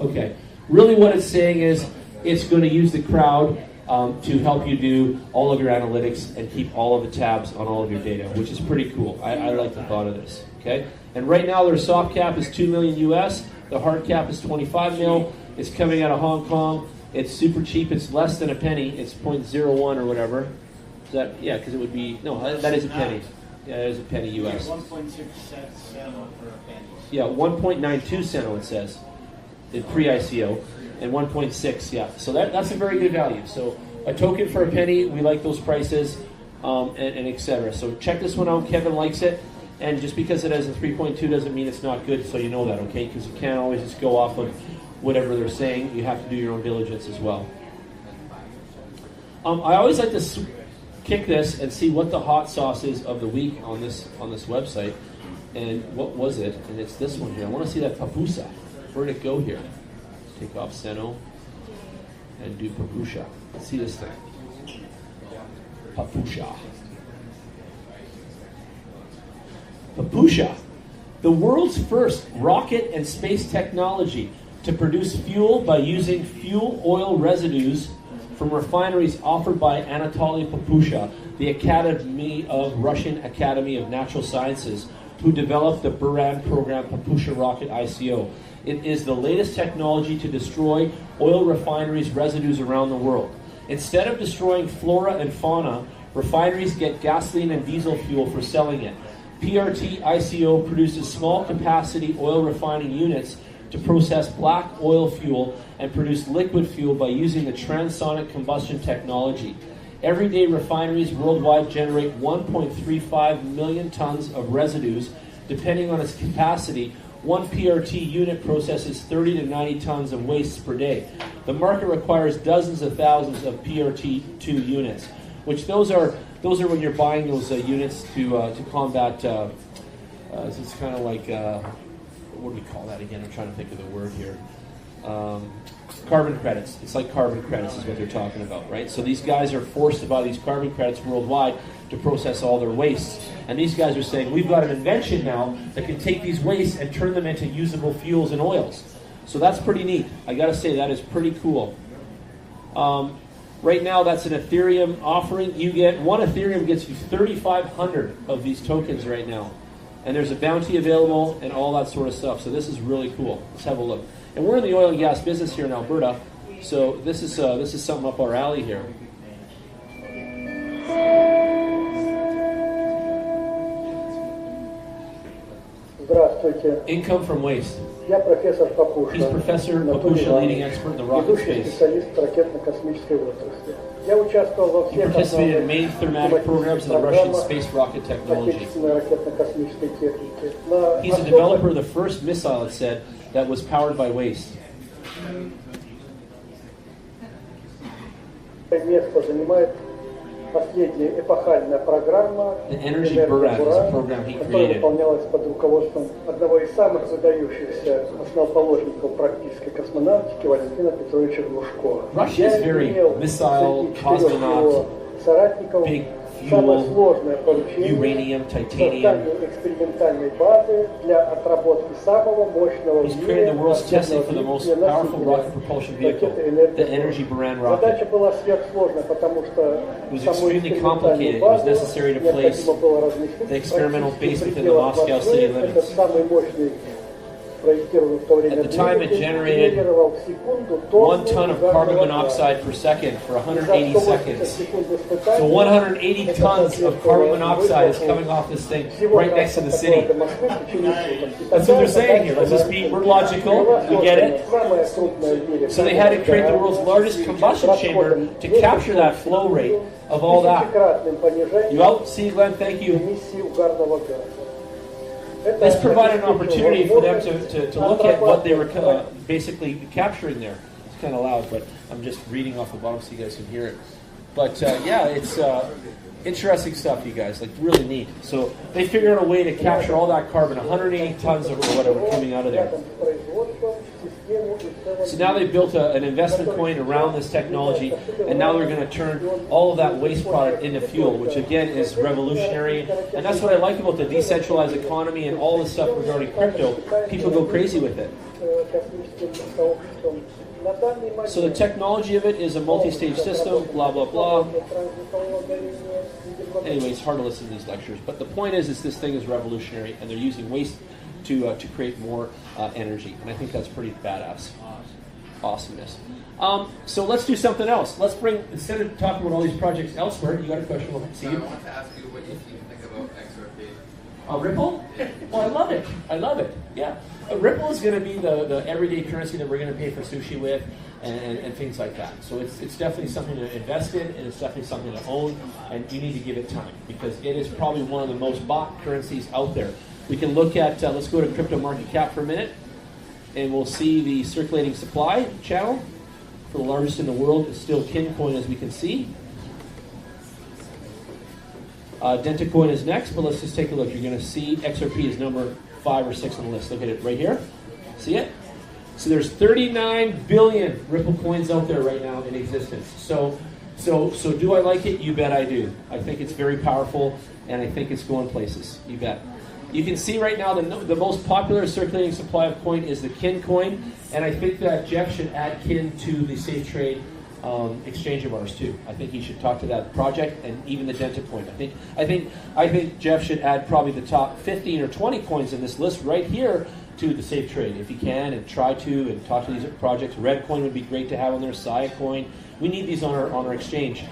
Okay. Really what it's saying is it's going to use the crowd to help you do all of your analytics and keep all of the tabs on all of your data, which is pretty cool. I like the thought of this. Okay. And right now their soft cap is $2 million US. The hard cap is 25 mil. It's coming out of Hong Kong. It's super cheap. It's less than a penny. It's 0.01 or whatever. Is that, yeah, because it would be, no, that is a penny. Yeah, that is a penny US. 1.2% Seno for a penny. Yeah, 1.92 Seno it says in pre-ICO, and 1.6, yeah. So that's a very good value. So a token for a penny, we like those prices, and et cetera. So check this one out. Kevin likes it. And just because it has a 3.2 doesn't mean it's not good, so you know that, okay? Because you can't always just go off of whatever they're saying. You have to do your own diligence as well. I always like to kick this and see what the hot sauce is of the week on this website. And what was it? And it's this one here. I want to see that papusa. Where did it go here? Take off Seno and do papusa. Let's see this thing. Papusa. Papusa, the world's first rocket and space technology to produce fuel by using fuel oil residues from refineries offered by Anatoly Papusha, the Academy of Russian Academy of Natural Sciences, who developed the Buran program Papusha Rocket ICO. It is the latest technology to destroy oil refineries' residues around the world. Instead of destroying flora and fauna, refineries get gasoline and diesel fuel for selling it. PRT ICO produces small capacity oil refining units to process black oil fuel and produce liquid fuel by using the transonic combustion technology. Everyday refineries worldwide generate 1.35 million tons of residues. Depending on its capacity, one PRT unit processes 30 to 90 tons of wastes per day. The market requires dozens of thousands of PRT2 units, which those are when you're buying those units to combat. It's kind of like what do we call that again? I'm trying to think of the word here. Carbon credits. It's like carbon credits is what they're talking about, right? So these guys are forced to buy these carbon credits worldwide to process all their wastes. And these guys are saying, we've got an invention now that can take these wastes and turn them into usable fuels and oils. So that's pretty neat. I got to say, that is pretty cool. Right now, that's an Ethereum offering. You get one Ethereum gets you 3,500 of these tokens right now. And there's a bounty available and all that sort of stuff. So this is really cool. Let's have a look. And we're in the oil and gas business here in Alberta, so this is something up our alley here. Income from waste. Я профессор Papusha. He's Professor Papusha, leading expert in the rocket space. Специалист в ракетно-космической отрасли. Я участвовал во He всех participated in main thematic programs in the Russian space rocket technology. ракетно-космической техники. He's a developer of the first missile, it said, that was powered by waste. Место занимает последняя эпохальная программа, The Energy Buran is a program he которая created. выполнялась под руководством одного из самых выдающихся основоположников практической космонавтики Валентина Петровича Глушкова. Russia is very missile, cosmonaut, соратников big самое fuel, сложное поручение uranium, titanium. создание экспериментальной базы для отработки самого мощного He's в created мире the world's testing for the most powerful rocket propulsion vehicle, the Energy Buran rocket. Задача была сверхсложная, потому что It was extremely complicated. It was necessary to place the experimental base within the Moscow city limits. At the time, it generated 1 ton of carbon monoxide per second for 180 seconds. So 180 tons of carbon monoxide is coming off this thing right next to the city. That's what they're saying here. Let's just be, we're logical, we get it. So they had to create the world's largest combustion chamber to capture that flow rate of all that. You out? See, Glenn, thank you. This provided an opportunity for them to look at what they were basically capturing there. It's kind of loud, but I'm just reading off the bottom so you guys can hear it. But yeah, it's interesting stuff, you guys, like really neat. So they figured out a way to capture all that carbon, 180 tons or whatever coming out of there. So now they built an investment coin around this technology, and now they're going to turn all of that waste product into fuel, which again is revolutionary. And that's what I like about the decentralized economy and all this stuff regarding crypto. People go crazy with it. So the technology of it is a multi-stage system, blah, blah, blah. Anyway, it's hard to listen to these lectures. But the point is this thing is revolutionary, and they're using waste to create more energy. And I think that's pretty badass. Awesomeness. So let's do something else. Let's bring, instead of talking about all these projects elsewhere, you got a question? We'll see you. I want to ask you what you think about XRP. Ripple? Well, I love it. I love it. Yeah. Ripple is going to be the everyday currency that we're going to pay for sushi with and things like that. So it's definitely something to invest in, and it's definitely something to own, and you need to give it time because it is probably one of the most bought currencies out there. We can look at, let's go to crypto market cap for a minute, and we'll see the circulating supply channel for the largest in the world is still Kincoin, as we can see. Dentacoin is next, but let's just take a look. You're going to see XRP is number 5 or 6 on the list. Look at it right here. See it? So there's 39 billion Ripple coins out there right now in existence. So do I like it? You bet I do. I think it's very powerful, and I think it's going places. You bet. You can see right now the most popular circulating supply of coin is the Kin coin, and I think that Jeff should add Kin to the safe trade exchange of ours too. I think he should talk to that project and even the Denta coin. I think Jeff should add probably the top 15 or 20 coins in this list right here to the safe trade if he can, and try to and talk to these projects. Red coin would be great to have on there. Sia coin. We need these on our exchange.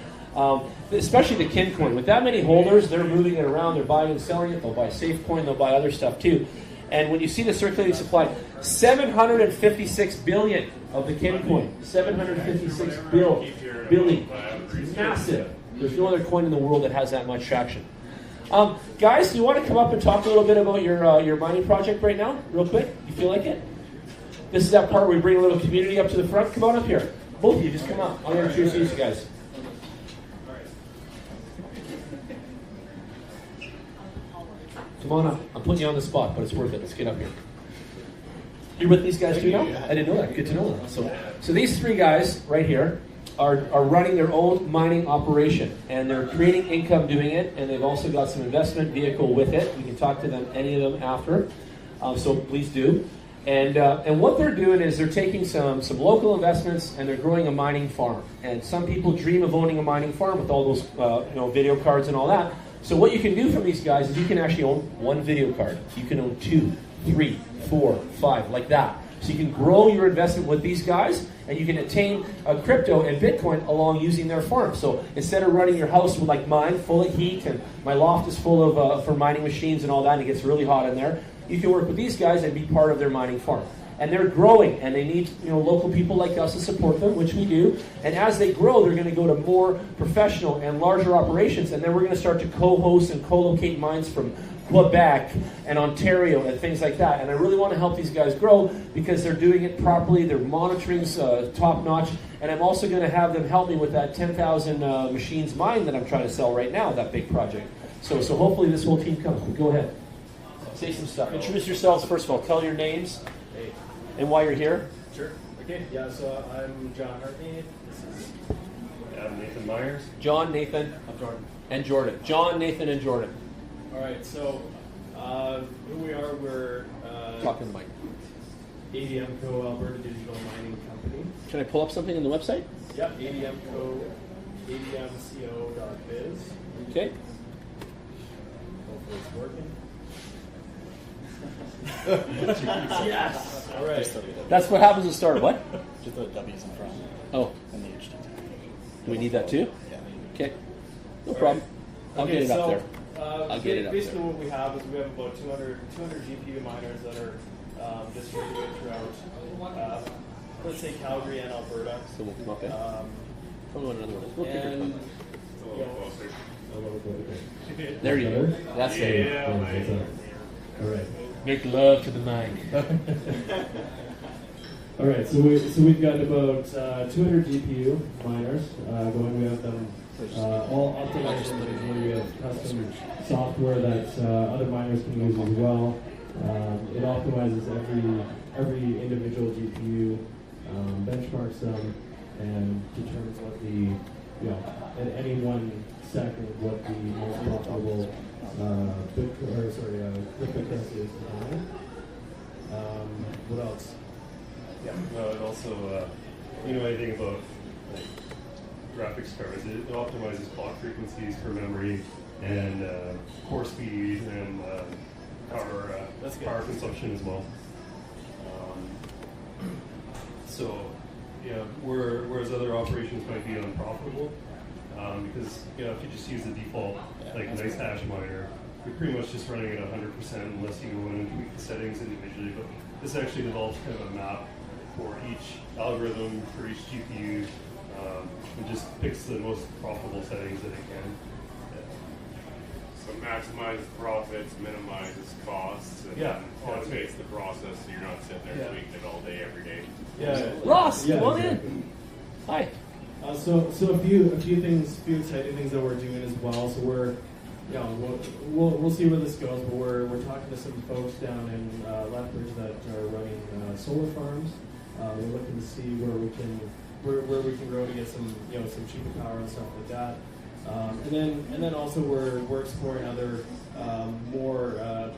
Especially the kin coin. With that many holders, they're moving it around, they're buying and selling it, they'll buy safe coin, they'll buy other stuff too. And when you see the circulating supply, 756 billion of the kin coin. 756 billion. It's massive. There's no other coin in the world that has that much traction. Guys, do you want to come up and talk a little bit about your mining project right now, real quick? You feel like it? This is that part where we bring a little community up to the front. Come on up here. Both of you, just come up. I'm going to introduce you guys. Come on up. I'm putting you on the spot, but it's worth it. Let's get up here. You're with these guys too now? I didn't know that. Good to know that. So these three guys right here are running their own mining operation, and they're creating income doing it, and they've also got some investment vehicle with it. We can talk to them, any of them, after. So please do. And what they're doing is they're taking some local investments and they're growing a mining farm. And some people dream of owning a mining farm with all those video cards and all that. So what you can do from these guys is you can actually own one video card. You can own 2, 3, 4, 5, like that. So you can grow your investment with these guys, and you can attain crypto and Bitcoin along using their farm. So instead of running your house with like mine, full of heat, and my loft is full of for mining machines and all that, and it gets really hot in there, you can work with these guys and be part of their mining farm. And they're growing, and they need local people like us to support them, which we do. And as they grow, they're going to go to more professional and larger operations, and then we're going to start to co-host and co-locate mines from Quebec and Ontario and things like that. And I really want to help these guys grow because they're doing it properly. Their monitoring's top-notch. And I'm also going to have them help me with that 10,000 machines mine that I'm trying to sell right now, that big project. So hopefully this whole team comes. But go ahead. Say some stuff. Introduce yourselves first of all. Tell your names. And why you're here? Sure. Okay. Yeah. So I'm John Hartney. This is Nathan Myers. John, Nathan, I'm Jordan. And Jordan. John, Nathan, and Jordan. All right. So who we are? We're Talking to the mic. ADMCO, Alberta Digital Mining Company. Can I pull up something on the website? Yep. ADMCO, ADMCO.biz. Okay. Hopefully it's working. Yes. All right. That's what happens at the start. What? Just the W's in front. Oh. And the HTTP. Do we need that too? Yeah. Okay. No problem. I'll get it up there. I'll get it up basically there. what we have is we have about 200 GPU miners that are distributed throughout, let's say Calgary and Alberta. So we'll come up in. Tell me what another one is. We'll And A little closer. there you go. That's it. Yeah, All right. Make love to the mic. All right. So we've got about 200 GPU miners going. We have them all optimized individually. We have custom software that other miners can use as well. It optimizes every individual GPU, benchmarks them, and determines what at any 1 second what the most profitable cryptocurrency is to mine. What else? Yeah. It also, anything about like, graphics cards, it optimizes clock frequencies for memory and core speed and power consumption as well. Whereas other operations might be unprofitable, because if you just use the default nice hash miner, you're pretty much just running at 100% unless you go in and tweak the settings individually. But this actually develops kind of a map for each algorithm, for each GPU, and just picks the most profitable settings that it can. So maximizes profits, minimizes costs, and automates the process so you're not sitting there tweaking it all day, every day. Yeah. Ross, yeah, come on exactly. in. Hi. So a few exciting things that we're doing as well. So we're, we'll see where this goes. But we're talking to some folks down in Lethbridge that are running solar farms. We're looking to see where we can grow to get some cheaper power and stuff like that. And then also we're exploring other more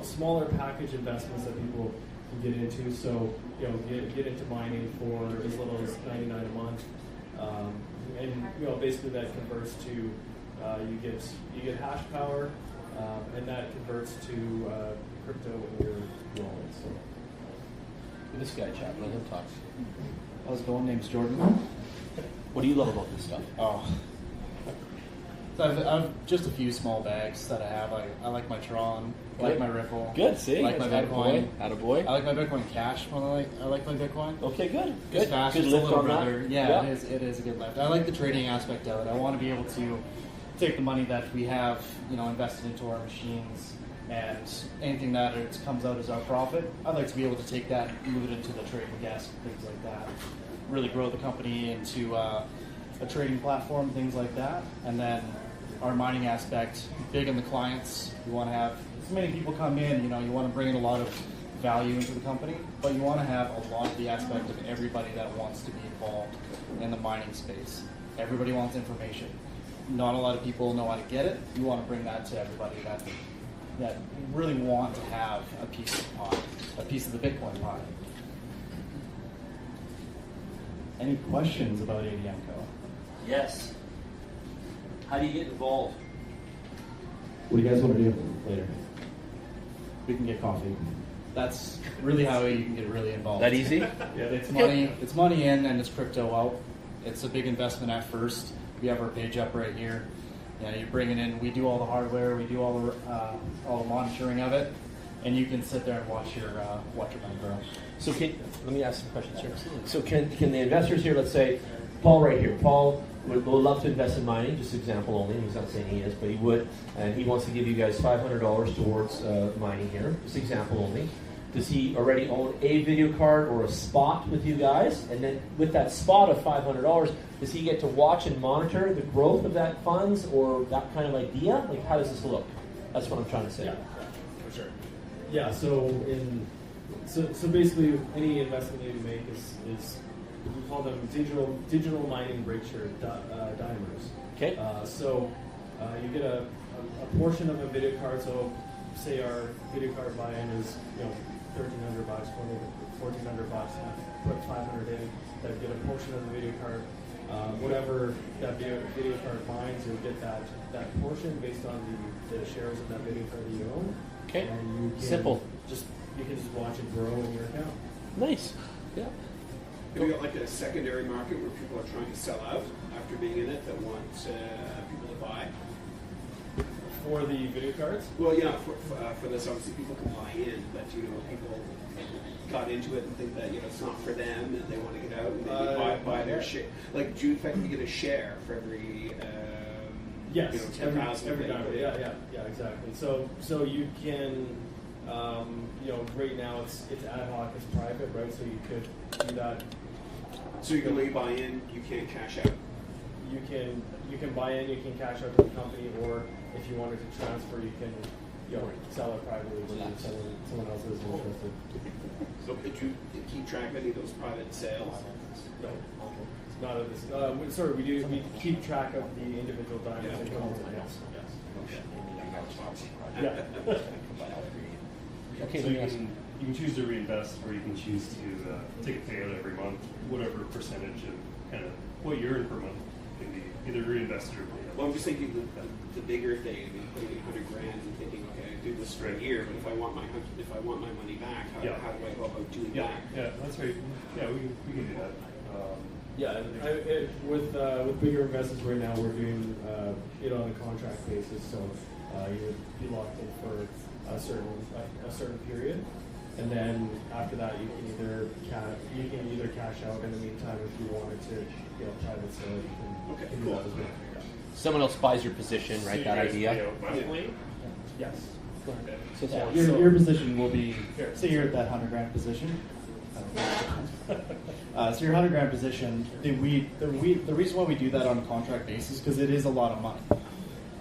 smaller package investments that people can get into. So get into mining for as little as $99 a month, and basically that converts to you get hash power, and that converts to crypto in your wallet. So this guy chat, let him talk. How's it going? Name's Jordan. What do you love about this stuff? Oh. So I've just a few small bags that I have. I like my Tron, I like my Ripple. Good, see? I like my Bitcoin. Attaboy. I like my Bitcoin Cash more than I like my Bitcoin. Okay, good. It's fast. Good It's a lift little on brother. that. Yeah, it is a good lift. I like the trading aspect of it. I want to be able to take the money that we have, invested into our machines, and anything that comes out as our profit, I'd like to be able to take that and move it into the trading desk, things like that. Really grow the company into a trading platform, things like that. And then our mining aspect, big in the clients. You want to have as many people come in, you want to bring in a lot of value into the company, but you want to have a lot of the aspect of everybody that wants to be involved in the mining space. Everybody wants information. Not a lot of people know how to get it. You want to bring that to everybody that really want to have a piece of the pie, a piece of the Bitcoin pie. Any questions about ADMCO? Yes. How do you get involved? What do you guys want to do later? We can get coffee. That's really how you can get really involved. That easy? Yeah, it's money in and it's crypto out. It's a big investment at first. We have our page up right here. You bring it in. We do all the hardware. We do all the monitoring of it, and you can sit there and watch your money grow. So let me ask some questions here. So can the investors here, let's say, Paul right here, Paul would love to invest in mining, just example only, he's not saying he is, but he would, and he wants to give you guys $500 towards mining here, just example only. Does he already own a video card or a spot with you guys? And then with that spot of $500, does he get to watch and monitor the growth of that funds or that kind of idea? Like, how does this look? That's what I'm trying to say. Yeah, for sure. Yeah, so basically any investment that you make is we call them digital mining breakthrough dimers. Okay. So you get a portion of a video card. So say our video card buy-in is $1,300, $1,400. Put 500 in. That get a portion of the video card. Whatever that video card mines, you'll get that portion based on the shares of that video card that you own. Okay. And you can Simple. You can just watch it grow in your account. Nice. Yeah. Have you got like a secondary market where people are trying to sell out after being in it that want people to buy? For the video cards? Well, yeah, for this, obviously people can buy in, but people got into it and think that it's not for them and they want to get out and maybe buy their share. Like, do you effectively get a share for every yes, 10,000? Every dollar. Yeah, exactly. So you can, right now it's ad hoc, it's private, right? So you could do that. So you can only buy in, you can't cash out. You can buy in, you can cash out to the company, or if you wanted to transfer, you can sell it privately to someone else who's interested. So could you keep track of any of those private sales? No. It's not at this. Sorry, we keep track of the individual diamonds that come in. Yes. Yeah. Okay, so you can choose to reinvest, or you can choose to take a payout every month, whatever percentage of kind of what you earn per month can be either reinvested or paid out. Well, I'm just thinking the bigger thing. I mean, putting in $100,000 and thinking, okay, I do this for a year, but if I want my money back, how do I go about doing that? Yeah, that's right. Yeah, we can do that. With bigger investments right now, we're doing it on a contract basis, so you would be locked in for a certain period, and then after that you can either cash out in the meantime if you wanted to private sale. You can do that as well. Yeah. Someone else buys your position, right? That idea. Yes. So your position will be, say you're at that $100,000 position. So your $100,000 position, the reason why we do that on a contract basis because it is a lot of money.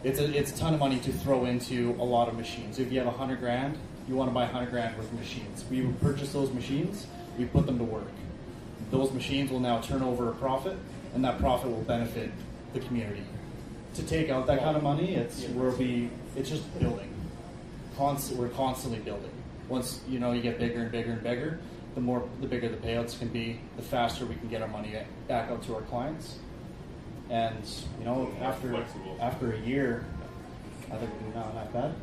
It's a ton of money to throw into a lot of machines. If you have $100,000, you want to buy $100,000 worth of machines. We will purchase those machines, we put them to work. Those machines will now turn over a profit, and that profit will benefit the community. To take out that kind of money, it's just building. We're constantly building. once you get bigger and bigger and bigger, the bigger the payouts can be, the faster we can get our money back out to our clients. And after a year, I think not bad.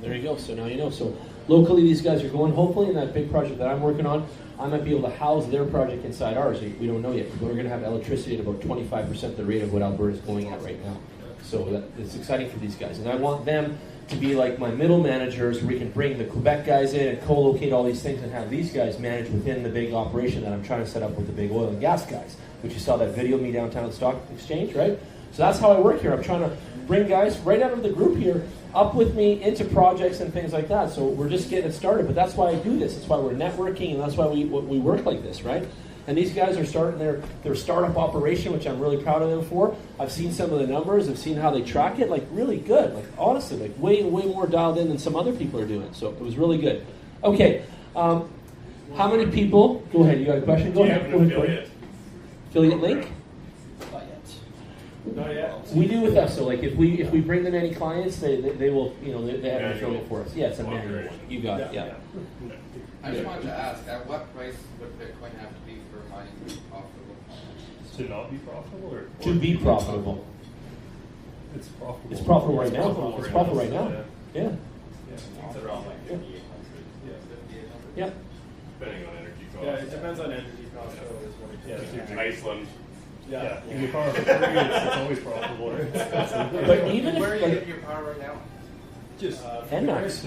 There you go. So now you know. So locally, these guys are going. Hopefully, in that big project that I'm working on, I might be able to house their project inside ours. We don't know yet. We're going to have electricity at about 25% the rate of what Alberta is going at right now. So it's exciting for these guys. And I want them to be like my middle managers, where we can bring the Quebec guys in and co-locate all these things and have these guys manage within the big operation that I'm trying to set up with the big oil and gas guys, which you saw that video of me downtown at Stock Exchange, right? So that's how I work here. I'm trying to bring guys right out of the group here up with me into projects and things like that. So we're just getting it started, but that's why I do this. That's why we're networking, and that's why we work like this, right? And these guys are starting their startup operation, which I'm really proud of them for. I've seen some of the numbers. I've seen how they track it, like really good. Like honestly, like way more dialed in than some other people are doing. So it was really good. Okay, how many people? Go ahead. You got a question? Go ahead. Affiliate link? Not yet. Not yet. We do with us. So like if we bring them any clients, they will they have an affiliate for us. Yeah, it's a manual one. You got it. Yeah. I just wanted to ask, at what price would Bitcoin have to be for mining to be profitable? To not be profitable, or to be profitable? It's profitable. It's profitable right now. It's profitable right now. Yeah. It's around like 5,800. Yeah. Depending on energy costs. Yeah, it depends on energy costs. Iceland. Yeah. You get power for free, it's always profitable. But even where are you if getting your power right now? Just NMAX.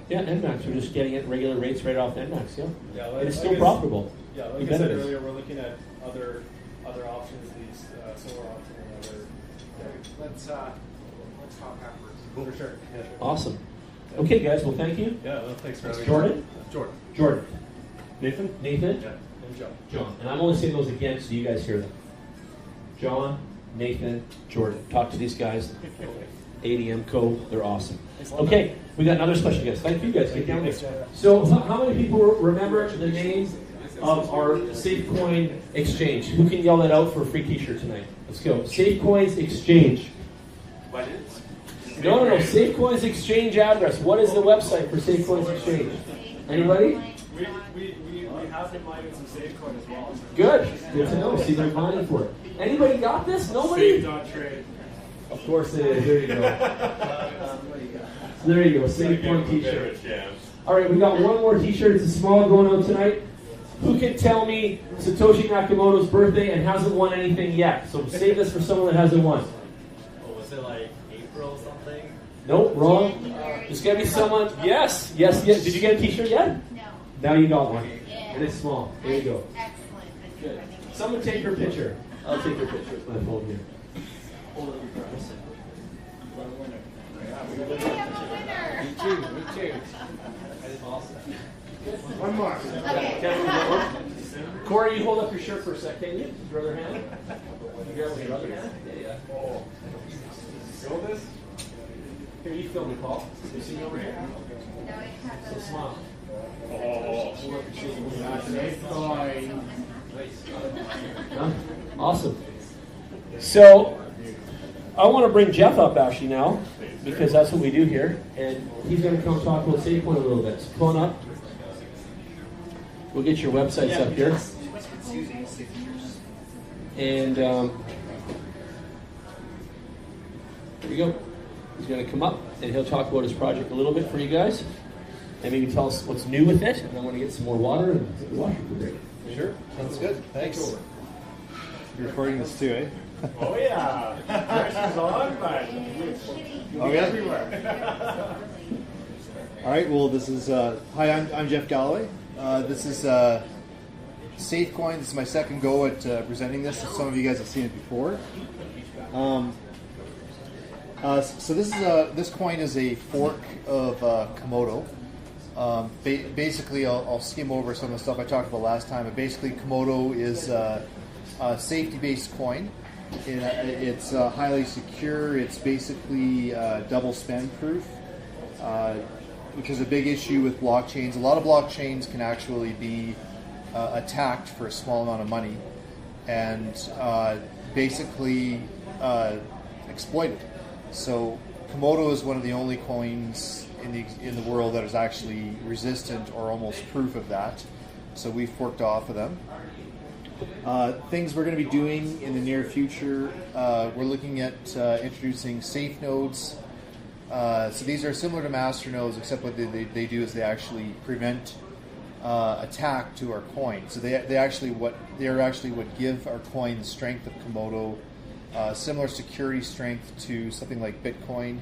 Yeah, NMAX. We're just getting it regular rates right off NMAX. Yeah. Like, it's still profitable. Yeah, like I said earlier, we're looking at other options. These solar options and other. Yeah. Let's talk afterwards. For sure. Yeah. Awesome. Okay, guys. Well, thank you. Yeah. Well, thanks for having Jordan. Jordan. Jordan. Nathan. Yeah. And John. John. And I'm only saying those again so you guys hear them. John, Nathan, Jordan. Talk to these guys. ADM Co. They're awesome. Okay, we got another special guest. Thank you guys. Get down there. So, how many people remember the name of our SafeCoin exchange? Who can yell that out for a free T-shirt tonight? Let's go. SafeCoins exchange. What is? No. SafeCoins exchange address. What is the website for SafeCoins exchange? Anybody? We have been mining some SafeCoin as well. Good to know. See, they're mining for it. Anybody got this? Nobody? Save.trade. Of course it is. There you go. There you go. SafeCoin T-shirt. All right, we got one more T-shirt. It's a small going out tonight. Who can tell me Satoshi Nakamoto's birthday and hasn't won anything yet? So save this for someone that hasn't won. Oh, was it like April something? Nope, wrong. There's got to be someone. Yes. Did you get a T-shirt yet? No. Now you got one. Yeah. And it's small. There you go. Excellent. Good. Someone take her picture. I'll take her picture with my phone here. We have a winner. Me too. Awesome. One more. Okay. Corey, you hold up your shirt for a sec, can you? Your other hand. You grab with your other hand. Yeah. Oh. Feel this? Here, you film me, Paul. You see me over here? So smile. Awesome. So, I want to bring Jeff up actually now, because that's what we do here, and he's going to come talk about SafeCoin a little bit. So come on up. We'll get your websites up here. And here we go. He's going to come up, and he'll talk about his project a little bit for you guys, and maybe tell us what's new with it. And I want to get some more water and the water break. Sure, sounds good. Thanks. You're recording this too, eh? Oh yeah, pressure's on, but Oh yeah. All right. Well, this is hi. I'm Jeff Galloway. This is SafeCoin. This is my second go at presenting this. Some of you guys have seen it before. So this coin is a fork of Komodo. Basically, I'll skim over some of the stuff I talked about last time. But basically, Komodo is a safety-based coin. It's highly secure. It's basically double spend proof, which is a big issue with blockchains. A lot of blockchains can actually be attacked for a small amount of money and basically exploited. So Komodo is one of the only coins in the world that is actually resistant or almost proof of that. So we've forked off of them. Things we're going to be doing in the near future, we're looking at introducing safe nodes. So these are similar to masternodes, except what they do is they actually prevent attack to our coin. So they're actually what give our coin the strength of Komodo, similar security strength to something like Bitcoin.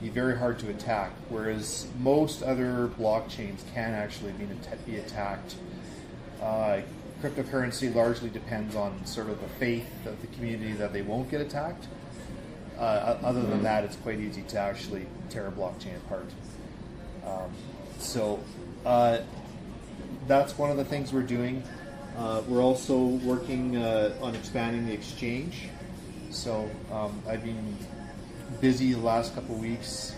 Be very hard to attack, whereas most other blockchains can actually be attacked. Cryptocurrency largely depends on sort of the faith of the community that they won't get attacked. Other than that, it's quite easy to actually tear a blockchain apart. So that's one of the things we're doing. We're also working on expanding the exchange. So I've been busy the last couple of weeks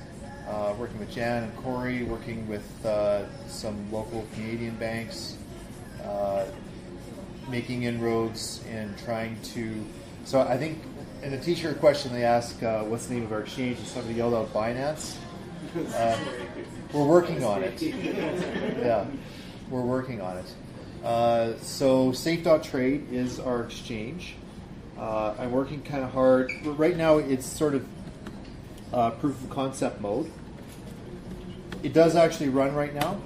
working with Jan and Corey, working with some local Canadian banks, making inroads and trying to. So I think in the t-shirt question they ask what's the name of our exchange, and somebody yelled out Binance. We're working on it. Yeah, we're working on it. So Safe.Trade is our exchange. I'm working kind of hard. Right now it's sort of proof of concept mode. It does actually run right now.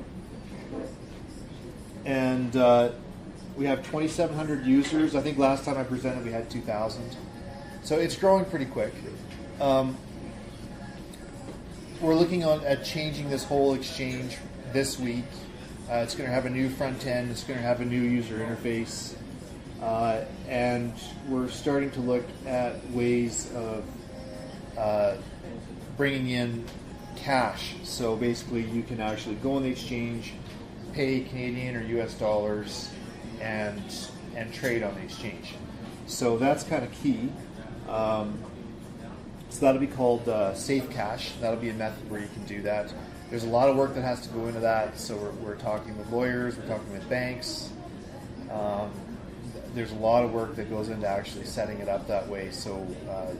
And we have 2,700 users. I think last time I presented we had 2,000. So it's growing pretty quick. We're looking at changing this whole exchange this week. It's going to have a new front end. It's going to have a new user interface. And we're starting to look at ways of bringing in cash. So basically you can actually go on the exchange, pay Canadian or US dollars, and trade on the exchange. So that's kind of key. So that'll be called Safe Cash. That'll be a method where you can do that. There's a lot of work that has to go into that. So we're talking with lawyers, we're talking with banks. There's a lot of work that goes into actually setting it up that way, so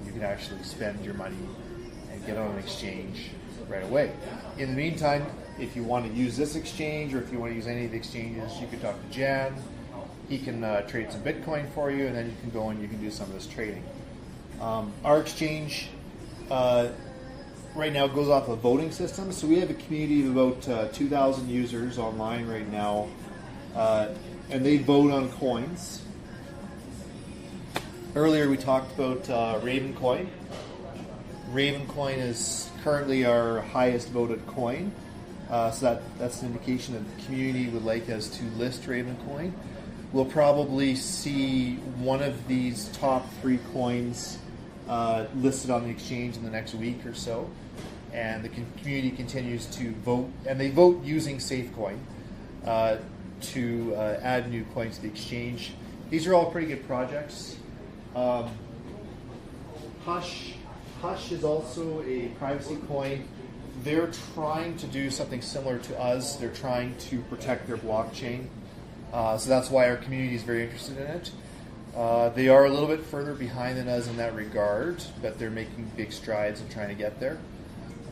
you can actually spend your money and get on an exchange right away. In the meantime, if you want to use this exchange, or if you want to use any of the exchanges, you can talk to Jan. He can trade some Bitcoin for you, and then you can go and you can do some of this trading. Our exchange right now goes off a voting system, so we have a community of about 2,000 users online right now, and they vote on coins. Earlier we talked about Ravencoin. Ravencoin is currently our highest voted coin, so that's an indication that the community would like us to list Ravencoin. We'll probably see one of these top 3 coins listed on the exchange in the next week or so, and the community continues to vote, and they vote using SafeCoin to add new coins to the exchange. These are all pretty good projects. Hush is also a privacy coin. They're trying to do something similar to us. They're trying to protect their blockchain. So that's why our community is very interested in it. They are a little bit further behind than us in that regard, but they're making big strides in trying to get there.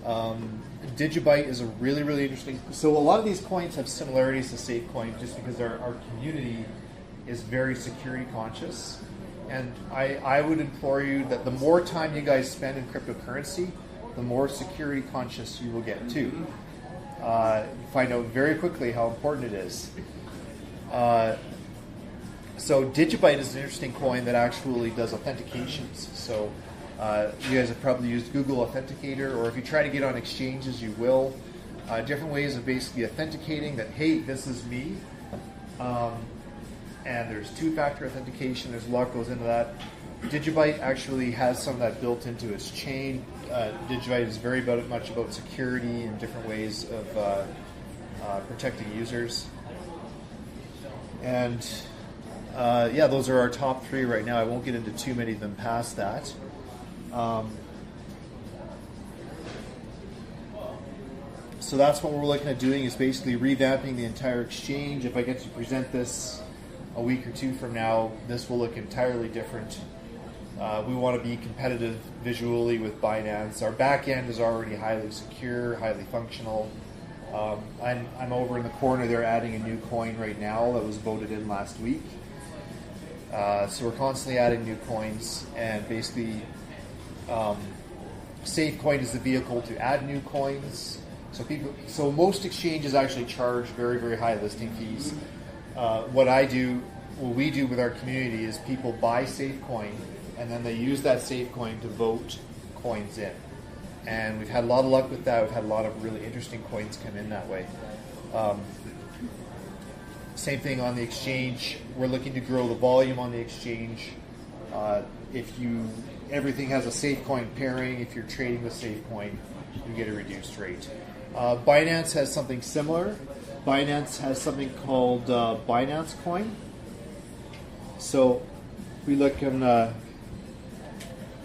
Digibyte is a really, really interesting. So a lot of these coins have similarities to SafeCoin just because our community is very security conscious. And I would implore you that the more time you guys spend in cryptocurrency, the more security conscious you will get too. You find out very quickly how important it is. So Digibyte is an interesting coin that actually does authentications. So you guys have probably used Google Authenticator, or if you try to get on exchanges, you will. Different ways of basically authenticating that, hey, this is me. And there's 2-factor authentication. There's a lot goes into that. Digibyte actually has some of that built into its chain. Digibyte is very much about security and different ways of protecting users. And yeah, those are our top 3 right now. I won't get into too many of them past that. So that's what we're looking at doing, is basically revamping the entire exchange. If I get to present this a week or 2 from now, this will look entirely different. We want to be competitive visually with Binance. Our back end is already highly secure, highly functional. I'm over in the corner there adding a new coin right now that was voted in last week. So we're constantly adding new coins, and basically SafeCoin is the vehicle to add new coins. So most exchanges actually charge very, very high listing fees. What we do with our community is people buy SafeCoin, and then they use that SafeCoin to vote coins in. And we've had a lot of luck with that. We've had a lot of really interesting coins come in that way. Same thing on the exchange. We're looking to grow the volume on the exchange. Everything has a SafeCoin pairing. If you're trading with SafeCoin, you get a reduced rate. Binance has something similar. Binance has something called Binance Coin. So we look in.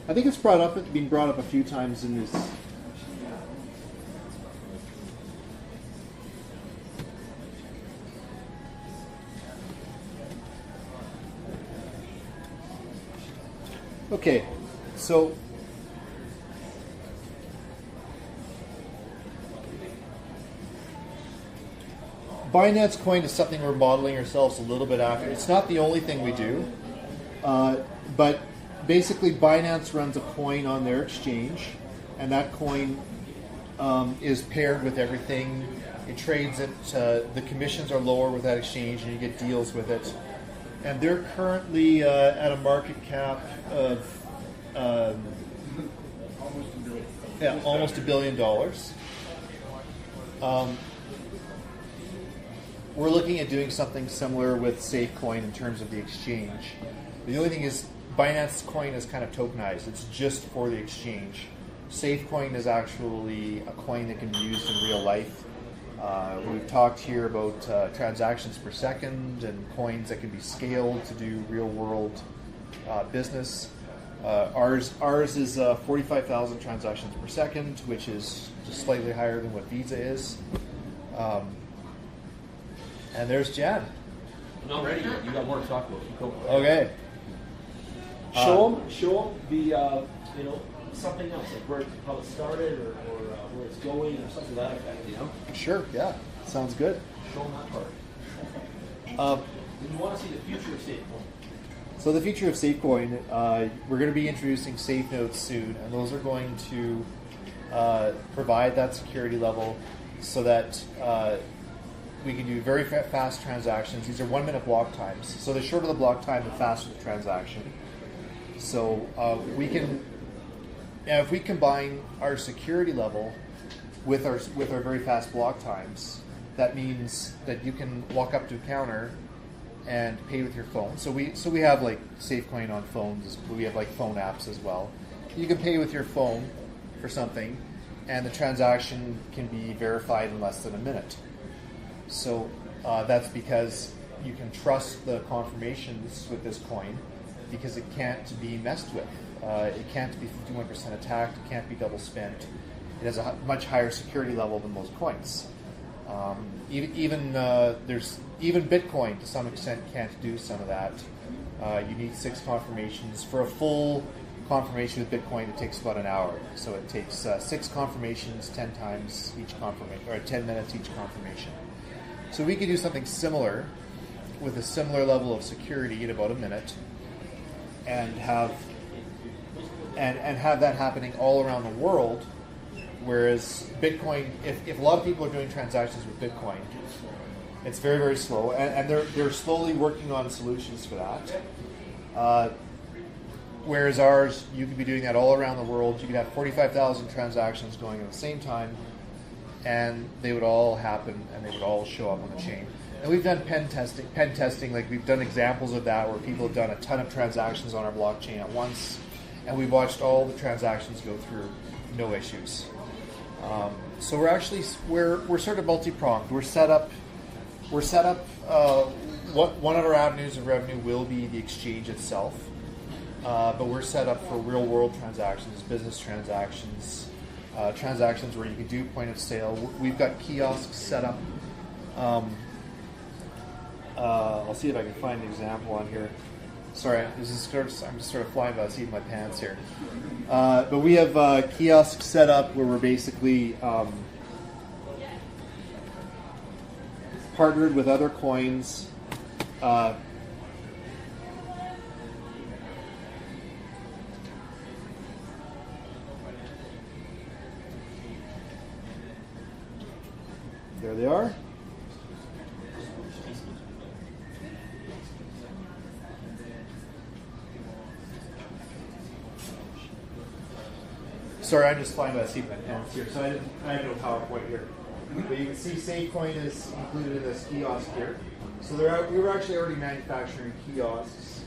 I think it's been brought up a few times in this. Okay, so Binance Coin is something we're modeling ourselves a little bit after. It's not the only thing we do, but basically Binance runs a coin on their exchange, and that coin is paired with everything. It trades it. The commissions are lower with that exchange, and you get deals with it. And they're currently at a market cap of almost $1 billion. We're looking at doing something similar with SafeCoin in terms of the exchange. The only thing is Binance Coin is kind of tokenized. It's just for the exchange. SafeCoin is actually a coin that can be used in real life. We've talked here about transactions per second and coins that can be scaled to do real world business. Ours is 45,000 transactions per second, which is just slightly higher than what Visa is. And there's Jan. I'm not ready yet. You got more to talk about. Keep going. Okay. Show them the something else, like how it started or where it's going or something to that effect. Sure. Yeah. Sounds good. Show them that part. You want to see the future of SafeCoin. So the future of SafeCoin, we're going to be introducing safe nodes soon, and those are going to provide that security level so that we can do very fast transactions. These are 1 minute block times. So the shorter the block time, the faster the transaction. So we can, if we combine our security level with our very fast block times, that means that you can walk up to a counter and pay with your phone. So we have like SafeCoin on phones. We have like phone apps as well. You can pay with your phone for something, and the transaction can be verified in less than a minute. So that's because you can trust the confirmations with this coin because it can't be messed with. It can't be 51% attacked. It can't be double spent. It has a much higher security level than most coins. Even Bitcoin to some extent can't do some of that. You need 6 confirmations. For a full confirmation with Bitcoin, it takes about an hour. So it takes 6 confirmations, 10 times each confirmation, or 10 minutes each confirmation. So we could do something similar with a similar level of security in about a minute, and have that happening all around the world. Whereas Bitcoin, if a lot of people are doing transactions with Bitcoin, it's very, very slow, and they're slowly working on solutions for that. Whereas ours, you could be doing that all around the world. You could have 45,000 transactions going at the same time, and they would all happen, and they would all show up on the chain. And we've done pen testing, like we've done examples of that where people have done a ton of transactions on our blockchain at once, and we've watched all the transactions go through, no issues. So we're sort of multi-pronged. We're set up. One of our avenues of revenue will be the exchange itself, but we're set up for real-world transactions, business transactions, transactions where you can do point of sale. We've got kiosks set up. I'll see if I can find an example on here. Sorry, I'm just sort of flying by the seat of my pants here. But we have kiosks set up where we're basically partnered with other coins. There they are. Sorry, I'm just flying by the seat of my pants here, so I have no PowerPoint here. But you can see SafeCoin is included in this kiosk here. So we were actually already manufacturing kiosks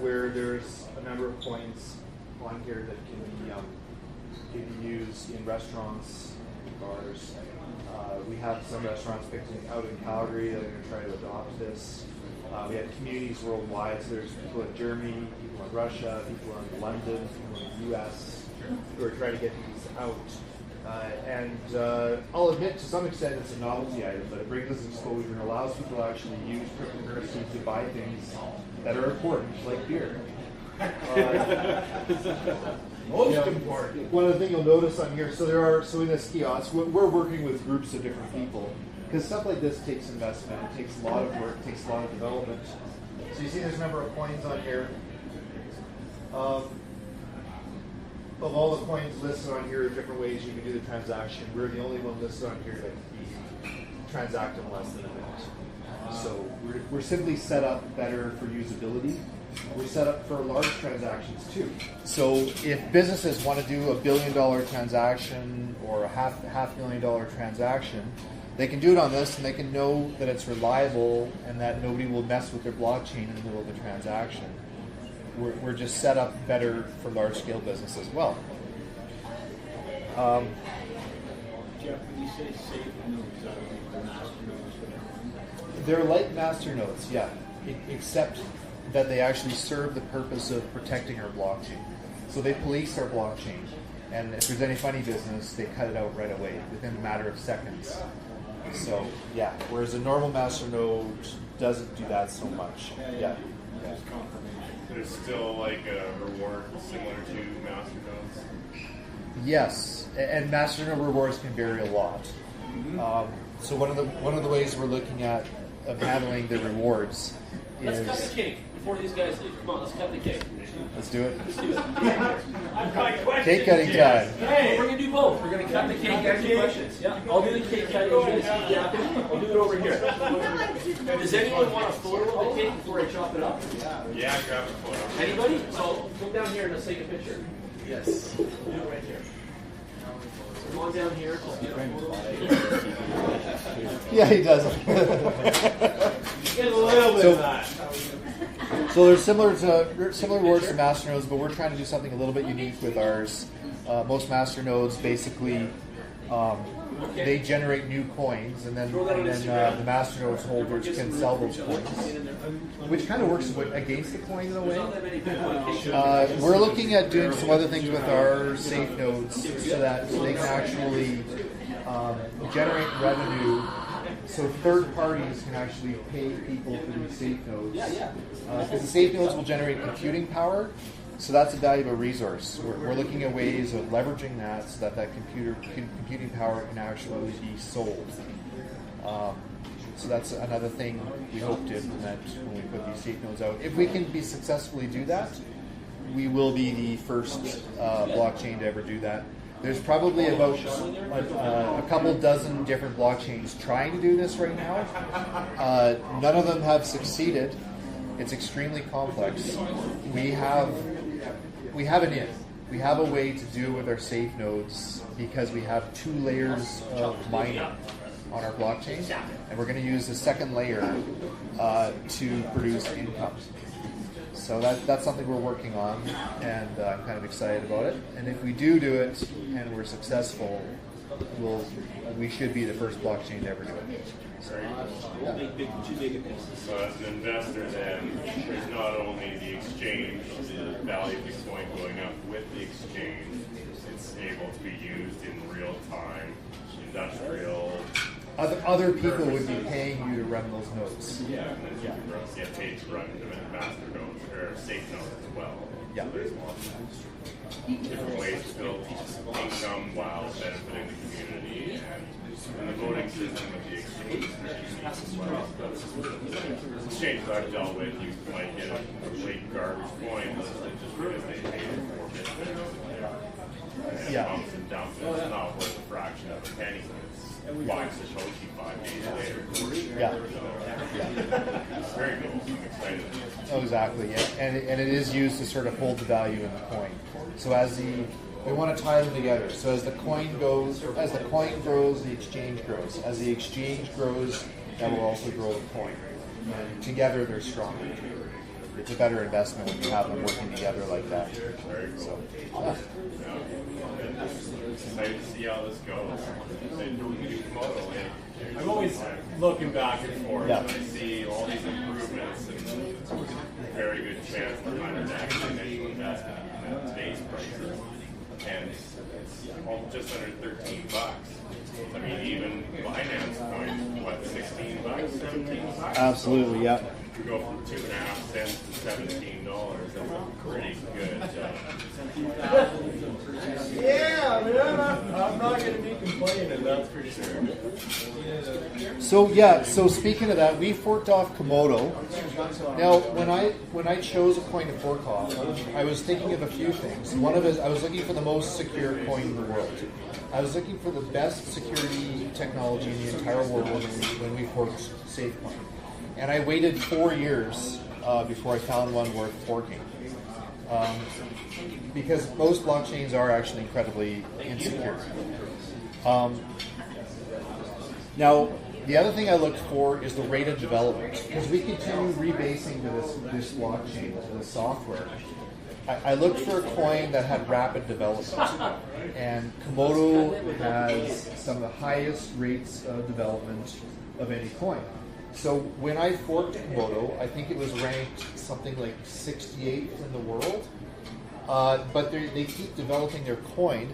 where there's a number of coins on here that can be used in restaurants, bars. We have some restaurants out in Calgary that are going to try to adopt this. We have communities worldwide, so there's people in Germany, people in Russia, people in London, people in the US who are trying to get these out. And I'll admit to some extent it's a novelty item, but it brings us exposure and allows people to actually use cryptocurrency to buy things that are important, like beer. Most important. One of the things you'll notice on here, so in this kiosk, we're working with groups of different people. Because stuff like this takes investment, it takes a lot of work, it takes a lot of development. So you see there's a number of coins on here. Of all the coins listed on here, different ways you can do the transaction. We're the only one listed on here that can be transacted in less than a minute. So we're simply set up better for usability. We're set up for large transactions too. So if businesses want to do $1 billion transaction or a half $500,000 transaction, they can do it on this and they can know that it's reliable and that nobody will mess with their blockchain in the middle of the transaction. We're just set up better for large scale business as well. Jeff, when you say safe nodes, are masternodes? They're like masternodes, yeah, except that they actually serve the purpose of protecting our blockchain. So they police our blockchain, and if there's any funny business, they cut it out right away within a matter of seconds. So yeah, whereas a normal masternode doesn't do that so much. Yeah. There's still like a reward similar to masternodes. Yes, and masternode rewards can vary a lot. So one of the ways we're looking at of handling the rewards is. Let's cut the cake before these guys leave. Come on, let's cut the cake. Let's do it. Let's do it. Cake cutting time. Hey, we're gonna do both. We're gonna cut the cake and do questions. Yeah, I'll do the cake cutting. You guys keep yapping. I'll do it over here. Does anyone want a photo of the cake before I chop it up? Yeah, grab a photo. Anybody? So come down here and let's take a picture. Yes. Do it right here. Come on down here. Yeah, he does. Get a little bit of that. So they're similar rewards to masternodes, but we're trying to do something a little bit unique with ours. Most masternodes basically they generate new coins, and then the masternodes holders can sell those coins, which kind of works against the coin in a way. We're looking at doing some other things with our safe nodes so that they can actually generate revenue. So third parties can actually pay people for these safe nodes. Because the safe nodes will generate computing power, so that's a valuable resource. We're looking at ways of leveraging that so that computing power can actually be sold. So that's another thing we hope to implement when we put these safe nodes out. If we can successfully do that, we will be the first blockchain to ever do that. There's probably about a couple dozen different blockchains trying to do this right now. None of them have succeeded. It's extremely complex. We have an in. We have a way to do with our safe nodes because we have 2 layers of mining on our blockchain, and we're going to use the second layer to produce income. So that's something we're working on, and I'm kind of excited about it. And if we do it and we're successful, we should be the first blockchain to ever do it. So as an investor, then there's not only the exchange, the value of the coin going up with the exchange, it's able to be used in real time, industrial. other people would be paying you to run those nodes. Yeah, and then you get paid to run masternodes or safe nodes as well. Yeah. So there's lots of different ways to build income while benefiting the community, and the voting system with the exchange as well. Exchanges I've dealt with, you might get a late garbage coin just because they paid it for Bitcoin. And Yeah. pumps and dumps, and it's not worth a fraction of a penny. It's 5 Satoshi 5 days later. Yeah. It's very cool. I'm excited. Oh, exactly. Yeah, and it is used to sort of hold the value in the coin. So we want to tie them together. So as the coin grows, the exchange grows. As the exchange grows, that will also grow the coin. And together, they're stronger. It's a better investment when you have them working together like that. So, excited to see how this goes. I'm always looking back and forth, Yeah. and I see all these improvements, and very good chance that I would actually initial investment at today's prices, and it's just under $13. I mean, even Binance coins, what, $16, $17? absolutely, yeah. We go from 2.5 cents to $17. That's a pretty good. Yeah, man, I'm not going to be complaining. That's for sure. So speaking of that, we forked off Komodo. Now, when I chose a coin to fork off, I was thinking of a few things. One of it, I was looking for the most secure coin in the world. I was looking for the best security technology in the entire world when we forked SafeCoin. And I waited 4 years before I found one worth forking. Because most blockchains are actually incredibly insecure. Now, the other thing I looked for is the rate of development. Because we continue rebasing to this blockchain, to this software. I looked for a coin that had rapid development. And Komodo has some of the highest rates of development of any coin. So when I forked Komodo, I think it was ranked something like 68th in the world. But they keep developing their coin.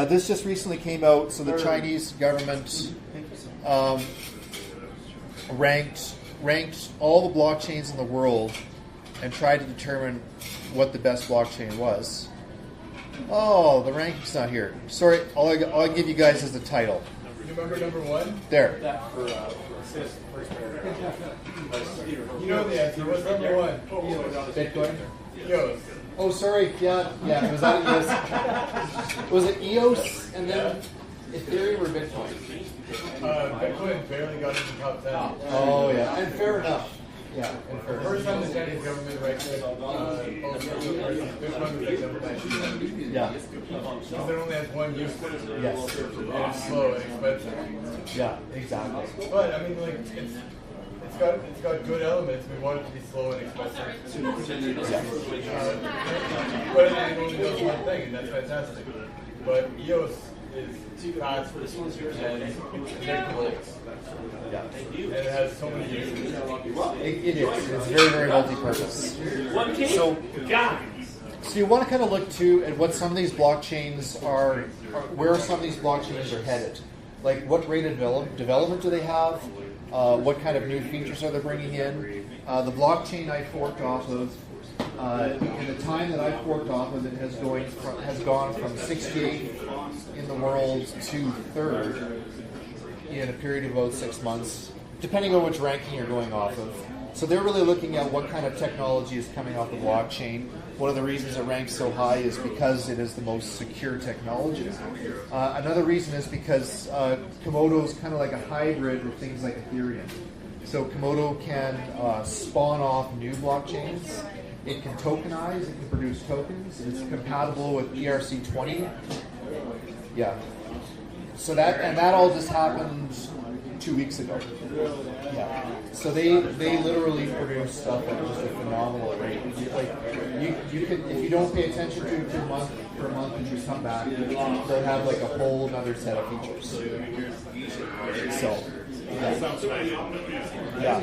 This just recently came out, so the Chinese government ranked all the blockchains in the world and tried to determine what the best blockchain was. Oh, the ranking's not here. Sorry, all I give you guys is the title. You remember number one? There. You know the answer. What's number one? Bitcoin? EOS. Oh, sorry. Yeah. It was that EOS. Was it EOS and then Ethereum or Bitcoin? Bitcoin barely got into the top 10. Oh, yeah. And fair enough. Yeah. And fair First time the Chinese government ranked Bitcoin was like number 19. Yeah. Because it only has one use. Yes. And it's slow and expensive. Yeah, exactly. But I mean, like it's got good elements. We want it to be slow and expensive. But it only does one thing, and that's fantastic. But EOS is fast and predictable. Yeah. And it has so many uses. It is. It's very, very multi-purpose. So you want to kind of look too at what some of these blockchains are, where some of these blockchains are headed. Like what rate of development do they have? What kind of new features are they bringing in? The blockchain I forked off of, in the time that I forked off of it, has gone from 68th in the world to 3rd in a period of about 6 months, depending on which ranking you're going off of. So they're really looking at what kind of technology is coming off the blockchain. One of the reasons it ranks so high is because it is the most secure technology. Another reason is because Komodo is kind of like a hybrid with things like Ethereum. So Komodo can spawn off new blockchains. It can tokenize. It can produce tokens. It's compatible with ERC20. Yeah. So that all just happened 2 weeks ago. Yeah. So they literally produce stuff at just a phenomenal rate. Like you could, if you don't pay attention to it for a month and you come back, they'll have like a whole other set of features. So yeah.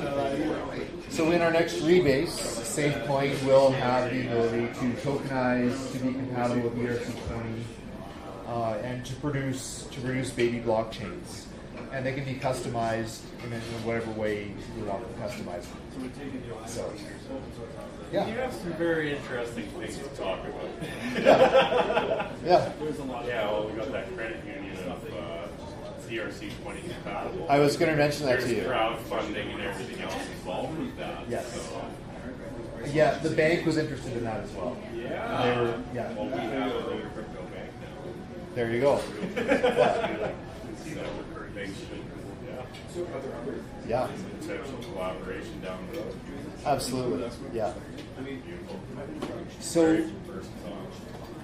So in our next rebase, SafeCoin will have the ability to tokenize, to be compatible with ERC20, and to produce baby blockchains. and they can be customized in whatever way you want them customized. So, yeah. You have some very interesting things to talk about. Yeah. Yeah, well, we got that credit union of CRC 20 compatible. I was going to mention that There's to you. crowdfunding and everything else involved with that. Yes. So. Yeah, the bank was interested in that as well. Yeah. They were, yeah. Well, we have a crypto bank now. There you go. Yeah. Potential collaboration down the road. Absolutely. Yeah.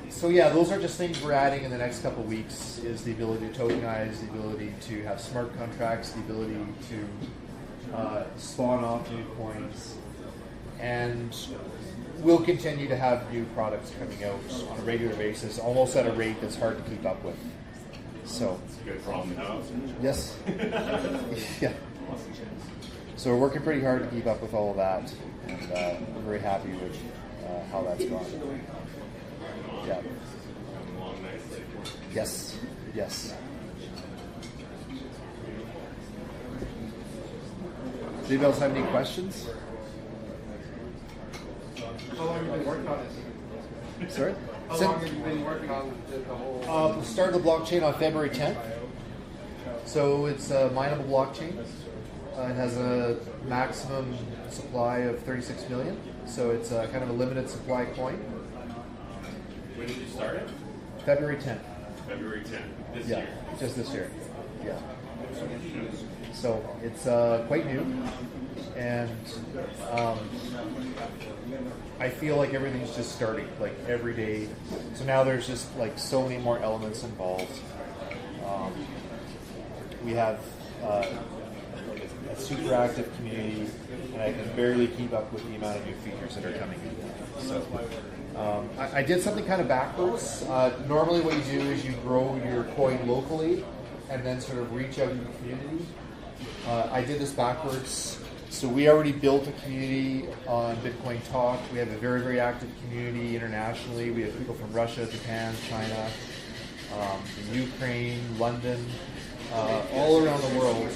So yeah, those are just things we're adding in the next couple of weeks. Is the ability to tokenize, the ability to have smart contracts, the ability to spawn off new coins, and we'll continue to have new products coming out on a regular basis, almost at a rate that's hard to keep up with. So, it's a good problem to have. Yes. Yeah. So we're working pretty hard to keep up with all of that, and we're very happy with how that's gone. Yeah. Yes. Yes. Do you guys have any questions? How long have you been working on this? Sorry? How long have you been working on the whole... Started the blockchain on February 10th. So it's a mineable blockchain. It has a maximum supply of 36 million. So it's kind of a limited supply coin. When did you start it? February 10th. February 10th. This Yeah, year. just this year. Yeah. So it's quite new. And I feel like everything's just starting, like every day. So now there's just like so many more elements involved. We have a super active community, and I can barely keep up with the amount of new features that are coming in. So I did something kind of backwards. Normally what you do is you grow your coin locally and then sort of reach out to the community. I did this backwards. So we already built a community on Bitcoin Talk. We have a very, very active community internationally. We have people from Russia, Japan, China, the Ukraine, London, all around the world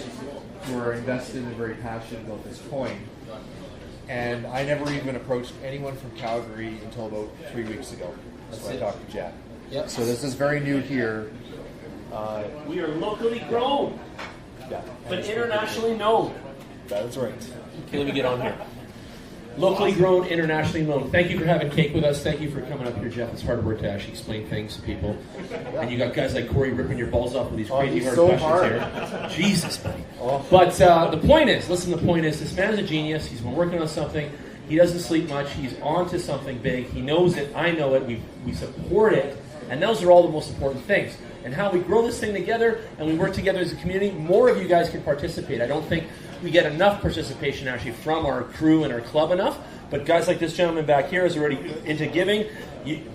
who are invested and very passionate about this coin. And I never even approached anyone from Calgary until about 3 weeks ago. That's when I talked to Jack. Yep. So this is very new here. We are locally grown, yeah, but internationally known. That's right. Okay, let me get on here. Locally grown, internationally known. Thank you for having cake with us. Thank you for coming up here, Jeff. It's hard work to actually explain things to people. And you got guys like Corey ripping your balls off with these crazy hard questions here. Jesus, buddy. But the point is, listen, the point is, this man is a genius. He's been working on something. He doesn't sleep much. He's on to something big. He knows it. I know it. We support it. And those are all the most important things. And how we grow this thing together and we work together as a community, more of you guys can participate. I don't think we get enough participation actually from our crew and our club enough. But guys like this gentleman back here is already into giving.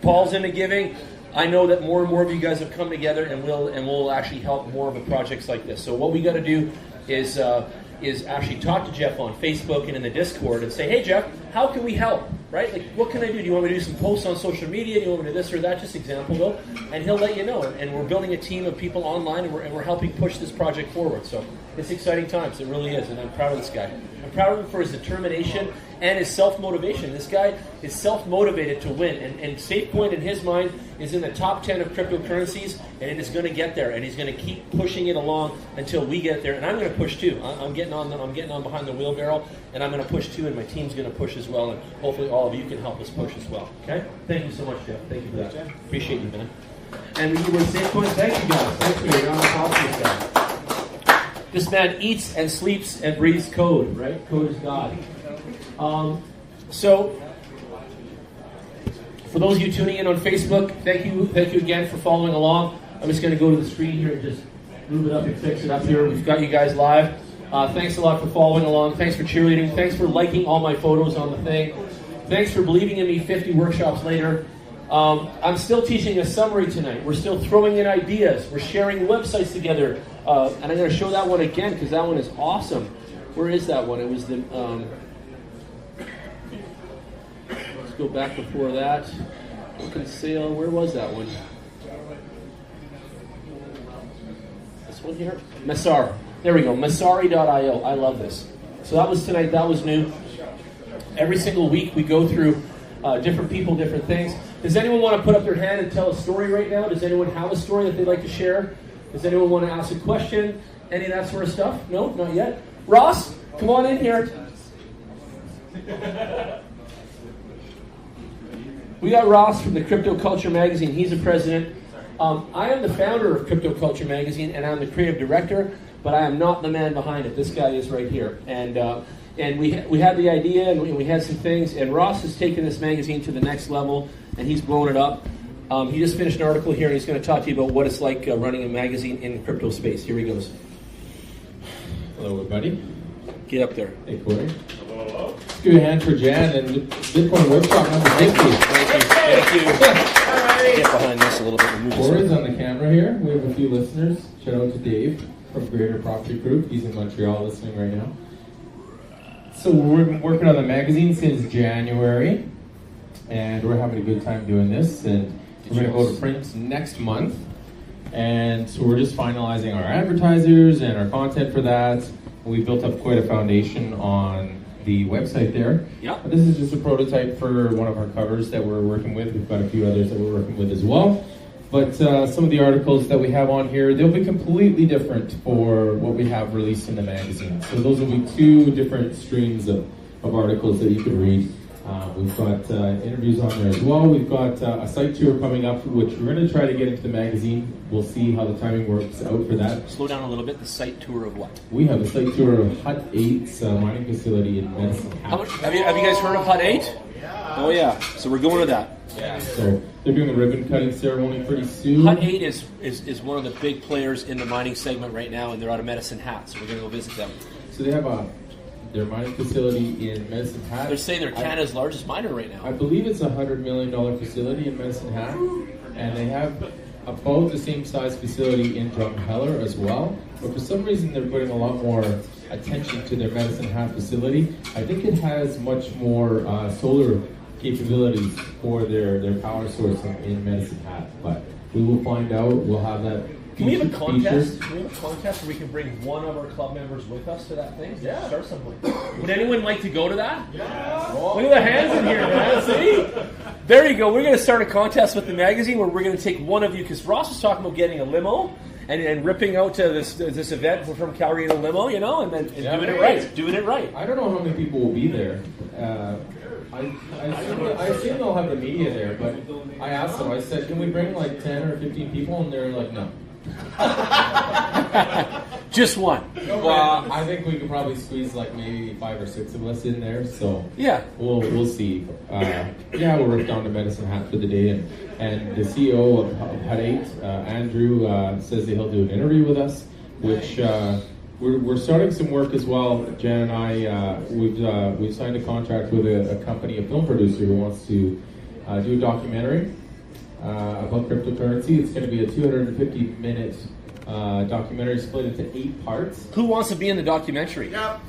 Paul's into giving. I know that more and more of you guys have come together and will actually help more of the projects like this. So what we got to do is actually talk to Jeff on Facebook and in the Discord and say, hey Jeff, how can we help? Right? Like, what can I do? Do you want me to do some posts on social media? Do you want me to do this or that? Just example though. And he'll let you know. And we're building a team of people online and we're helping push this project forward. So it's exciting times. It really is. And I'm proud of this guy. I'm proud of him for his determination and his self-motivation. This guy is self-motivated to win. And SafeCoin in his mind is in the top 10 of cryptocurrencies, and it is going to get there. And he's going to keep pushing it along until we get there. And I'm going to push too. I'm getting on behind the wheelbarrow, and I'm going to push too. And my team's going to push as well. And hopefully all of you can help us push as well. Okay? Thank you so much, Jeff. Thank you for that. Appreciate you, man. And we with SafeCoin, thank you guys. Thank you. You're on the top of this guy. This man eats and sleeps and breathes code, right? Code is God. So, for those of you tuning in on Facebook, thank you again for following along. I'm just going to go to the screen here and just move it up and fix it up here. We've got you guys live. Thanks a lot for following along. Thanks for cheerleading. Thanks for liking all my photos on the thing. Thanks for believing in me 50 workshops later. I'm still teaching a summary tonight. We're still throwing in ideas. We're sharing websites together. And I'm going to show that one again because that one is awesome. Where is that one? It was the... let's go back before that. Open sale. Where was that one? This one here? Massar. There we go. Massari.io. I love this. So that was tonight. That was new. Every single week we go through different people, different things. Does anyone want to put up their hand and tell a story right now? Does anyone have a story that they'd like to share? Does anyone want to ask a question? Any of that sort of stuff? No, not yet. Ross, come on in here. We got Ross from the Crypto Culture Magazine. He's the president. I am the founder of Crypto Culture Magazine, and I'm the creative director, but I am not the man behind it. This guy is right here. And we had the idea, and we had some things, and Ross has taken this magazine to the next level, and he's blown it up. He just finished an article here, and he's going to talk to you about what it's like running a magazine in the crypto space. Here he goes. Hello, everybody. Get up there. Hey, Corey. Hello. Let's give a hand for Jan and Bitcoin Workshop number 50. Thank you. Get behind this a little bit. Corey's on the camera here. We have a few listeners. Shout out to Dave from Greater Property Group. He's in Montreal listening right now. So we've been working on the magazine since January, and we're having a good time doing this. And we're going to go to print next month. And so we're just finalizing our advertisers and our content for that. We built up quite a foundation on the website there. Yeah. This is just a prototype for one of our covers that we're working with. We've got a few others that we're working with as well. But some of the articles that we have on here, they'll be completely different for what we have released in the magazine. So those will be two different streams of articles that you can read. We've got interviews on there as well. We've got a site tour coming up, which we're going to try to get into the magazine. We'll see how the timing works out for that. Slow down a little bit. The site tour of what? We have a site tour of Hut 8's mining facility in Medicine Hat. Have you guys heard of Hut 8? Yeah. Oh yeah. So we're going to that. Yeah. So they're doing the ribbon cutting ceremony pretty soon. Hut 8 is one of the big players in the mining segment right now, and they're out of Medicine Hat. So we're going to go visit them. So they have their mining facility in Medicine Hat. They're saying they're Canada's largest miner right now. I believe it's a $100 million facility in Medicine Hat, and they have about the same size facility in Drumheller as well. But for some reason, they're putting a lot more attention to their Medicine Hat facility. I think it has much more solar capabilities for their power source in Medicine Hat. But we will find out. We'll have that. Can we have a contest? Can we have a contest where we can bring one of our club members with us to that thing? Yeah. Start something. Would anyone like to go to that? Yeah. Look at the hands in here, man. See? There you go. We're going to start a contest with the magazine where we're going to take one of you, because Ross was talking about getting a limo and ripping out to this event from Calgary in a limo, you know, and then doing it right. Doing it right. I don't know how many people will be there. I assume they'll have the media there, but I asked them, I said, can we bring like 10 or 15 people? And they're like, no. Just one. Well, I think we could probably squeeze like maybe 5 or 6 of us in there. So yeah, we'll see. We'll rip down to Medicine Hat for the day, and the CEO of Hut 8, Andrew, says that he'll do an interview with us, which we're starting some work as well. Jan and I we've signed a contract with a company, a film producer who wants to do a documentary about cryptocurrency. It's going to be a 250-minute documentary split into 8 parts. Who wants to be in the documentary? Yep.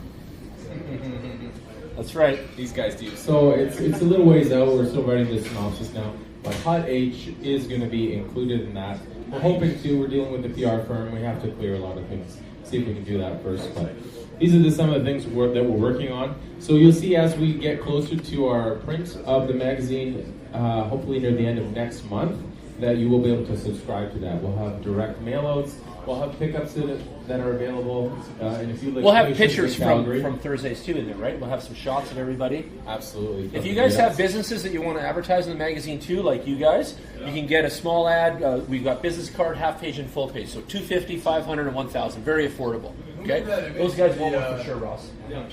That's right. These guys do. So it's a little ways out. We're still writing the synopsis now. But Hut H is going to be included in that. We're hoping to. We're dealing with the PR firm. We have to clear a lot of things. See if we can do that first. But these are some of the things that we're working on. So you'll see as we get closer to our print of the magazine, hopefully near the end of next month, that you will be able to subscribe to that. We'll have direct mailouts. We'll have pickups that are available in a few locations. We'll have pictures from Thursdays too in there, right? We'll have some shots of everybody. Absolutely. If you guys have businesses that you want to advertise in the magazine too, like you guys, you can get a small ad. We've got business card, half page, and full page. So $250, $500, and $1,000. Very affordable. Okay, those guys will work for sure, Ross. Yeah.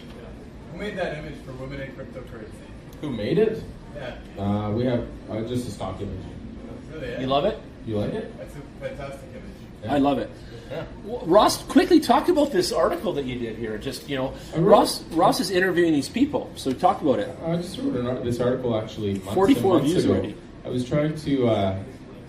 Who made that image for Women in Cryptocurrency? Who made it? Yeah. We have just a stock image. Really? Yeah? You love it? You like it? That's a fantastic image. Yeah. I love it. Yeah. Well, Ross, quickly talk about this article that you did here. Just, Ross is interviewing these people, so talk about it. I just wrote this article actually 44 views ago. already. I was trying to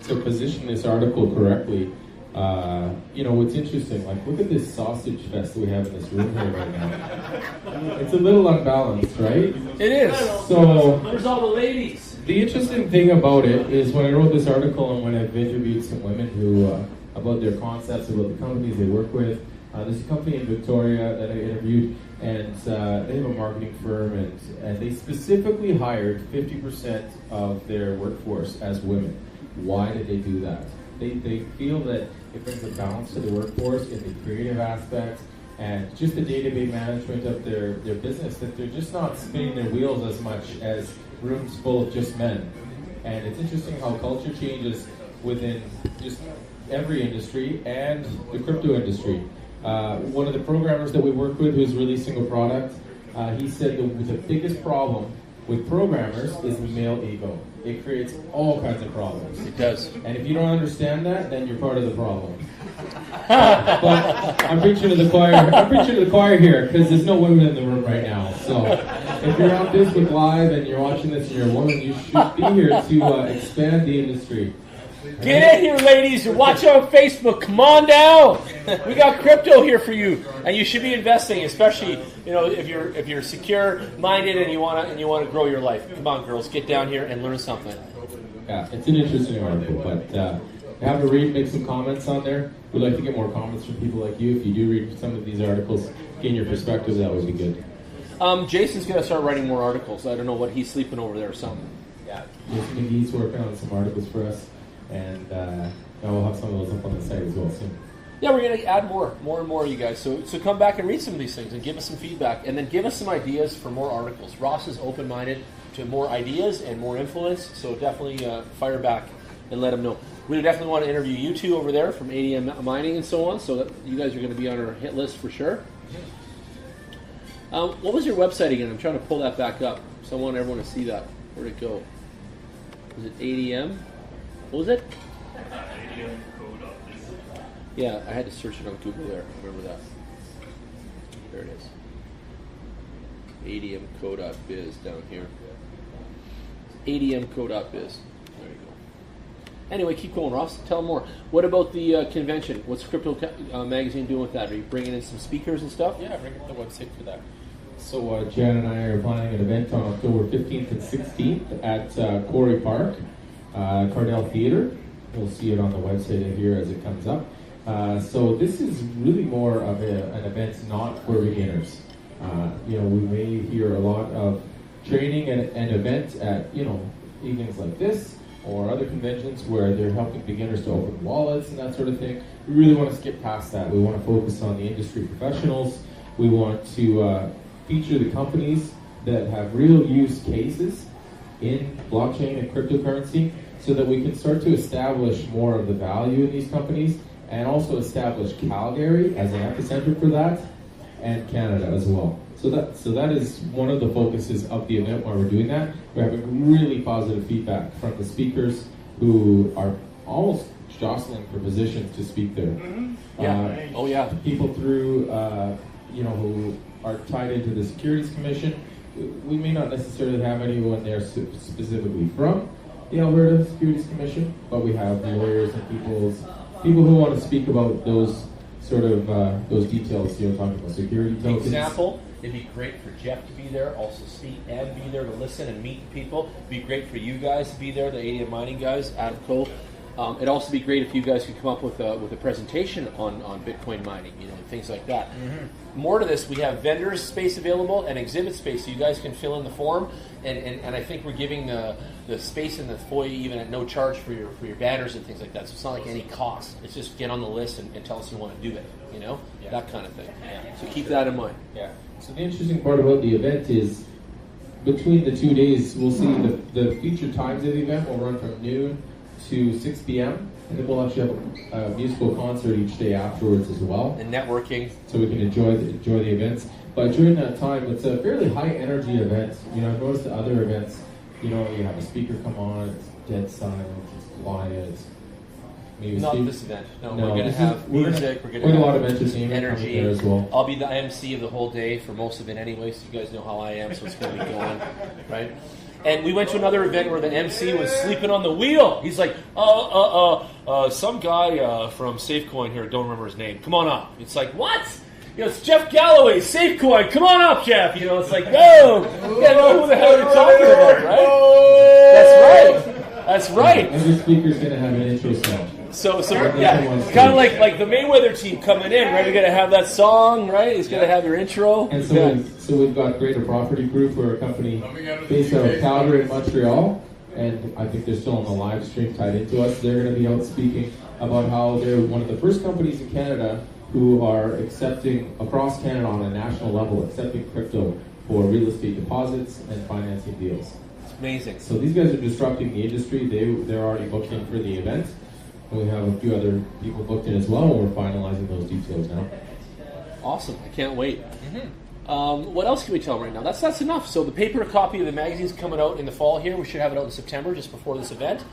position this article correctly. What's interesting, like look at this sausage fest that we have in this room here right now. It's a little unbalanced, right? It is. So there's all the ladies. The interesting thing about it is when I wrote this article and when I've interviewed some women who about their concepts, about the companies they work with. There's a company in Victoria that I interviewed, and they have a marketing firm, and they specifically hired 50% of their workforce as women. Why did they do that? They feel that it brings a balance to the workforce in the creative aspects and just the day-to-day management of their business, that they're just not spinning their wheels as much as rooms full of just men. And it's interesting how culture changes within just every industry and the crypto industry. One of the programmers that we work with who's releasing a product, he said the biggest problem with programmers is the male ego. It creates all kinds of problems. It does. And if you don't understand that, then you're part of the problem. But I'm preaching to the choir. I'm preaching to the choir here because there's no women in the room right now. So if you're on Facebook Live and you're watching this and you're a woman, you should be here to expand the industry. Get in here, ladies. You're watching on Facebook. Come on down. We got crypto here for you, and you should be investing, especially if you're secure minded and you want to grow your life. Come on, girls, get down here and learn something. Yeah, it's an interesting article, but have a read, make some comments on there. We'd like to get more comments from people like you. If you do read some of these articles, gain your perspective, that would be good. Jason's going to start writing more articles. I don't know what he's sleeping over there or something. Yeah. He's working on some articles for us, and we'll have some of those up on the site as well soon. Yeah, we're going to add more and more, you guys. So come back and read some of these things and give us some feedback, and then give us some ideas for more articles. Ross is open-minded to more ideas and more influence, so definitely fire back and let him know. We definitely want to interview you two over there from 80m Mining and so on, so that you guys are going to be on our hit list for sure. What was your website again? I'm trying to pull that back up, so I want everyone to see that. Where'd it go? Was it 80m? What was it? Yeah, I had to search it on Google there. Remember that. There it is. ADMco.biz down here. ADMco.biz. There you go. Anyway, keep going, Ross. Tell them more. What about the convention? What's Crypto Magazine doing with that? Are you bringing in some speakers and stuff? Yeah, bring up the website for that. So Jan and I are planning an event on October 15th and 16th at Quarry Park, Cardell Theatre. We'll see it on the website here as it comes up. So this is really more of an event not for beginners. We may hear a lot of training and events at evenings like this or other conventions where they're helping beginners to open wallets and that sort of thing. We really want to skip past that. We want to focus on the industry professionals. We want to feature the companies that have real use cases in blockchain and cryptocurrency so that we can start to establish more of the value in these companies and also establish Calgary as an epicenter for that and Canada as well. So that is one of the focuses of the event where we're doing that. We're having really positive feedback from the speakers who are almost jostling for positions to speak there. Mm-hmm. People through who are tied into the Securities Commission. We may not necessarily have anyone there specifically from the Alberta Securities Commission, but we have lawyers and people who want to speak about those sort of those details. Talking about security tokens. Example. It'd be great for Jeff to be there, also speak and be there to listen and meet people. It'd be great for you guys to be there, the 80m Mining guys, Adam Cole. It'd also be great if you guys could come up with a presentation on Bitcoin mining, things like that. Mm-hmm. More to this, we have vendors space available and exhibit space, so you guys can fill in the form. And I think we're giving the space in the foyer even at no charge for your banners and things like that. So it's not like any cost. It's just get on the list and tell us you want to do it. That kind of thing. Yeah. So keep that in mind. Yeah. So the interesting part about the event is between the 2 days, we'll see the featured times of the event will run from noon to 6 p.m. and then we'll actually have a musical concert each day afterwards as well. And networking. So we can enjoy the events. But during that time, it's a fairly high energy event. I've noticed the other events, you have a speaker come on, it's dead silent, it's quiet. Not this event. No, we're going to have music. We're going to have a lot of entertainment energy there as well. I'll be the MC of the whole day for most of it anyway, so you guys know how I am, so it's going to be going, right? And we went to another event where the MC was sleeping on the wheel. He's like, some guy from SafeCoin here, don't remember his name, come on up. It's like, what? It's Jeff Galloway, SafeCoin, come on up, Jeff. It's like, no, you gotta know who the hell you're talking about, right? That's right. Every speaker's going to have an intro song. So yeah, kind of like the Mayweather team coming in, right? You're gonna have that song, right? He's gonna have your intro. And so we've got Greater Property Group, who are a company based out of Calgary and Montreal, and I think they're still on the live stream tied into us. They're going to be out speaking about how they're one of the first companies in Canada who are accepting across Canada on a national level, accepting crypto for real estate deposits and financing deals. It's amazing. So these guys are disrupting the industry. They're already booked in for the event. And we have a few other people booked in as well, and we're finalizing those details now. Awesome. I can't wait. What else can we tell them right now? That's enough. So the paper copy of the magazine's coming out in the fall here. We should have it out in September, just before this event.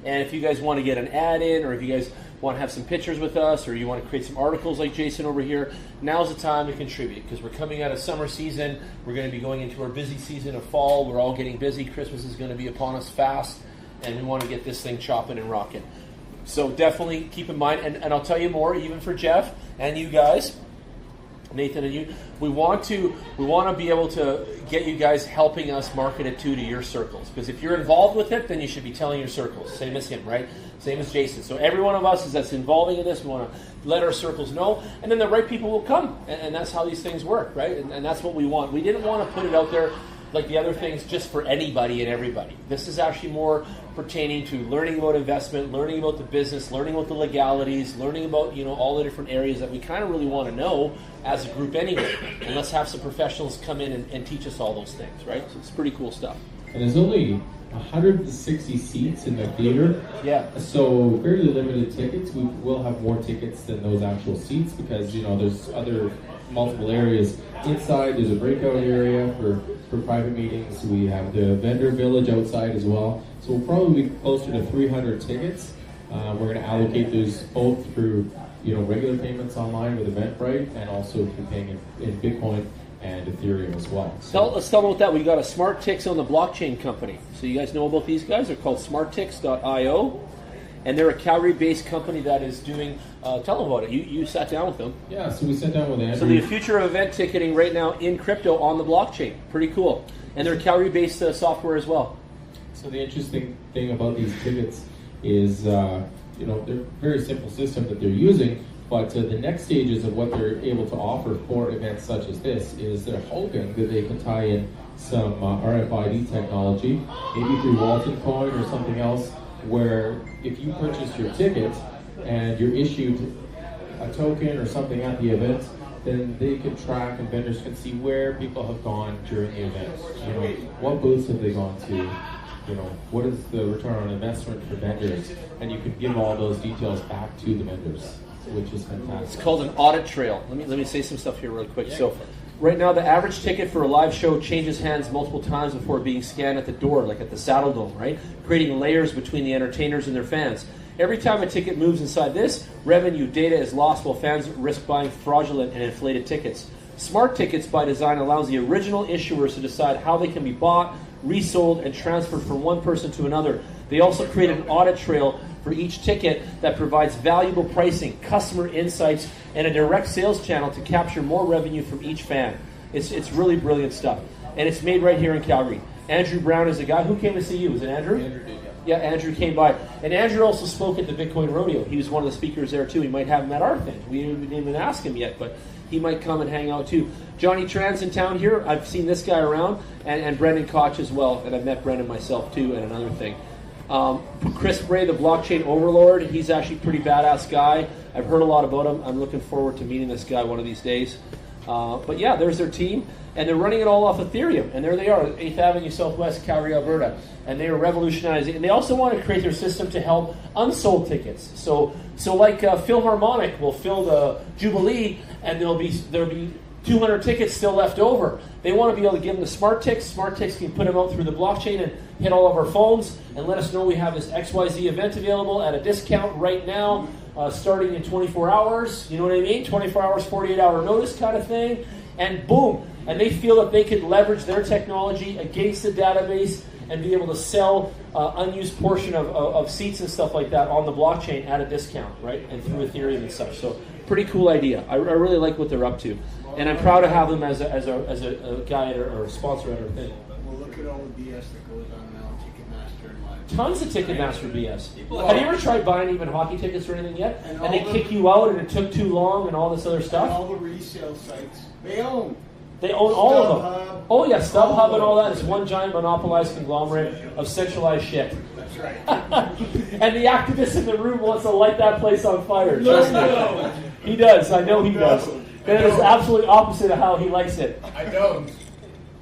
And if you guys want to get an ad in, or if you guys want to have some pictures with us, or you want to create some articles like Jason over here, now's the time to contribute, because we're coming out of summer season. We're going to be going into our busy season of fall. We're all getting busy. Christmas is going to be upon us fast, and we want to get this thing chopping and rocking. So definitely keep in mind, and I'll tell you more, even for Jeff and you guys, Nathan and you, we want to be able to get you guys helping us market it to your circles. Because if you're involved with it, then you should be telling your circles. Same as him, right? Same as Jason. So every one of us that's involving in this, we want to let our circles know, and then the right people will come. And that's how these things work, right? And that's what we want. We didn't want to put it out there like the other things just for anybody and everybody. This is actually more pertaining to learning about investment, learning about the business, learning about the legalities, learning about all the different areas that we kind of really want to know as a group anyway. And let's have some professionals come in and teach us all those things, right? So it's pretty cool stuff. And there's only 160 seats in the theater. Yeah. So fairly limited tickets. We will have more tickets than those actual seats because there's other multiple areas inside. There's a breakout area for private meetings. We have the vendor village outside as well. So we'll probably be closer to 300 tickets. We're going to allocate those both through regular payments online with Eventbrite, and also through paying in Bitcoin and Ethereum as well. Let's talk about that. We got a Smart Ticks on the blockchain company. So you guys know about these guys? They're called smartticks.io, and they're a Calgary-based company that is doing. Tell them about it. You sat down with them. Yeah, so we sat down with Andrew. So the future of event ticketing right now in crypto on the blockchain. Pretty cool. And they're Calgary-based software as well. So the interesting thing about these tickets is, they're a very simple system that they're using, but the next stages of what they're able to offer for events such as this is they're hoping that they can tie in some RFID technology, maybe through Walton Coin or something else, where if you purchase your ticket and you're issued a token or something at the event, then they can track and vendors can see where people have gone during the event. What booths have they gone to? What is the return on investment for vendors? And you can give all those details back to the vendors, which is fantastic. It's called an audit trail. Let me say some stuff here real quick. So right now the average ticket for a live show changes hands multiple times before being scanned at the door, like at the Saddle Dome, right? Creating layers between the entertainers and their fans. Every time a ticket moves inside this, revenue data is lost while fans risk buying fraudulent and inflated tickets. Smart Tickets by design allows the original issuers to decide how they can be bought, resold, and transferred from one person to another. They also create an audit trail for each ticket that provides valuable pricing, customer insights, and a direct sales channel to capture more revenue from each fan. It's really brilliant stuff. And it's made right here in Calgary. Andrew Brown is the guy. Who came to see you? Was it Andrew? Andrew did, yeah. Yeah, Andrew came by. And Andrew also spoke at the Bitcoin Rodeo. He was one of the speakers there too. He might have him at our thing. We didn't even ask him yet, but he might come and hang out too. Johnny Tran's in town here. I've seen this guy around, and Brendan Koch as well. And I've met Brendan myself too, and another thing. Chris Bray, the blockchain overlord, he's actually a pretty badass guy. I've heard a lot about him. I'm looking forward to meeting this guy one of these days. But yeah, there's their team, and they're running it all off Ethereum. And there they are, 8th Avenue Southwest, Calgary, Alberta. And they are revolutionizing. And they also want to create their system to help unsold tickets. So like Philharmonic will fill the Jubilee, and there'll be 200 tickets still left over. They want to be able to give them the Smart Ticks. Smart Ticks can put them out through the blockchain and hit all of our phones and let us know we have this XYZ event available at a discount right now, starting in 24 hours. You know what I mean? 24 hours, 48-hour notice kind of thing. And boom. And they feel that they could leverage their technology against the database and be able to sell unused portion of seats and stuff like that on the blockchain at a discount, right? And through Ethereum and such. So pretty cool idea. I really like what they're up to. And I'm proud to have them as a guy or a sponsor at our thing. Well, look at all the BS that goes on now, Ticketmaster and live Tons of Ticketmaster BS. Have you ever tried buying even hockey tickets or anything yet? And they kick you out and it took too long and all this other stuff? And all the resale sites. They own all of them. StubHub, Oh yeah, StubHub and all that is one giant monopolized conglomerate of centralized shit. That's right. And the activist in the room wants to light that place on fire. Trust me. He does. I know he does. That is absolutely opposite of how he likes it. I don't.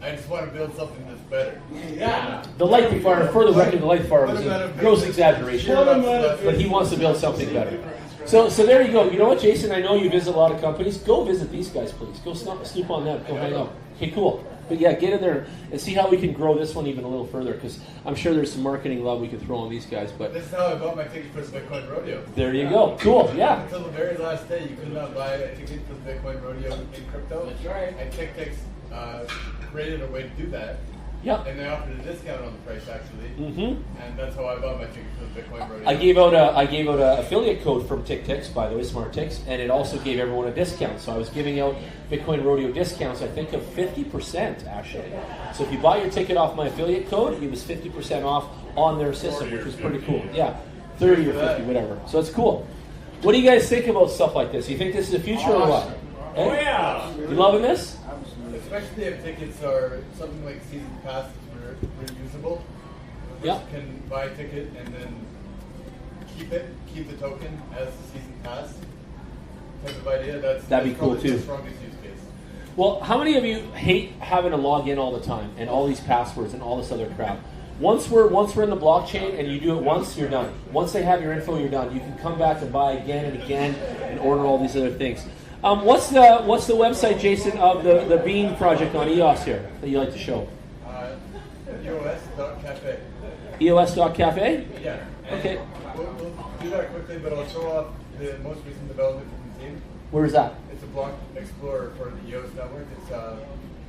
I just want to build something that's better. Yeah. The light the fire, for the record, the light fire was a gross exaggeration. But he wants to build something better. So there you go. You know what, Jason? I know you visit a lot of companies. Go visit these guys, please. Go snoop on them. Go hang out. Okay, cool. But yeah, get in there and see how we can grow this one even a little further, because I'm sure there's some marketing love we can throw on these guys. But this is how I bought my ticket for the Bitcoin Rodeo. There you go. Cool. Yeah. Until the very last day, you could not buy a ticket for the Bitcoin Rodeo in crypto. That's right. And TickTix created a way to do that. Yep. And they offered a discount on the price actually. Mm-hmm. And that's how I bought my ticket for the Bitcoin Rodeo. I gave out a affiliate code from TickTix, by the way, SmartTix, and it also gave everyone a discount. So I was giving out Bitcoin Rodeo discounts, I think of 50% actually. So if you buy your ticket off my affiliate code, it was 50% off on their system, which was pretty cool. Yeah, 30 or 50, whatever. So it's cool. What do you guys think about stuff like this? You think this is the future or what? Oh yeah! You loving this? Especially if tickets are something like season passes where reusable. A person can buy a ticket and then keep the token as the season pass type of idea. That'd be cool probably too. The strongest use case. Well, how many of you hate having to log in all the time and all these passwords and all this other crap? Once we're in the blockchain and you do it once, you're done. Once they have your info, you're done. You can come back and buy again and again and order all these other things. What's the website, Jason, of the Bean project on EOS here that you like to show? EOS.cafe. EOS.cafe? Yeah. Okay. We'll do that quickly, but I'll show off the most recent development from the team. Where is that? It's a block explorer for the EOS network. It's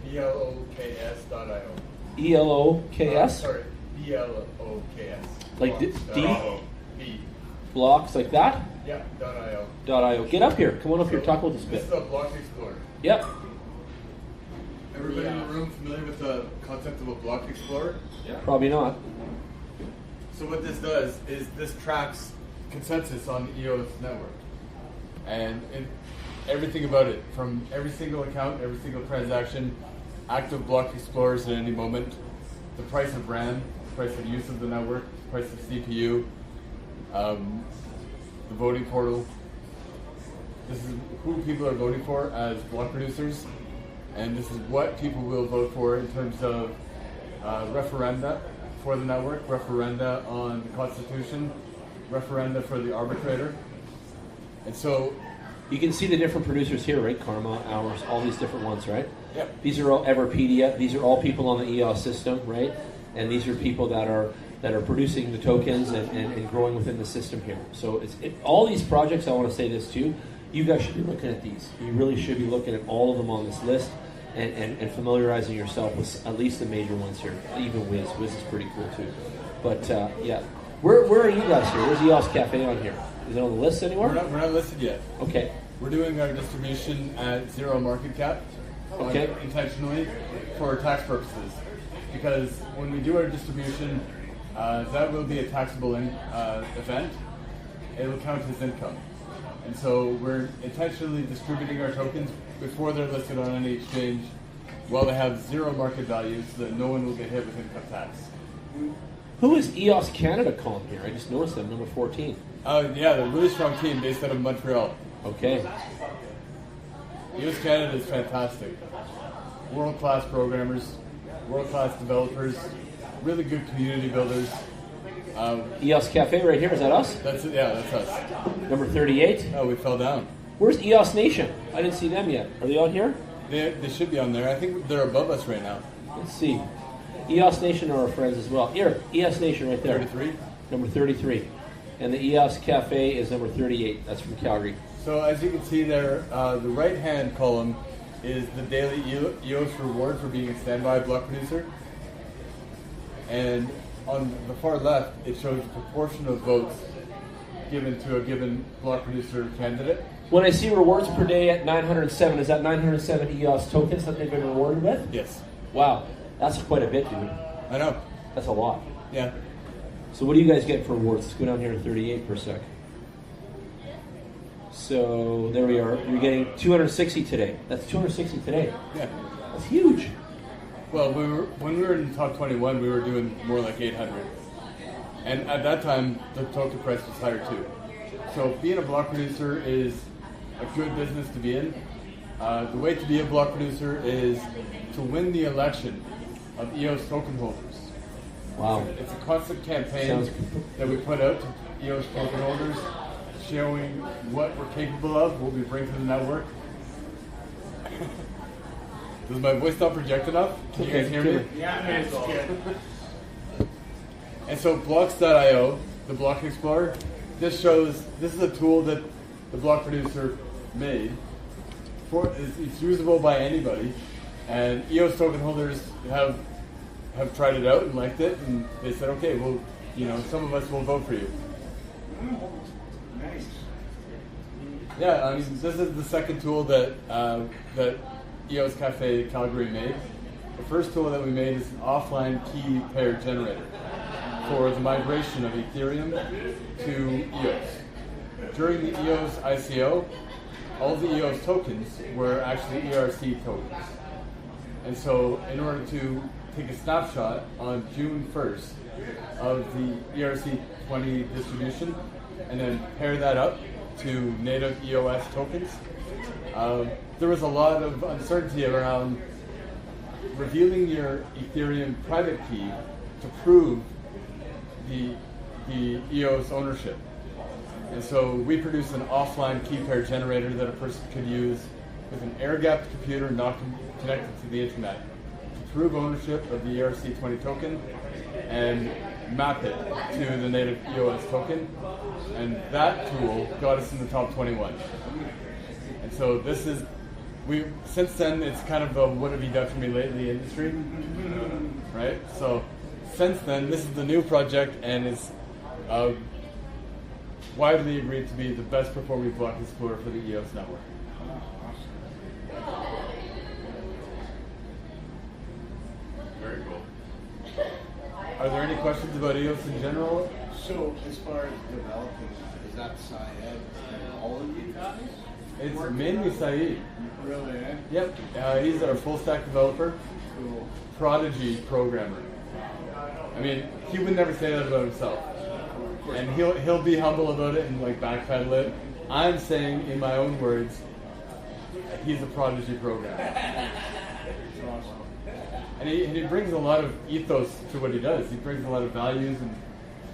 BLOKS.io. ELOKS? Sorry, BLOKS. Like D? B. Blocks like that? Yeah, .io. .io. Get up here. Come on up here. Talk about this bit. This is a block explorer. Yep. Everybody in the room familiar with the concept of a block explorer? Yeah. Probably not. So what this does is this tracks consensus on the EOS network. And everything about it, from every single account, every single transaction, active block explorers at any moment, the price of RAM, the price of use of the network, the price of CPU, the voting portal. This is who people are voting for as block producers, and this is what people will vote for in terms of referenda for the network, referenda on the Constitution, referenda for the arbitrator. And so you can see the different producers here, right? Karma, Ours, all these different ones, right? Yep. These are all Everpedia. These are all people on the EOS system, right? And these are people that are producing the tokens and growing within the system here. So all these projects, I want to say this too, you guys should be looking at these. You really should be looking at all of them on this list and familiarizing yourself with at least the major ones here. Even Wiz. Wiz is pretty cool too. But yeah. Where are you guys here? Where's EOS Cafe on here? Is it on the list anywhere? We're not listed yet. Okay. We're doing our distribution at zero market cap. Okay. Intentionally for tax purposes. Because when we do our distribution, that will be a taxable event. It will count as income. And so we're intentionally distributing our tokens before they're listed on any exchange while they have zero market value so that no one will get hit with income tax. Who is EOS Canada calling here? I just noticed them, number 14. Yeah, they're a really strong team based out of Montreal. Okay. EOS Canada is fantastic. World-class programmers, world-class developers, really good community builders. EOS Cafe right here, is that us? That's it, yeah, that's us. Number 38? Oh, we fell down. Where's EOS Nation? I didn't see them yet. Are they on here? They should be on there. I think they're above us right now. Let's see. EOS Nation are our friends as well. Here, EOS Nation right there. 33? Number 33. And the EOS Cafe is number 38. That's from Calgary. So as you can see there, the right-hand column is the daily EOS reward for being a standby block producer. And on the far left, it shows the proportion of votes given to a given block producer candidate. When I see rewards per day at 907, is that 907 EOS tokens that they've been rewarded with? Yes. Wow. That's quite a bit, dude. I know. That's a lot. Yeah. So what do you guys get for awards? Let's go down here to 38 per sec. So there we are. You're getting 260 today. That's 260 today. Yeah. That's huge. Well, when we were in the top 21, we were doing more like 800. And at that time, the token price was higher too. So being a block producer is a good business to be in. The way to be a block producer is to win the election of EOS token holders. Wow. It's a constant campaign that we put out to EOS token holders, showing what we're capable of, what we bring to the network. Does my voice not project enough? Can you guys hear me? Yeah, it's good. And so blocks.io, the block explorer, this is a tool that the block producer made. It's usable by anybody, and EOS token holders have tried it out and liked it, and they said, okay, well, some of us will vote for you. Nice. Yeah, I mean, this is the second tool that EOS Cafe Calgary made. The first tool that we made is an offline key pair generator for the migration of Ethereum to EOS. During the EOS ICO, all the EOS tokens were actually ERC tokens. And so in order to take a snapshot on June 1st of the ERC20 distribution and then pair that up to native EOS tokens, there was a lot of uncertainty around revealing your Ethereum private key to prove the EOS ownership. And so we produced an offline key pair generator that a person could use with an air-gapped computer not connected to the internet to prove ownership of the ERC20 token and map it to the native EOS token. And that tool got us in the top 21. And so since then, it's kind of a what have you done for me lately industry, right? So since then, this is the new project and is widely agreed to be the best performing block explorer for the EOS network. Very cool. Are there any questions about EOS in general? So, as far as developing, is that Syed and all of you guys? It's mainly Saeed. Really, eh? Yep, he's our full stack developer, Cool. prodigy programmer. I mean, he would never say that about himself. And he'll be humble about it and like backpedal it. I'm saying in my own words, he's a prodigy programmer. And he brings a lot of ethos to what he does. He brings a lot of values and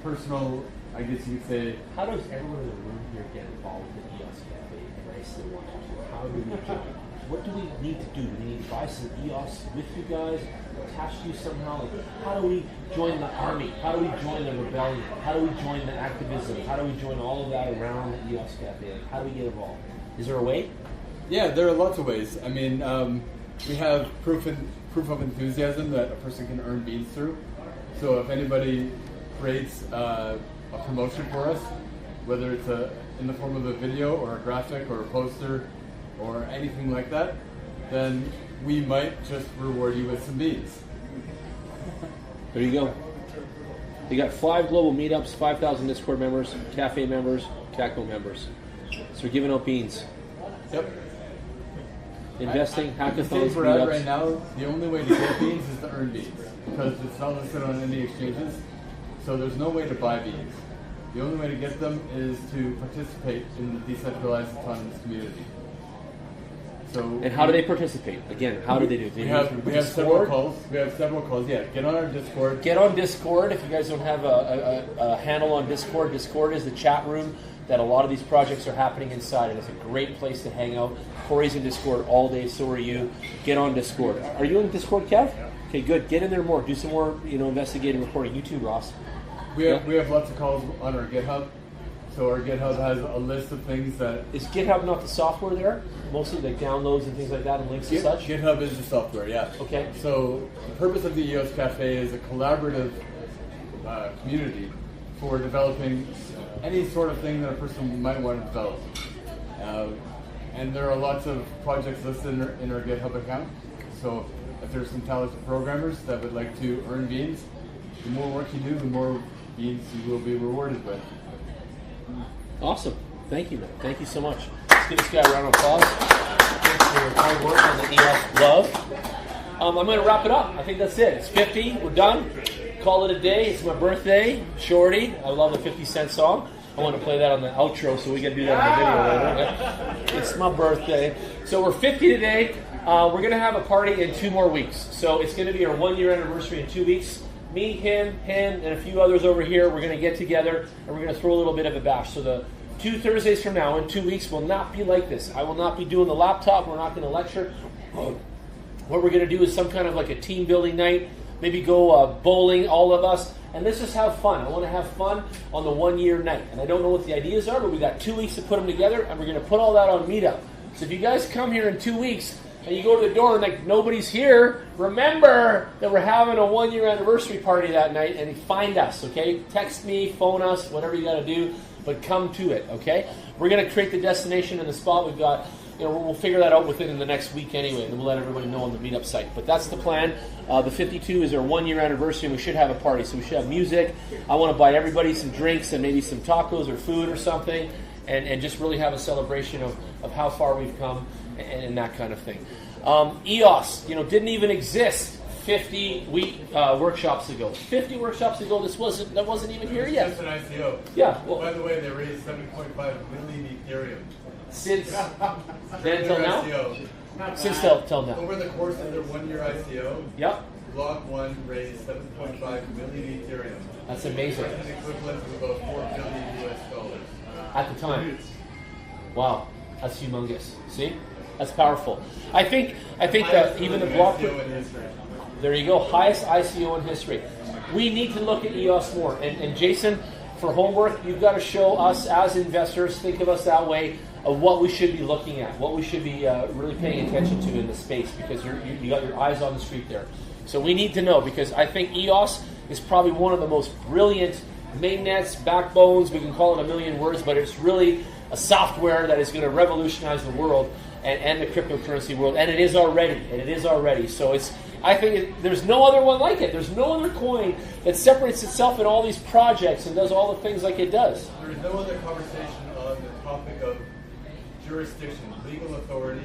personal, I guess you could say. How does everyone in the room here get involved with EOS Cafe and race they want to? How do we join? What do we need to do? Do we need to buy some EOS with you guys? Attach to you somehow? How do we join the army? How do we join the rebellion? How do we join the activism? How do we join all of that around the EOS Cafe? Like, how do we get involved? Is there a way? Yeah, there are lots of ways. I mean, we have proof of enthusiasm that a person can earn beans through. So if anybody creates a promotion for us, whether it's in the form of a video or a graphic or a poster or anything like that, then we might just reward you with some beans. There you go. You got 5 global meetups, 5,000 Discord members, Cafe members, CACO members. So we're giving out beans. Yep. Investing, I can say hackathons, for ad meetups. right now, the only way to get beans is to earn beans because it's not listed on any exchanges. So there's no way to buy beans. The only way to get them is to participate in the decentralized autonomous community. So And how do they participate? Again, how do they do it? We have several calls. We have several calls. Yeah, get on our Discord. Get on Discord. If you guys don't have a handle on Discord, Discord is the chat room that a lot of these projects are happening inside, and it's a great place to hang out. Corey's in Discord all day, so are you. Get on Discord. Are you in Discord, Kev? Okay, good. Get in there more. Do some more, investigative reporting. You too, Ross. We have lots of calls on our GitHub. So our GitHub has a list of things that... Is GitHub not the software there? Mostly like downloads and things like that and links and such? GitHub is the software, yeah. Okay. So the purpose of the EOS Cafe is a collaborative community for developing any sort of thing that a person might want to develop. And there are lots of projects listed in our GitHub account. So if there's some talented programmers that would like to earn beans, the more work you do, the more means you will be rewarded with. Awesome. Thank you, man. Thank you so much. Let's give this guy a round of applause. Thanks for your hard work on the EOS love. I'm going to wrap it up. I think that's it. It's 50. We're done. Call it a day. It's my birthday. Shorty. I love the 50 Cent song. I want to play that on the outro, so we got to do that on the video later. It's my birthday. So we're 50 today. We're going to have a party in 2 more weeks. So it's going to be our 1-year anniversary in 2 weeks. Me, him, and a few others over here, we're going to get together, and we're going to throw a little bit of a bash. So the 2 Thursdays from now, in 2 weeks, will not be like this. I will not be doing the laptop. We're not going to lecture. What we're going to do is some kind of like a team building night, maybe go bowling, all of us, and let's just have fun. I want to have fun on the 1-year night. And I don't know what the ideas are, but we got 2 weeks to put them together, and we're going to put all that on Meetup. So if you guys come here in 2 weeks, and you go to the door and like nobody's here, remember that we're having a 1-year anniversary party that night, and find us, okay? Text me, phone us, whatever you got to do, but come to it, okay? We're going to create the destination and the spot. We've got, we'll figure that out within the next week anyway, and we'll let everybody know on the Meetup site. But that's the plan. The 52 is our 1-year anniversary, and we should have a party. So we should have music. I want to buy everybody some drinks and maybe some tacos or food or something, and just really have a celebration of how far we've come and that kind of thing. EOS, didn't even exist 50 workshops ago. 50 workshops ago, that wasn't even here yet. It's just an ICO. Yeah. Well, by the way, they raised 7.5 million Ethereum. Since then till now? ICO. Since till now. Over the course of their 1-year ICO, yep. Block 1 raised 7.5 million Ethereum. That's amazing. That's an equivalent of about $4 billion US. At the time. Wow, that's humongous. See? That's powerful. I think that even the block. There you go, highest ICO in history. We need to look at EOS more. And Jason, for homework, you've got to show us as investors, think of us that way, of what we should be looking at, what we should be really paying attention to in the space, because you got your eyes on the street there. So we need to know, because I think EOS is probably one of the most brilliant mainnets, backbones, we can call it a million words, but it's really a software that is going to revolutionize the world and the cryptocurrency world, and it is already. So I think there's no other one like it. There's no other coin that separates itself in all these projects and does all the things like it does. There is no other conversation on the topic of jurisdiction, legal authority,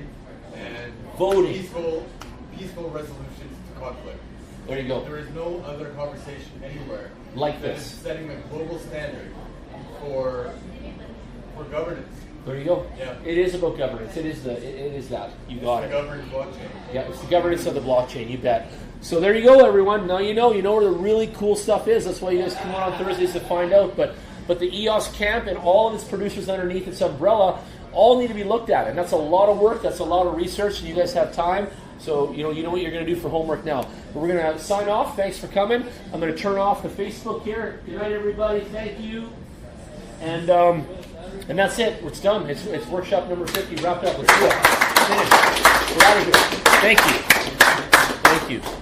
and voting, peaceful resolutions to conflict. There you go. There is no other conversation anywhere like that this. Is setting a global standard for governance. There you go. Yeah. It is about governance. It is that. You got it. It's the governance blockchain. Yeah, it's the governance of the blockchain. You bet. So there you go, everyone. Now you know where the really cool stuff is. That's why you guys come on Thursdays to find out. But the EOS camp and all of its producers underneath its umbrella all need to be looked at, and that's a lot of work. That's a lot of research, and you guys have time. So you know what you're going to do for homework now. But we're going to sign off. Thanks for coming. I'm going to turn off the Facebook here. Good night, everybody. Thank you. And that's it. It's done. It's workshop number 50 wrapped up. Let's do it. Finished. We're out of here. Thank you. Thank you.